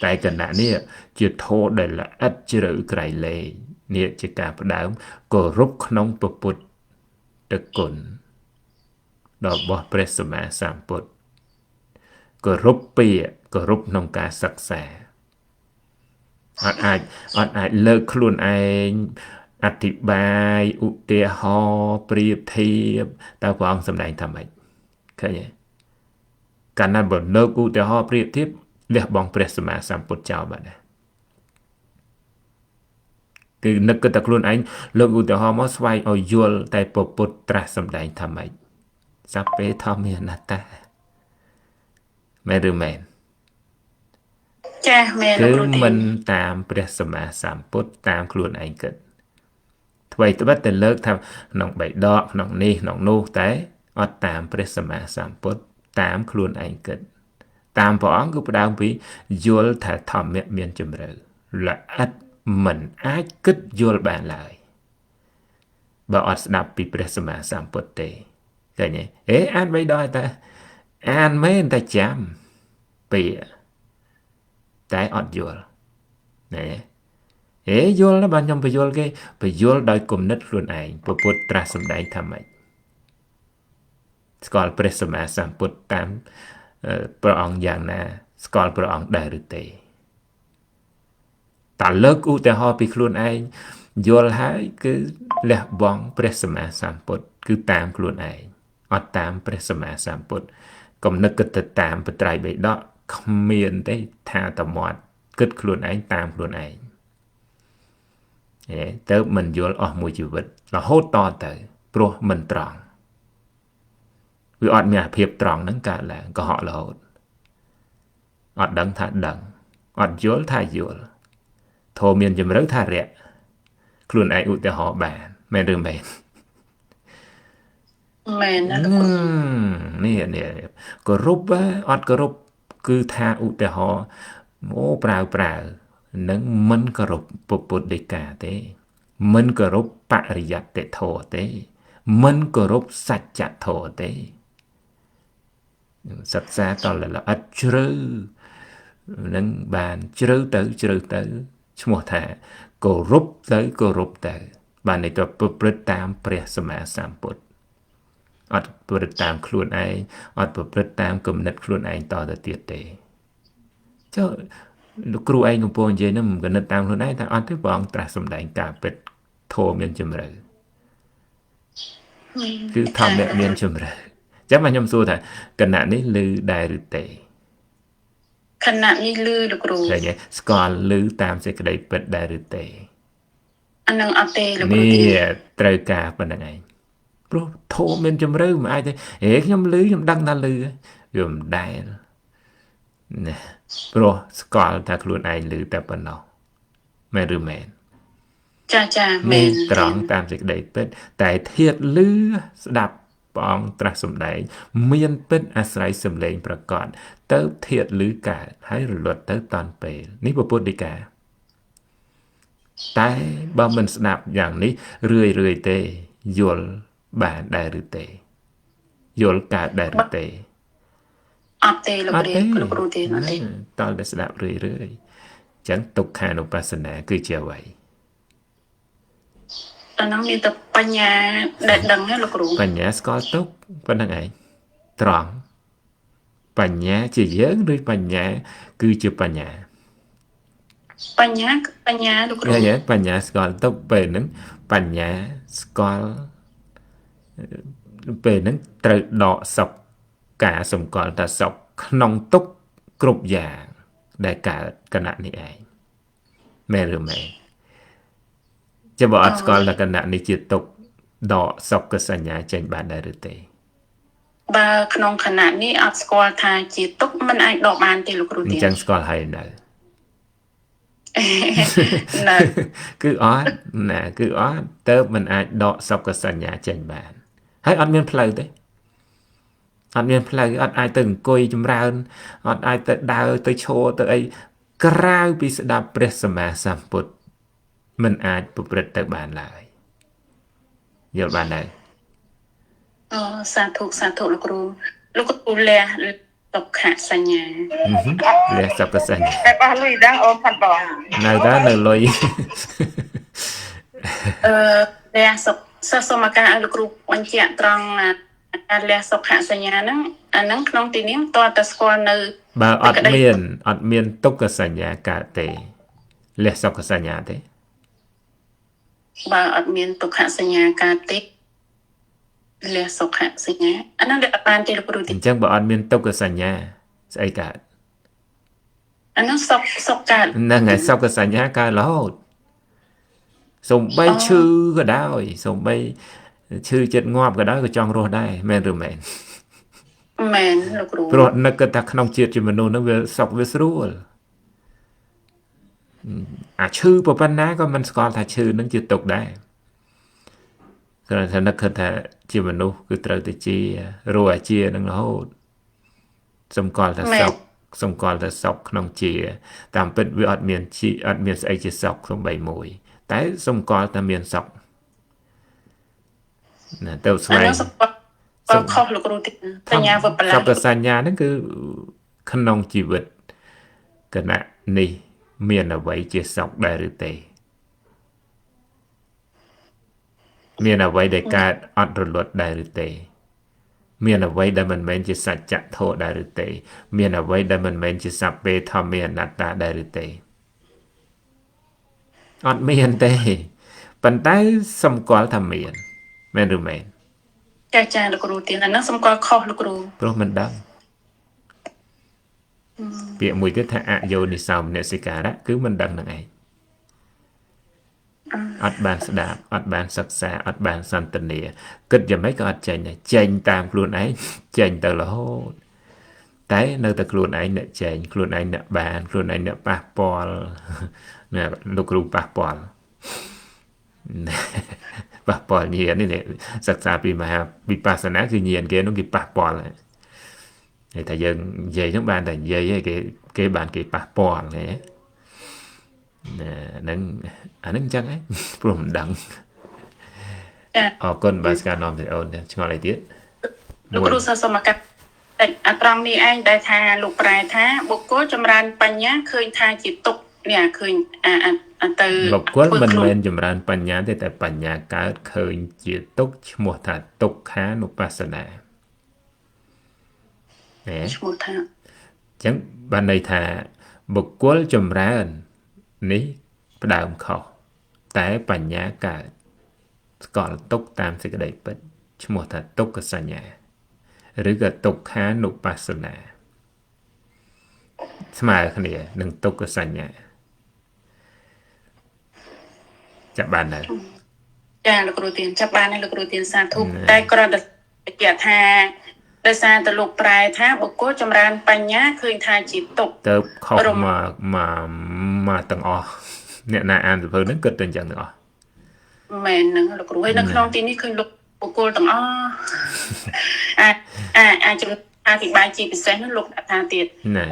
តែគណៈនេះជាធម៌ដែលល្អិតជ្រៅក្រៃលែងនេះជាការផ្ដើមគោរពក្នុងពុទ្ធគុណរបស់ព្រះសម្មាសម្ពុទ្ធគោរពពាក្យគោរពក្នុងការសិក្សាអត់អាចលើកខ្លួនឯងអធិប្បាយឧទាហរណ៍ប្រៀបធៀបតើព្រះអង្គសម្ដែងថាម៉េចឃើញទេកាលណាបើលើកឧទាហរណ៍ប្រៀបធៀបលះបង់ព្រះសម្មាសម្ពុទ្ធចោលបាត់ដែរគឺនឹកគិតតែខ្លួនឯងលើកឧទាហរណ៍មកស្វែងឲ្យយល់តែពុទ្ធត្រាស់សម្ដែងថាម៉េចសព្វេធម្មអនត្តាមែនឬមែន ចាមែន គឺ លោកគ្រូ មិនតាមព្រះសម្មាសម្ពុទ្ធតាមខ្លួនឯងគិតថ្មីត្បិតតែលើកថាក្នុងបៃដកក្នុងនេះក្នុងនោះតែអត់តាមព្រះសម្មាសម្ពុទ្ធតាមខ្លួនឯងគិតតាមព្រះអង្គគឺផ្ដើមពីយល់ថាធម្មៈមានជំរឿល្អិតមិនអាចគិតយល់បានឡើយបើអត់ស្ដាប់ពីព្រះសម្មាសម្ពុទ្ធទេឃើញទេអានបៃដកតែអានមែនតែចាំពីតែអត់យល់ណែយល់ណាបានខ្ញុំបញ្យល់គេបញ្យល់ដោយគំនិតខ្លួនឯងពុទ្ធត្រាស់សម្ដែងថាម៉េចស្គាល់ព្រះសម្មាសម្ពុទ្ធតាមព្រះអង្គយ៉ាងណាស្គាល់ព្រះអង្គដែរឬទេតើលើកឧទាហរណ៍ពីខ្លួនឯងយល់ហើយគឺលះបង់ព្រះសម្មាសម្ពុទ្ធគឺតាមខ្លួនឯងអត់តាមព្រះសម្មាសម្ពុទ្ធកុំនឹកគិតទៅតាមបត្រៃបិដកគ្មានទេថាតមាត់គិតខ្លួនឯងតាមខ្លួនឯងទៅមិនយល់អស់មួយជីវិតរហូតតទៅព្រោះមិនត្រង់វាអត់មានភាពត្រង់ហ្នឹងកើតឡើងកុហករហូតអត់ដឹងថាដឹងអត់យល់ថាយល់ធម៌មានជំរឿថារៈខ្លួនឯងឧទាហរណ៍បានមែនឬមែន មែនណាលោកគ្រូ នេះគោរពអត់គោរពគឺថាឧទាហរណ៍អូប្រើនឹងមិនគោរពពុទ្ធដីកាទេមិនគោរពបរិយត្តិធម៌ទេមិនគោរពសច្ចធម៌ទេសិក្សាតល្អិតជ្រៅនឹងបានជ្រៅទៅឈ្មោះថាគោរពទៅបានន័យថាប្រព្រឹត្តតាមព្រះសម្មាសម្ពុទ្ធអត់ប្រព្រឹត្តតាមខ្លួនឯងអត់ប្រព្រឹត្តតាមគំនិតខ្លួនឯងតទៅទៀតទេចុះលោកគ្រូឯងកំពុងនិយាយហ្នឹងមិនគណិតតាមខ្លួនឯងតែអត់ទេព្រះអង្គត្រាស់សម្ដែងការពិតធម៌មានជំរឿគឺធម្មៈមានជំរឿចាំមកខ្ញុំសួរថាគណៈនេះឮដែរឬទេ ខណៈនេះលឺលោកគ្រូ ឃើញទេស្គាល់ឮតាមសេចក្តីពិតដែរឬទេ អានឹងអត់ទេលោកគ្រូ នេះ ទេ ត្រូវការប៉ុណ្្នឹងឯងព្រោះធម៌មានជំរឿមិនអាចទេខ្ញុំឮខ្ញុំដឹងថាឮវាមិនដែលណាព្រោះស្គាល់ថាខ្លួនឯងឮតែប៉ុណ្ណោះមែនឬមែន ចាមែ នេះ ន ត្រង់តាមសេចក្តីពិតតែធាតឮស្ដាប់ព្រះអង្គត្រាស់សម្ដែងមានពិតអាស្រ័យសម្លេងប្រកបទៅធាតឮកើតហើយរលត់ទៅតាន់ពេលនេះពុទ្ធដីកាតែបើមិនស្ដាប់យ៉ាងនេះរឿយទេយល់បានដែរឬទេយល់កើតដែរឬទេ អត់ទេលោកគ្រូទេអត់ទេ តើតែស្ដាប់រឿយអញ្ចឹងទុក្ខានុបស្សនាគឺជាអ្វី អានឹងមានតែបញ្ញាដែលដឹងណាលោកគ្រូ បញ្ញាស្គាល់ទុក្ខប៉ុណ្្នឹងឯងត្រង់បញ្ញាជាយើងឬបញ្ញាគឺជាបញ្ញា បញ្ញាលោកគ្រូ ឃើញទេបញ្ញាស្គាល់ទុក្ខពេលហ្នឹងបញ្ញាស្គាល់ពេលហ្នឹងត្រូវដកសុខការសម្គាល់ថាសុខក្នុងទុក្ខគ្រប់យ៉ាងដែលកើតគណៈនេះឯងមែនឬមែនចាំបើអត់ស្គាល់ថាគណៈនេះជាទុក្ខដកសុខសញ្ញាចេញបានដែរឬទេ បើក្នុងខណៈនេះអត់ស្គាល់ថាជាទុកមិនអាចដកបានទេលោកគ្រូ អ ទេ ញ្ចឹងស្គាល់ហើយនៅ ណែ គឺអត់ណាគឺអត់ទៅមិនអាចដកសុខសញ្ញាចេញបាន ហើយអត់មានផ្លូវទេអត់មានផ្លូវអត់អាចទៅអង្គុយចម្រើនអត់អាចទៅដើរទៅឈរទៅអីក្រៅពីស្ដាប់ព្រះសម្មាសម្ពុទ្ធមិនអាចប្រព្រឹត្តទៅបានឡើយយល់បានហើយ អូសាធុលោកគ្រូលះតុក្ខសញ្ញា លះសព្វសញ្ញ តែបោះលុយដល់អូនផាត់បង នៅតែនៅលុយ លះសុំឱកាសឲ្យលោកគ្រូបញ្ជាក់ត្រង់ការលះសុខសញ្ញាហ្នឹងអាហ្នឹងក្នុងទីនេះតើតើស្គាល់នៅ បើអត់មានទុក្ខសញ្ញាកើតទេលះសុខសញ្ញាទេ បើអត់មានទុក្ខសញ្ញាកើតទេលះសុខសញ្ញាអាហ្នឹងដែលបានទេលោកគ្រូទី អញ្ចឹងបើអត់មានទុក្ខសញ្ញាស្អីកើត អាហ្នឹងសុខកើត ហ្នឹងហើយសុខសញ្ញាកើតរហូតសំបីឈឺក៏ដោយសំបីឈឺចិត្តងាប់ក៏ដោយក៏ចង់រស់ដែរមែនឬមែន មែនលោកគ្រូ ព្រោះនឹកគិតថាក្នុងជាតិជាមនុស្សហ្នឹងវាសុខវាស្រួលអាឈឺប៉ុណ្ណាក៏មិនស្គាល់ថាឈឺហ្នឹងជាទុក្ខដែរគ្រាន់តែនឹកគិតថាជាមនុស្សគឺត្រូវតែជារស់អាជាហ្នឹងរហូតសម្គាល់ថាសុខសម្គាល់ថាសុខក្នុងជាតាមពិតវាអត់មានស្អីជាសុខសំបីមួយតែសម្គាល់ថាមានសុខណាទៅស្វែង បើខុសលោកគ្រូទីសញ្ញាវិបលា សុខសញ្ញាហ្នឹងគឺក្នុងជីវិតគណៈនេះមានអ្វីជាសុខដែរឬទេមានអ្វីដែលកើតអត់រលត់ដែរឬទេមានអ្វីដែលមិនមែនជាសច្ចធម៌ដែរឬទេមានអ្វីដែលមិនមែនជាសព្វេធម្មាអនត្តាដែរឬទេអត់មានទេប៉ុន្តែសម្គាល់ថាមានមែនឬមែន ចាលោកគ្រូទីអាហ្នឹងសម្គាល់ខុសលោកគ្រូ ព្រោះមិនដឹងពាក្យមួយគឺថាអយោនិសោមនសិការៈគឺមិនដឹងនឹងឯងអត់បានស្ដាប់អត់បានសិក្សាអត់បានសន្ទនាគិតយ៉ាងម៉េចក៏អត់ចេញដែរចេញតាមខ្លួនឯងចេញទៅរហូតតែនៅតែខ្លួនឯងអ្នកចេញខ្លួនឯងអ្នកបានខ្លួនឯងអ្នកប៉ះពាល់ណាលោកគ្រូប៉ះពាល់ប៉ះពាល់ញាណនេះសិក្សាពីមហាវិបស្សនាគឺញាណគេនោះគេប៉ះពាល់ហើយតែយើងនិយាយហ្នឹងបានតែនិយាយឯងគេបានគេប៉ះពាល់ហ្នឹងហ្នឹងអាហ្នឹងអញ្ចឹងឯងព្រោះមិនដឹងអរគុណបាទស្ការនាំទៅអូនឆ្ងល់អីទៀត លោកគ្រូសូមឱកាសតែអាត្រង់នេះឯងដែលថាលោកប្រែថាបុគ្គលចម្រើនបញ្ញាឃើញថាជាទុក្ខនេះឃើញទៅ បុគ្គលមិនមែនចម្រើនបញ្ញាទេតែបញ្ញាកើតឃើញជាទុក្ខឈ្មោះថាទុក្ខានុបស្សនាឈ្មោះថា អញ្ចឹងបានន័យថាបុគ្គលចម្រើននេះផ្ដើមខុសតែបញ្ញាកើតស្គាល់ទុក្ខតាមសេចក្តីពិតឈ្មោះថាទុក្ខសញ្ញាឬក៏ទុក្ខានុបស្សនាស្មើគ្នានឹងទុក្ខសញ្ញាចាប់បានហើយ ចាលោកគ្រូទៀនចាប់បានហើយលោកគ្រូទៀនសាធុតែគ្រាន់តែបញ្ជាក់ថាដោយសារតែលោកប្រែថាបុគ្គលចម្រើនបញ្ញាឃើញថាជាទុក្ខ ទៅខុសមកទាំងអស់អ្នកណាអានសៀវភៅហ្នឹងគិតតែអញ្ចឹងទាំងអស់ មែនហ្នឹងលោកគ្រូហើយនៅក្នុងទីនេះឃើញលោកបុគ្គលទាំងអស់អាចជំអធិប្បាយជាពិសេសនោះលោកដាក់ថាទៀត ណា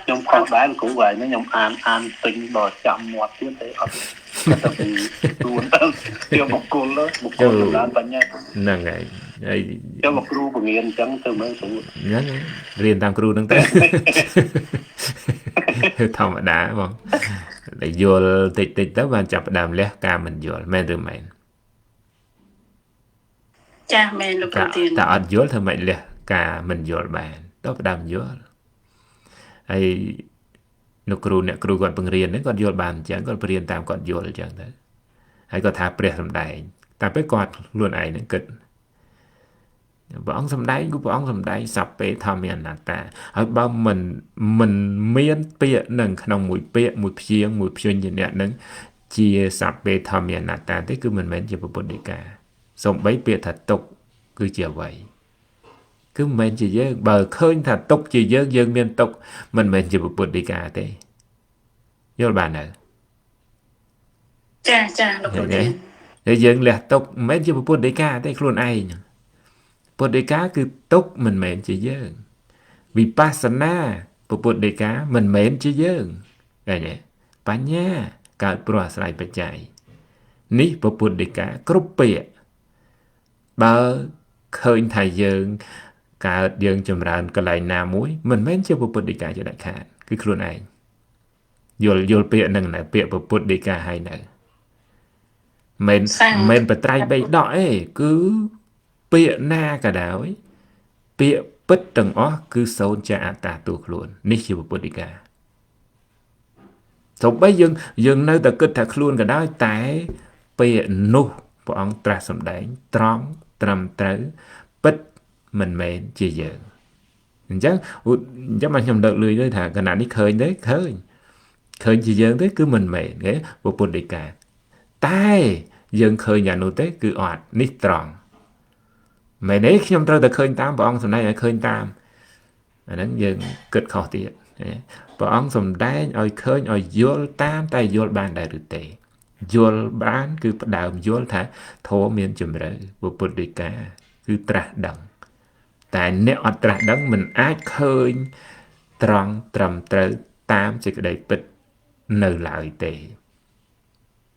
ខ្ញុំខុសដែរលោកគ្រូហើយខ្ញុំអានពេញដល់ចាំមាត់ទៀតទេអត់ទៅពីខ្លួនទៅជាបុគ្គលចម្រើនបញ្ញា ហ្នឹងហើយហើយ ចាំមកគ្រូបង្រៀនអញ្ចឹងទៅមើលស្រួល ហ្នឹងរៀនតាមគ្រូហ្នឹងទៅ ធម្មតាបងតែយល់តិចទៅបានចាប់ផ្ដើមលះការមិនយល់មែនឬមែន ចាមែនលោកគ្រូទៀន តែអត់យល់ធ្វើម៉េចលះការមិនយល់បានទៅផ្ដើមយល់ហើយលោកគ្រូអ្នកគ្រូគាត់បង្រៀនហ្នឹងគាត់យល់បានអញ្ចឹងគាត់បង្រៀនតាមគាត់យល់អញ្ចឹងទៅហើយគាត់ថាព្រះសម្ដែងតែពេលគាត់ខ្លួនឯងហ្នឹងគិតព្រះអង្គសម្ដែងគឺព្រះអង្គសម្ដែងសព្វេធម្មាអនត្តាហើយបើមិនមានពាក្យនឹងក្នុងមួយពាក្យមួយព្យាង្គមួយព្យញ្ជនៈហ្នឹងជាសព្វេធម្មាអនត្តាទេគឺមិនមែនជាពុទ្ធដីកាសូម្បីពាក្យថាទុក្ខគឺជាអ្វីគឺមិនមែនជាយើងបើឃើញថាទុក្ខជាយើងមានទុក្ខមិនមែនជាពុទ្ធដីកាទេយល់បានហើយ ចាលោកគ្រូទៀន អ ហើយយើងលះទុកមិនមែនជាពុទ្ធដីកាទេខ្លួនឯងពុទ្ធដីកាគឺទុកមិនមែនជាយើងវិបស្សនាពុទ្ធដីកាមិនមែនជាយើងឃើញទេបញ្ញាកើតព្រោះអាស្រ័យបច្ច័យនេះពុទ្ធដីកាគ្រប់ពាក្យបើឃើញថាយើងកើតយើងចម្រើនកន្លែងណាមួយមិនមែនជាពុទ្ធដីកាជាដាច់ខាតគឺខ្លួនឯងយល់ពាក្យហ្នឹងនៅពាក្យពុទ្ធដីកាហើយនៅមិនបត្រៃបីដកអីគឺពាក្យណាក៏ដោយពាក្យពិតទាំងអស់គឺសូន្យជាអត្តាតួខ្លួននេះជាពុទ្ធដីកាសូម្បីយើងនៅតែគិតថាខ្លួនក៏ដោយតែពាក្យនោះព្រះអង្គត្រាស់សម្ដែងត្រង់ត្រឹមត្រូវពិតមិនមែនជាយើងអញ្ចឹងមកខ្ញុំលើកលុយទៅថាគណៈនេះឃើញទេឃើញជាយើងទេគឺមិនមែនទេពុទ្ធដីកាតែយើងឃើញយ៉ាងនោះទេគឺអត់នេះត្រង់មែនទេខ្ញុំត្រូវតែឃើញតាមព្រះអង្គសម្ដែងឲ្យឃើញតាមអាហ្នឹងយើងគិតខុសទៀតព្រះអង្គសម្ដែងឲ្យឃើញឲ្យយល់តាមតែយល់បានដែរឬទេយល់បានគឺផ្ដើមយល់ថាធម៌មានជំរឿពុទ្ធដីកាគឺត្រាស់ដឹងតែអ្នកអត់ត្រាស់ដឹងមិនអាចឃើញត្រង់ត្រឹមត្រូវតាមសេចក្តីពិតនៅឡើយទេ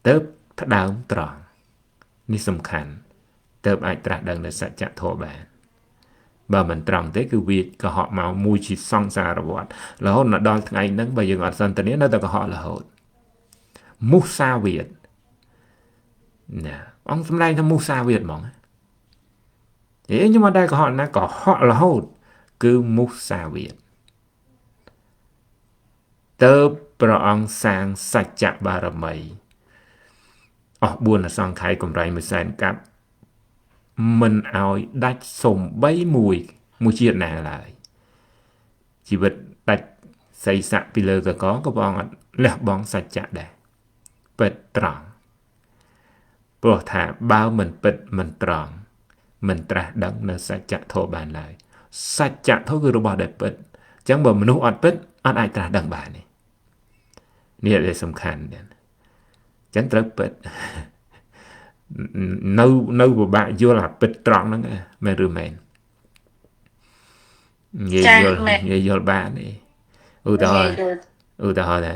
ទៅផ្ដើមត្រង់នេះសំខាន់ទៅអាចត្រាស់ដឹងនៅសច្ចធម៌បានបើមិនត្រង់ទេគឺវាកុហកមកមួយជាសង្សារវដ្តរហូតដល់ថ្ងៃហ្នឹងបើយើងអត់សន្តានានៅតែកុហករហូតមុសាវាទណាអង្គសម្ដែងថាមុសាវាទហ្មងខ្ញុំអត់ដែរកុហកណាកុហករហូតគឺមុសាវាទទៅព្រះអង្គសាងសច្ចបារមីអស់4អសង្ខ័យកម្រៃ100,000កាប់មិនឲ្យដាច់សំបីមួយជាតិណាឡើយជីវិតដាច់សីស័កពីលើកកក៏ព្រះអង្គអត់លះបង់សច្ចៈដែរពិតត្រង់ព្រោះថាបើមិនពិតមិនត្រង់មិនត្រាស់ដឹងនៅសច្ចធម៌បានឡើយសច្ចធម៌គឺរបស់ដែលពិតអញ្ចឹងបើមនុស្សអត់ពិតអត់អាចត្រាស់ដឹងបាននេះដែលសំខាន់ដែរអញ្ចឹងត្រូវពិតនៅពិបាកយល់អាពិតត្រង់ហ្នឹងមែនឬមែននិយាយយល់បានទេឧទាហរណ៍ថា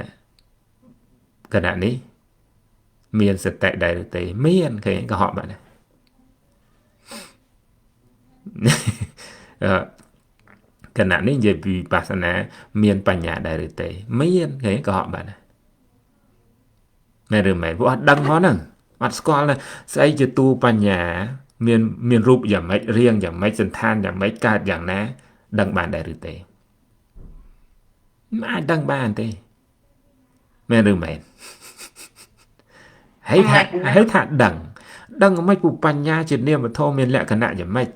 គណៈនេះមានសតិដែរទេមានឃើញកុហកបាត់ណាគណៈនេះនិយាយពីវិបស្សនាមានបញ្ញាដែរឬទេមានឃើញកុហកបាត់ណាមែនឬមែនព្រោះអត់ដឹងមកហ្នឹងអត់ស្គាល់ស្អីជាតួបញ្ញាមានរូបយ៉ាងម៉េចរាងយ៉ាងម៉េចសន្តានយ៉ាងម៉េចកើតយ៉ាងណាដឹងបានដែរឬទេមិនអាចដឹងបានទេមែនឬមែនហើយថាដឹងមិនពូបញ្ញាជានាមធម៌មានលក្ខណៈយ៉ាងម៉េច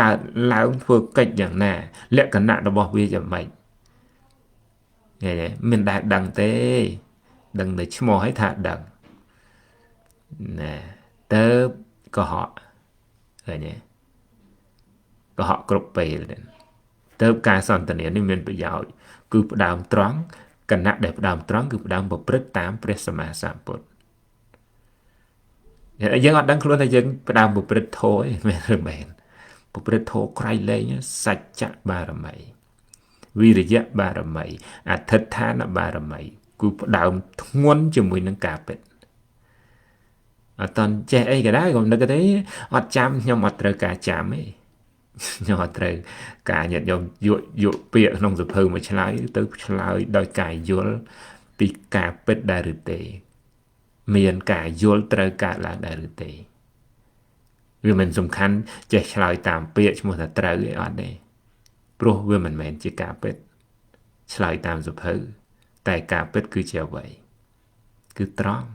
កើតឡើងធ្វើកិច្ចយ៉ាងណាលក្ខណៈរបស់វាយ៉ាងម៉េចឃើញទេមិនដែលដឹងទេដឹងតែឈ្មោះឲ្យថាដឹងណាទៅកុហកឃើញទេកុហកគ្រប់ពេលទៅការសន្តានានេះមានប្រយោជន៍គឺផ្ដើមត្រង់គណៈដែលផ្ដើមត្រង់គឺផ្ដើមប្រព្រឹត្តតាមព្រះសម្មាសម្ពុទ្ធយើងអត់ដឹងខ្លួនថាយើងផ្ដើមប្រព្រឹត្តធម៌ឯងមែនឬមែនប្រព្រឹត្តធម៌ក្រៃលែងសច្ចបារមីវិរិយបារមីអធិដ្ឋានបារមីគឺផ្ដើមធ្ងន់ជាមួយនឹងការពិតអត់តន់ចេះអីក៏ដែរខ្ញុំនឹកទេអត់ចាំខ្ញុំអត់ត្រូវការចាំទេខ្ញុំអត់ត្រូវការញាតិញោមយកពាក្យក្នុងសភៅមកឆ្លើយទៅឆ្លើយដោយការយល់ពីការពិតដែរឬទេមានការយល់ត្រូវកើតឡើងដែរឬទេវាមិនសំខាន់ចេះឆ្លើយតាមពាក្យឈ្មោះថាត្រូវឯអត់ទេព្រោះវាមិនមែនជាការពិតឆ្លើយតាមសភៅតែការពិតគឺជាអ្វីគឺត្រង់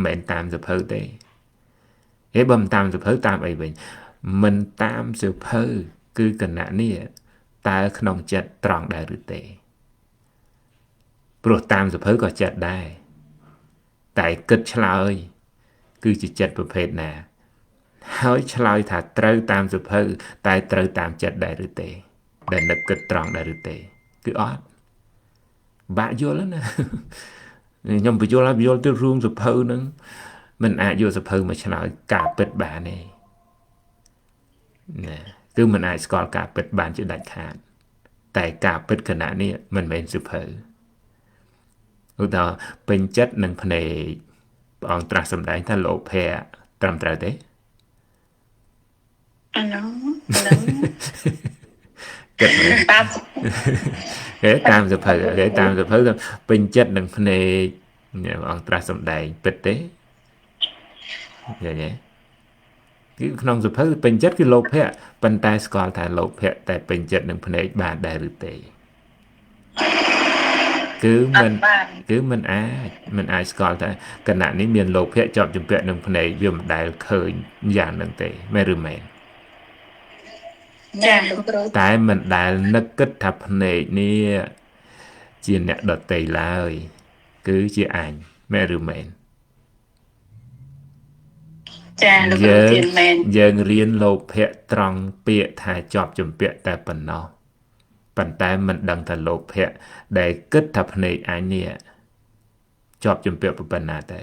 មិនមែនតាមសភៅទេហើយបើមិនតាមសភៅតាមអីវិញមិនតាមសភៅគឺគណៈនេះតើក្នុងចិត្តត្រង់ដែរឬទេព្រោះតាមសភៅក៏ចិត្តដែរតែគិតឆ្លើយគឺជាចិត្តប្រភេទណាហើយឆ្លើយថាត្រូវតាមសភៅតែត្រូវតាមចិត្តដែរឬទេដែលនឹកគិតត្រង់ដែរឬទេគឺអត់បាក់យល់ណាខ្ញុំបញ្យល់ទៅរួមសភៅហ្នឹង មិនអាចយកសភៅមកឆ្លើយការពិតបានទេណាគឺមិនអាចស្គាល់ការពិតបានជាដាច់ខាតតែការពិតគណៈនេះមិនមែនសភៅឧទាហរណ៍ពេញចិត្តនឹងភ្នែកព្រះអង្គត្រាស់សម្ដែងថាលោភៈត្រឹមត្រូវទេអាហ្នឹង គិតមើល តាម គេតាមសភៅគេតាមសភៅពេញចិត្តនឹងភ្នែកព្រះអង្គត្រាស់សម្ដែងពិតទេយល់ទេគឺក្នុងសភៅពេញចិត្តគឺលោភៈប៉ុន្តែស្គាល់ថាលោភៈតែពេញចិត្តនឹងភ្នែកបានដែរឬទេគឺមិនអាចស្គាល់ថាគណៈនេះមានលោភៈជាប់ជំពាក់នឹងភ្នែកវាមិនដែលឃើញយ៉ាងហ្នឹងទេមែនឬមែន ចាលោកគ្រូ តែមិនដែលនឹកគិតថាភ្នែកនេះជាអ្នកដតីឡើយគឺជាអញមែនឬមែន ចាលោកគ្រូទៀនមែន យើងរៀនលោភៈត្រង់ពាក្យថាជាប់ជំពាក់តែប៉ុណ្ណោះប៉ុន្តែមិនដឹងថាលោភៈដែលគិតថាភ្នែកអញនេះជាប់ជំពាក់ប៉ុណ្ណាតែ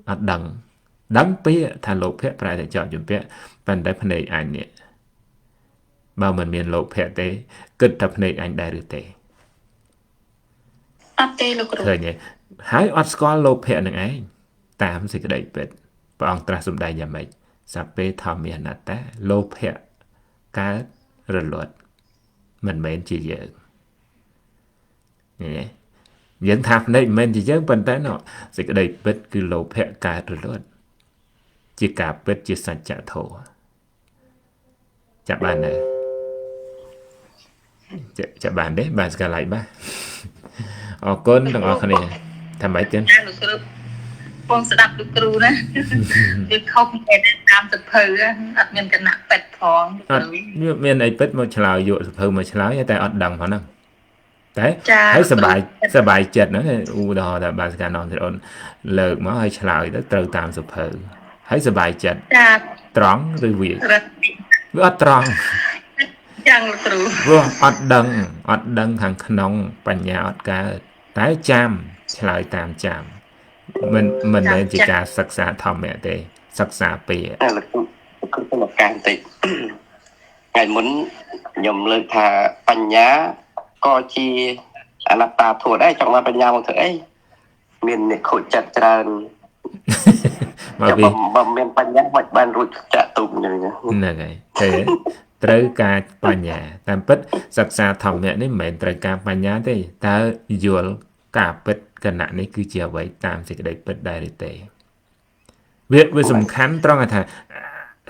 អត់ដឹងពាក្យថាលោភៈប្រែតែជាប់ជំពាក់ប៉ុន្តែភ្នែកអញនេះបើមិនមានលោភៈទេគិតថាភ្នែកអញដែរឬទេ អត់ទេលោកគ្រូ ឃើញទេហើយអត់ស្គាល់លោភៈនឹងឯងតាមសេចក្តីពិតព្រះអង្គត្រាស់សម្ដែងយ៉ាងម៉េចសព្វេធម្មាអនត្តាលោភៈកើតរលត់មិនមែនជាយើងនេះយើងថាភ្នែកមិនមែនជាយើងប៉ុន្តែសេចក្តីពិតគឺលោភៈកើតរលត់ជាការពិតជាសច្ចធម៌ចាប់បានទេចាប់បានទេបានស្គាល់ហើយបាទអរគុណទាំងអស់គ្នាថាម៉េចទៀត លោកគ្រូពងស្ដាប់លោកគ្រូណាវាខុសតែតាមសភៅអត់មានគណៈពេទ្យផង អត់មានអីពិតមកឆ្លើយយកសភៅមកឆ្លើយតែអត់ដឹងផងហ្នឹងតែហើយសบายចិត្តហ្នឹងឧទាហរណ៍ថាបានស្កាននំអូនលើកមកឲ្យឆ្លើយទៅត្រូវតាមសភៅហើយសบายចិត្ត ចា ត្រង់ឬវាអត់ត្រង់ ចាំលោកគ្រូ ព្រោះអត់ដឹងខាងក្នុងបញ្ញាអត់កើតតែចាំឆ្លើយតាមចាំមិនមែនជាការសិក្សាធម្មៈទេសិក្សាពី លោកខ្ញុំមកកាន់តិចថ្ងៃមុនខ្ញុំលើកថាបញ្ញាក៏ជាអនត្តាធម៌ដែរចង់មកបញ្ញាមកធ្វើអីមានអ្នកខូចចិត្តច្រើន មកពី បើមានបញ្ញាមិនបានរួចចាក់ទុកហ្នឹង ហ្នឹងហើយទេត្រូវការបញ្ញាតាមពិតសិក្សាធម្មៈនេះមិនមែនត្រូវការបញ្ញាទេតើយល់ការពិតគណៈនេះគឺជាអ្វីតាមសេចក្តីពិតដែរឬទេវាសំខាន់ត្រង់ថា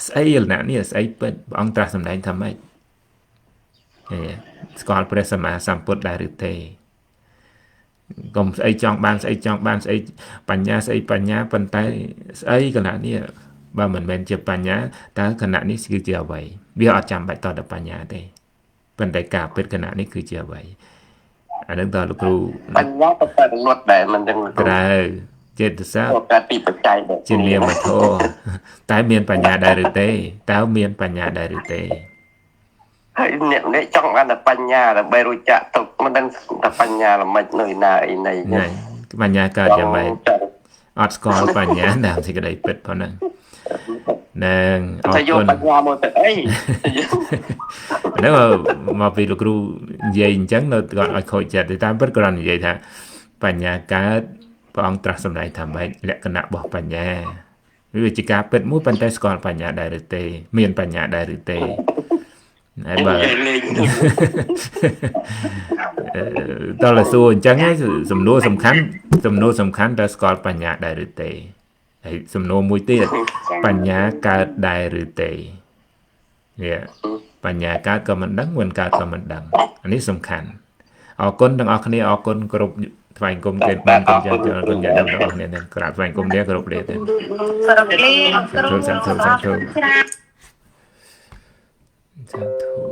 ស្អីលណៈនេះស្អីពិតព្រះអង្គត្រាស់សម្ដែងថាម៉េចស្គាល់ព្រះសម្មាសម្ពុទ្ធដែរឬទេកុំស្អីចង់បានស្អីចង់បានស្អីបញ្ញាស្អីបញ្ញាប៉ុន្តែស្អីគណៈនេះបើមិនមែនជាបញ្ញាតើគណៈនេះគឺជាអ្វីវាអត់ចាំបាច់តទៅបញ្ញាទេប៉ុន្តែការពិតគណៈនេះគឺជាអ្វីអានឹងតើលោកគ្រូ បញ្ញាទៅតែលត់ដែរមិនចឹង ត្រូវចេតសិក កើតពីបច្ច័យដែរ ជានាមធម៌តែមានបញ្ញាដែរឬទេតើមានបញ្ញាដែរឬទេ ហើយអ្នកនេះចង់បានតែបញ្ញាដើម្បីរួចចាក់ទុកមិនដឹងថាបញ្ញាល្មិចនៅណាអីណី ហ្នឹងបញ្ញាកើតយ៉ាងម៉េចអត់ស្គាល់បញ្ញាតាមសេចក្តីពិតផងហ្នឹងនឹងអរ តែយក គុណ បញ្ញាមកទៅអី ហ្នឹងមកពីលោកគ្រូនិយាយអញ្ចឹងនៅគាត់ឲ្យខូចចិត្តតែតាមពិតគ្រាន់និយាយថាបញ្ញាកើតព្រះអង្គត្រាស់សម្ដែងថាម៉េចលក្ខណៈរបស់បញ្ញាវាជាការពិតមួយប៉ុន្តែស្គាល់បញ្ញាដែរឬទេមានបញ្ញាដែរឬទេហើយបើតើលសួរអញ្ចឹងហើយសំណួរសំខាន់តើស្គាល់បញ្ញាដែរឬទេហើយសំណួរមួយទៀតបញ្ញាកើតដែរឬទេនេះបញ្ញាកើតក៏មិនដឹងមិនកើតក៏មិនដឹងអានេះសំខាន់អរគុណទាំងអស់គ្នាអរគុណគ្រប់ថ្វាយគុំគេបានគុំចាស់អរគុណយ៉ាងទាំងអស់គ្នាទាំងក្រាបថ្វាយគុំនេះគ្រប់លាទេសាធុ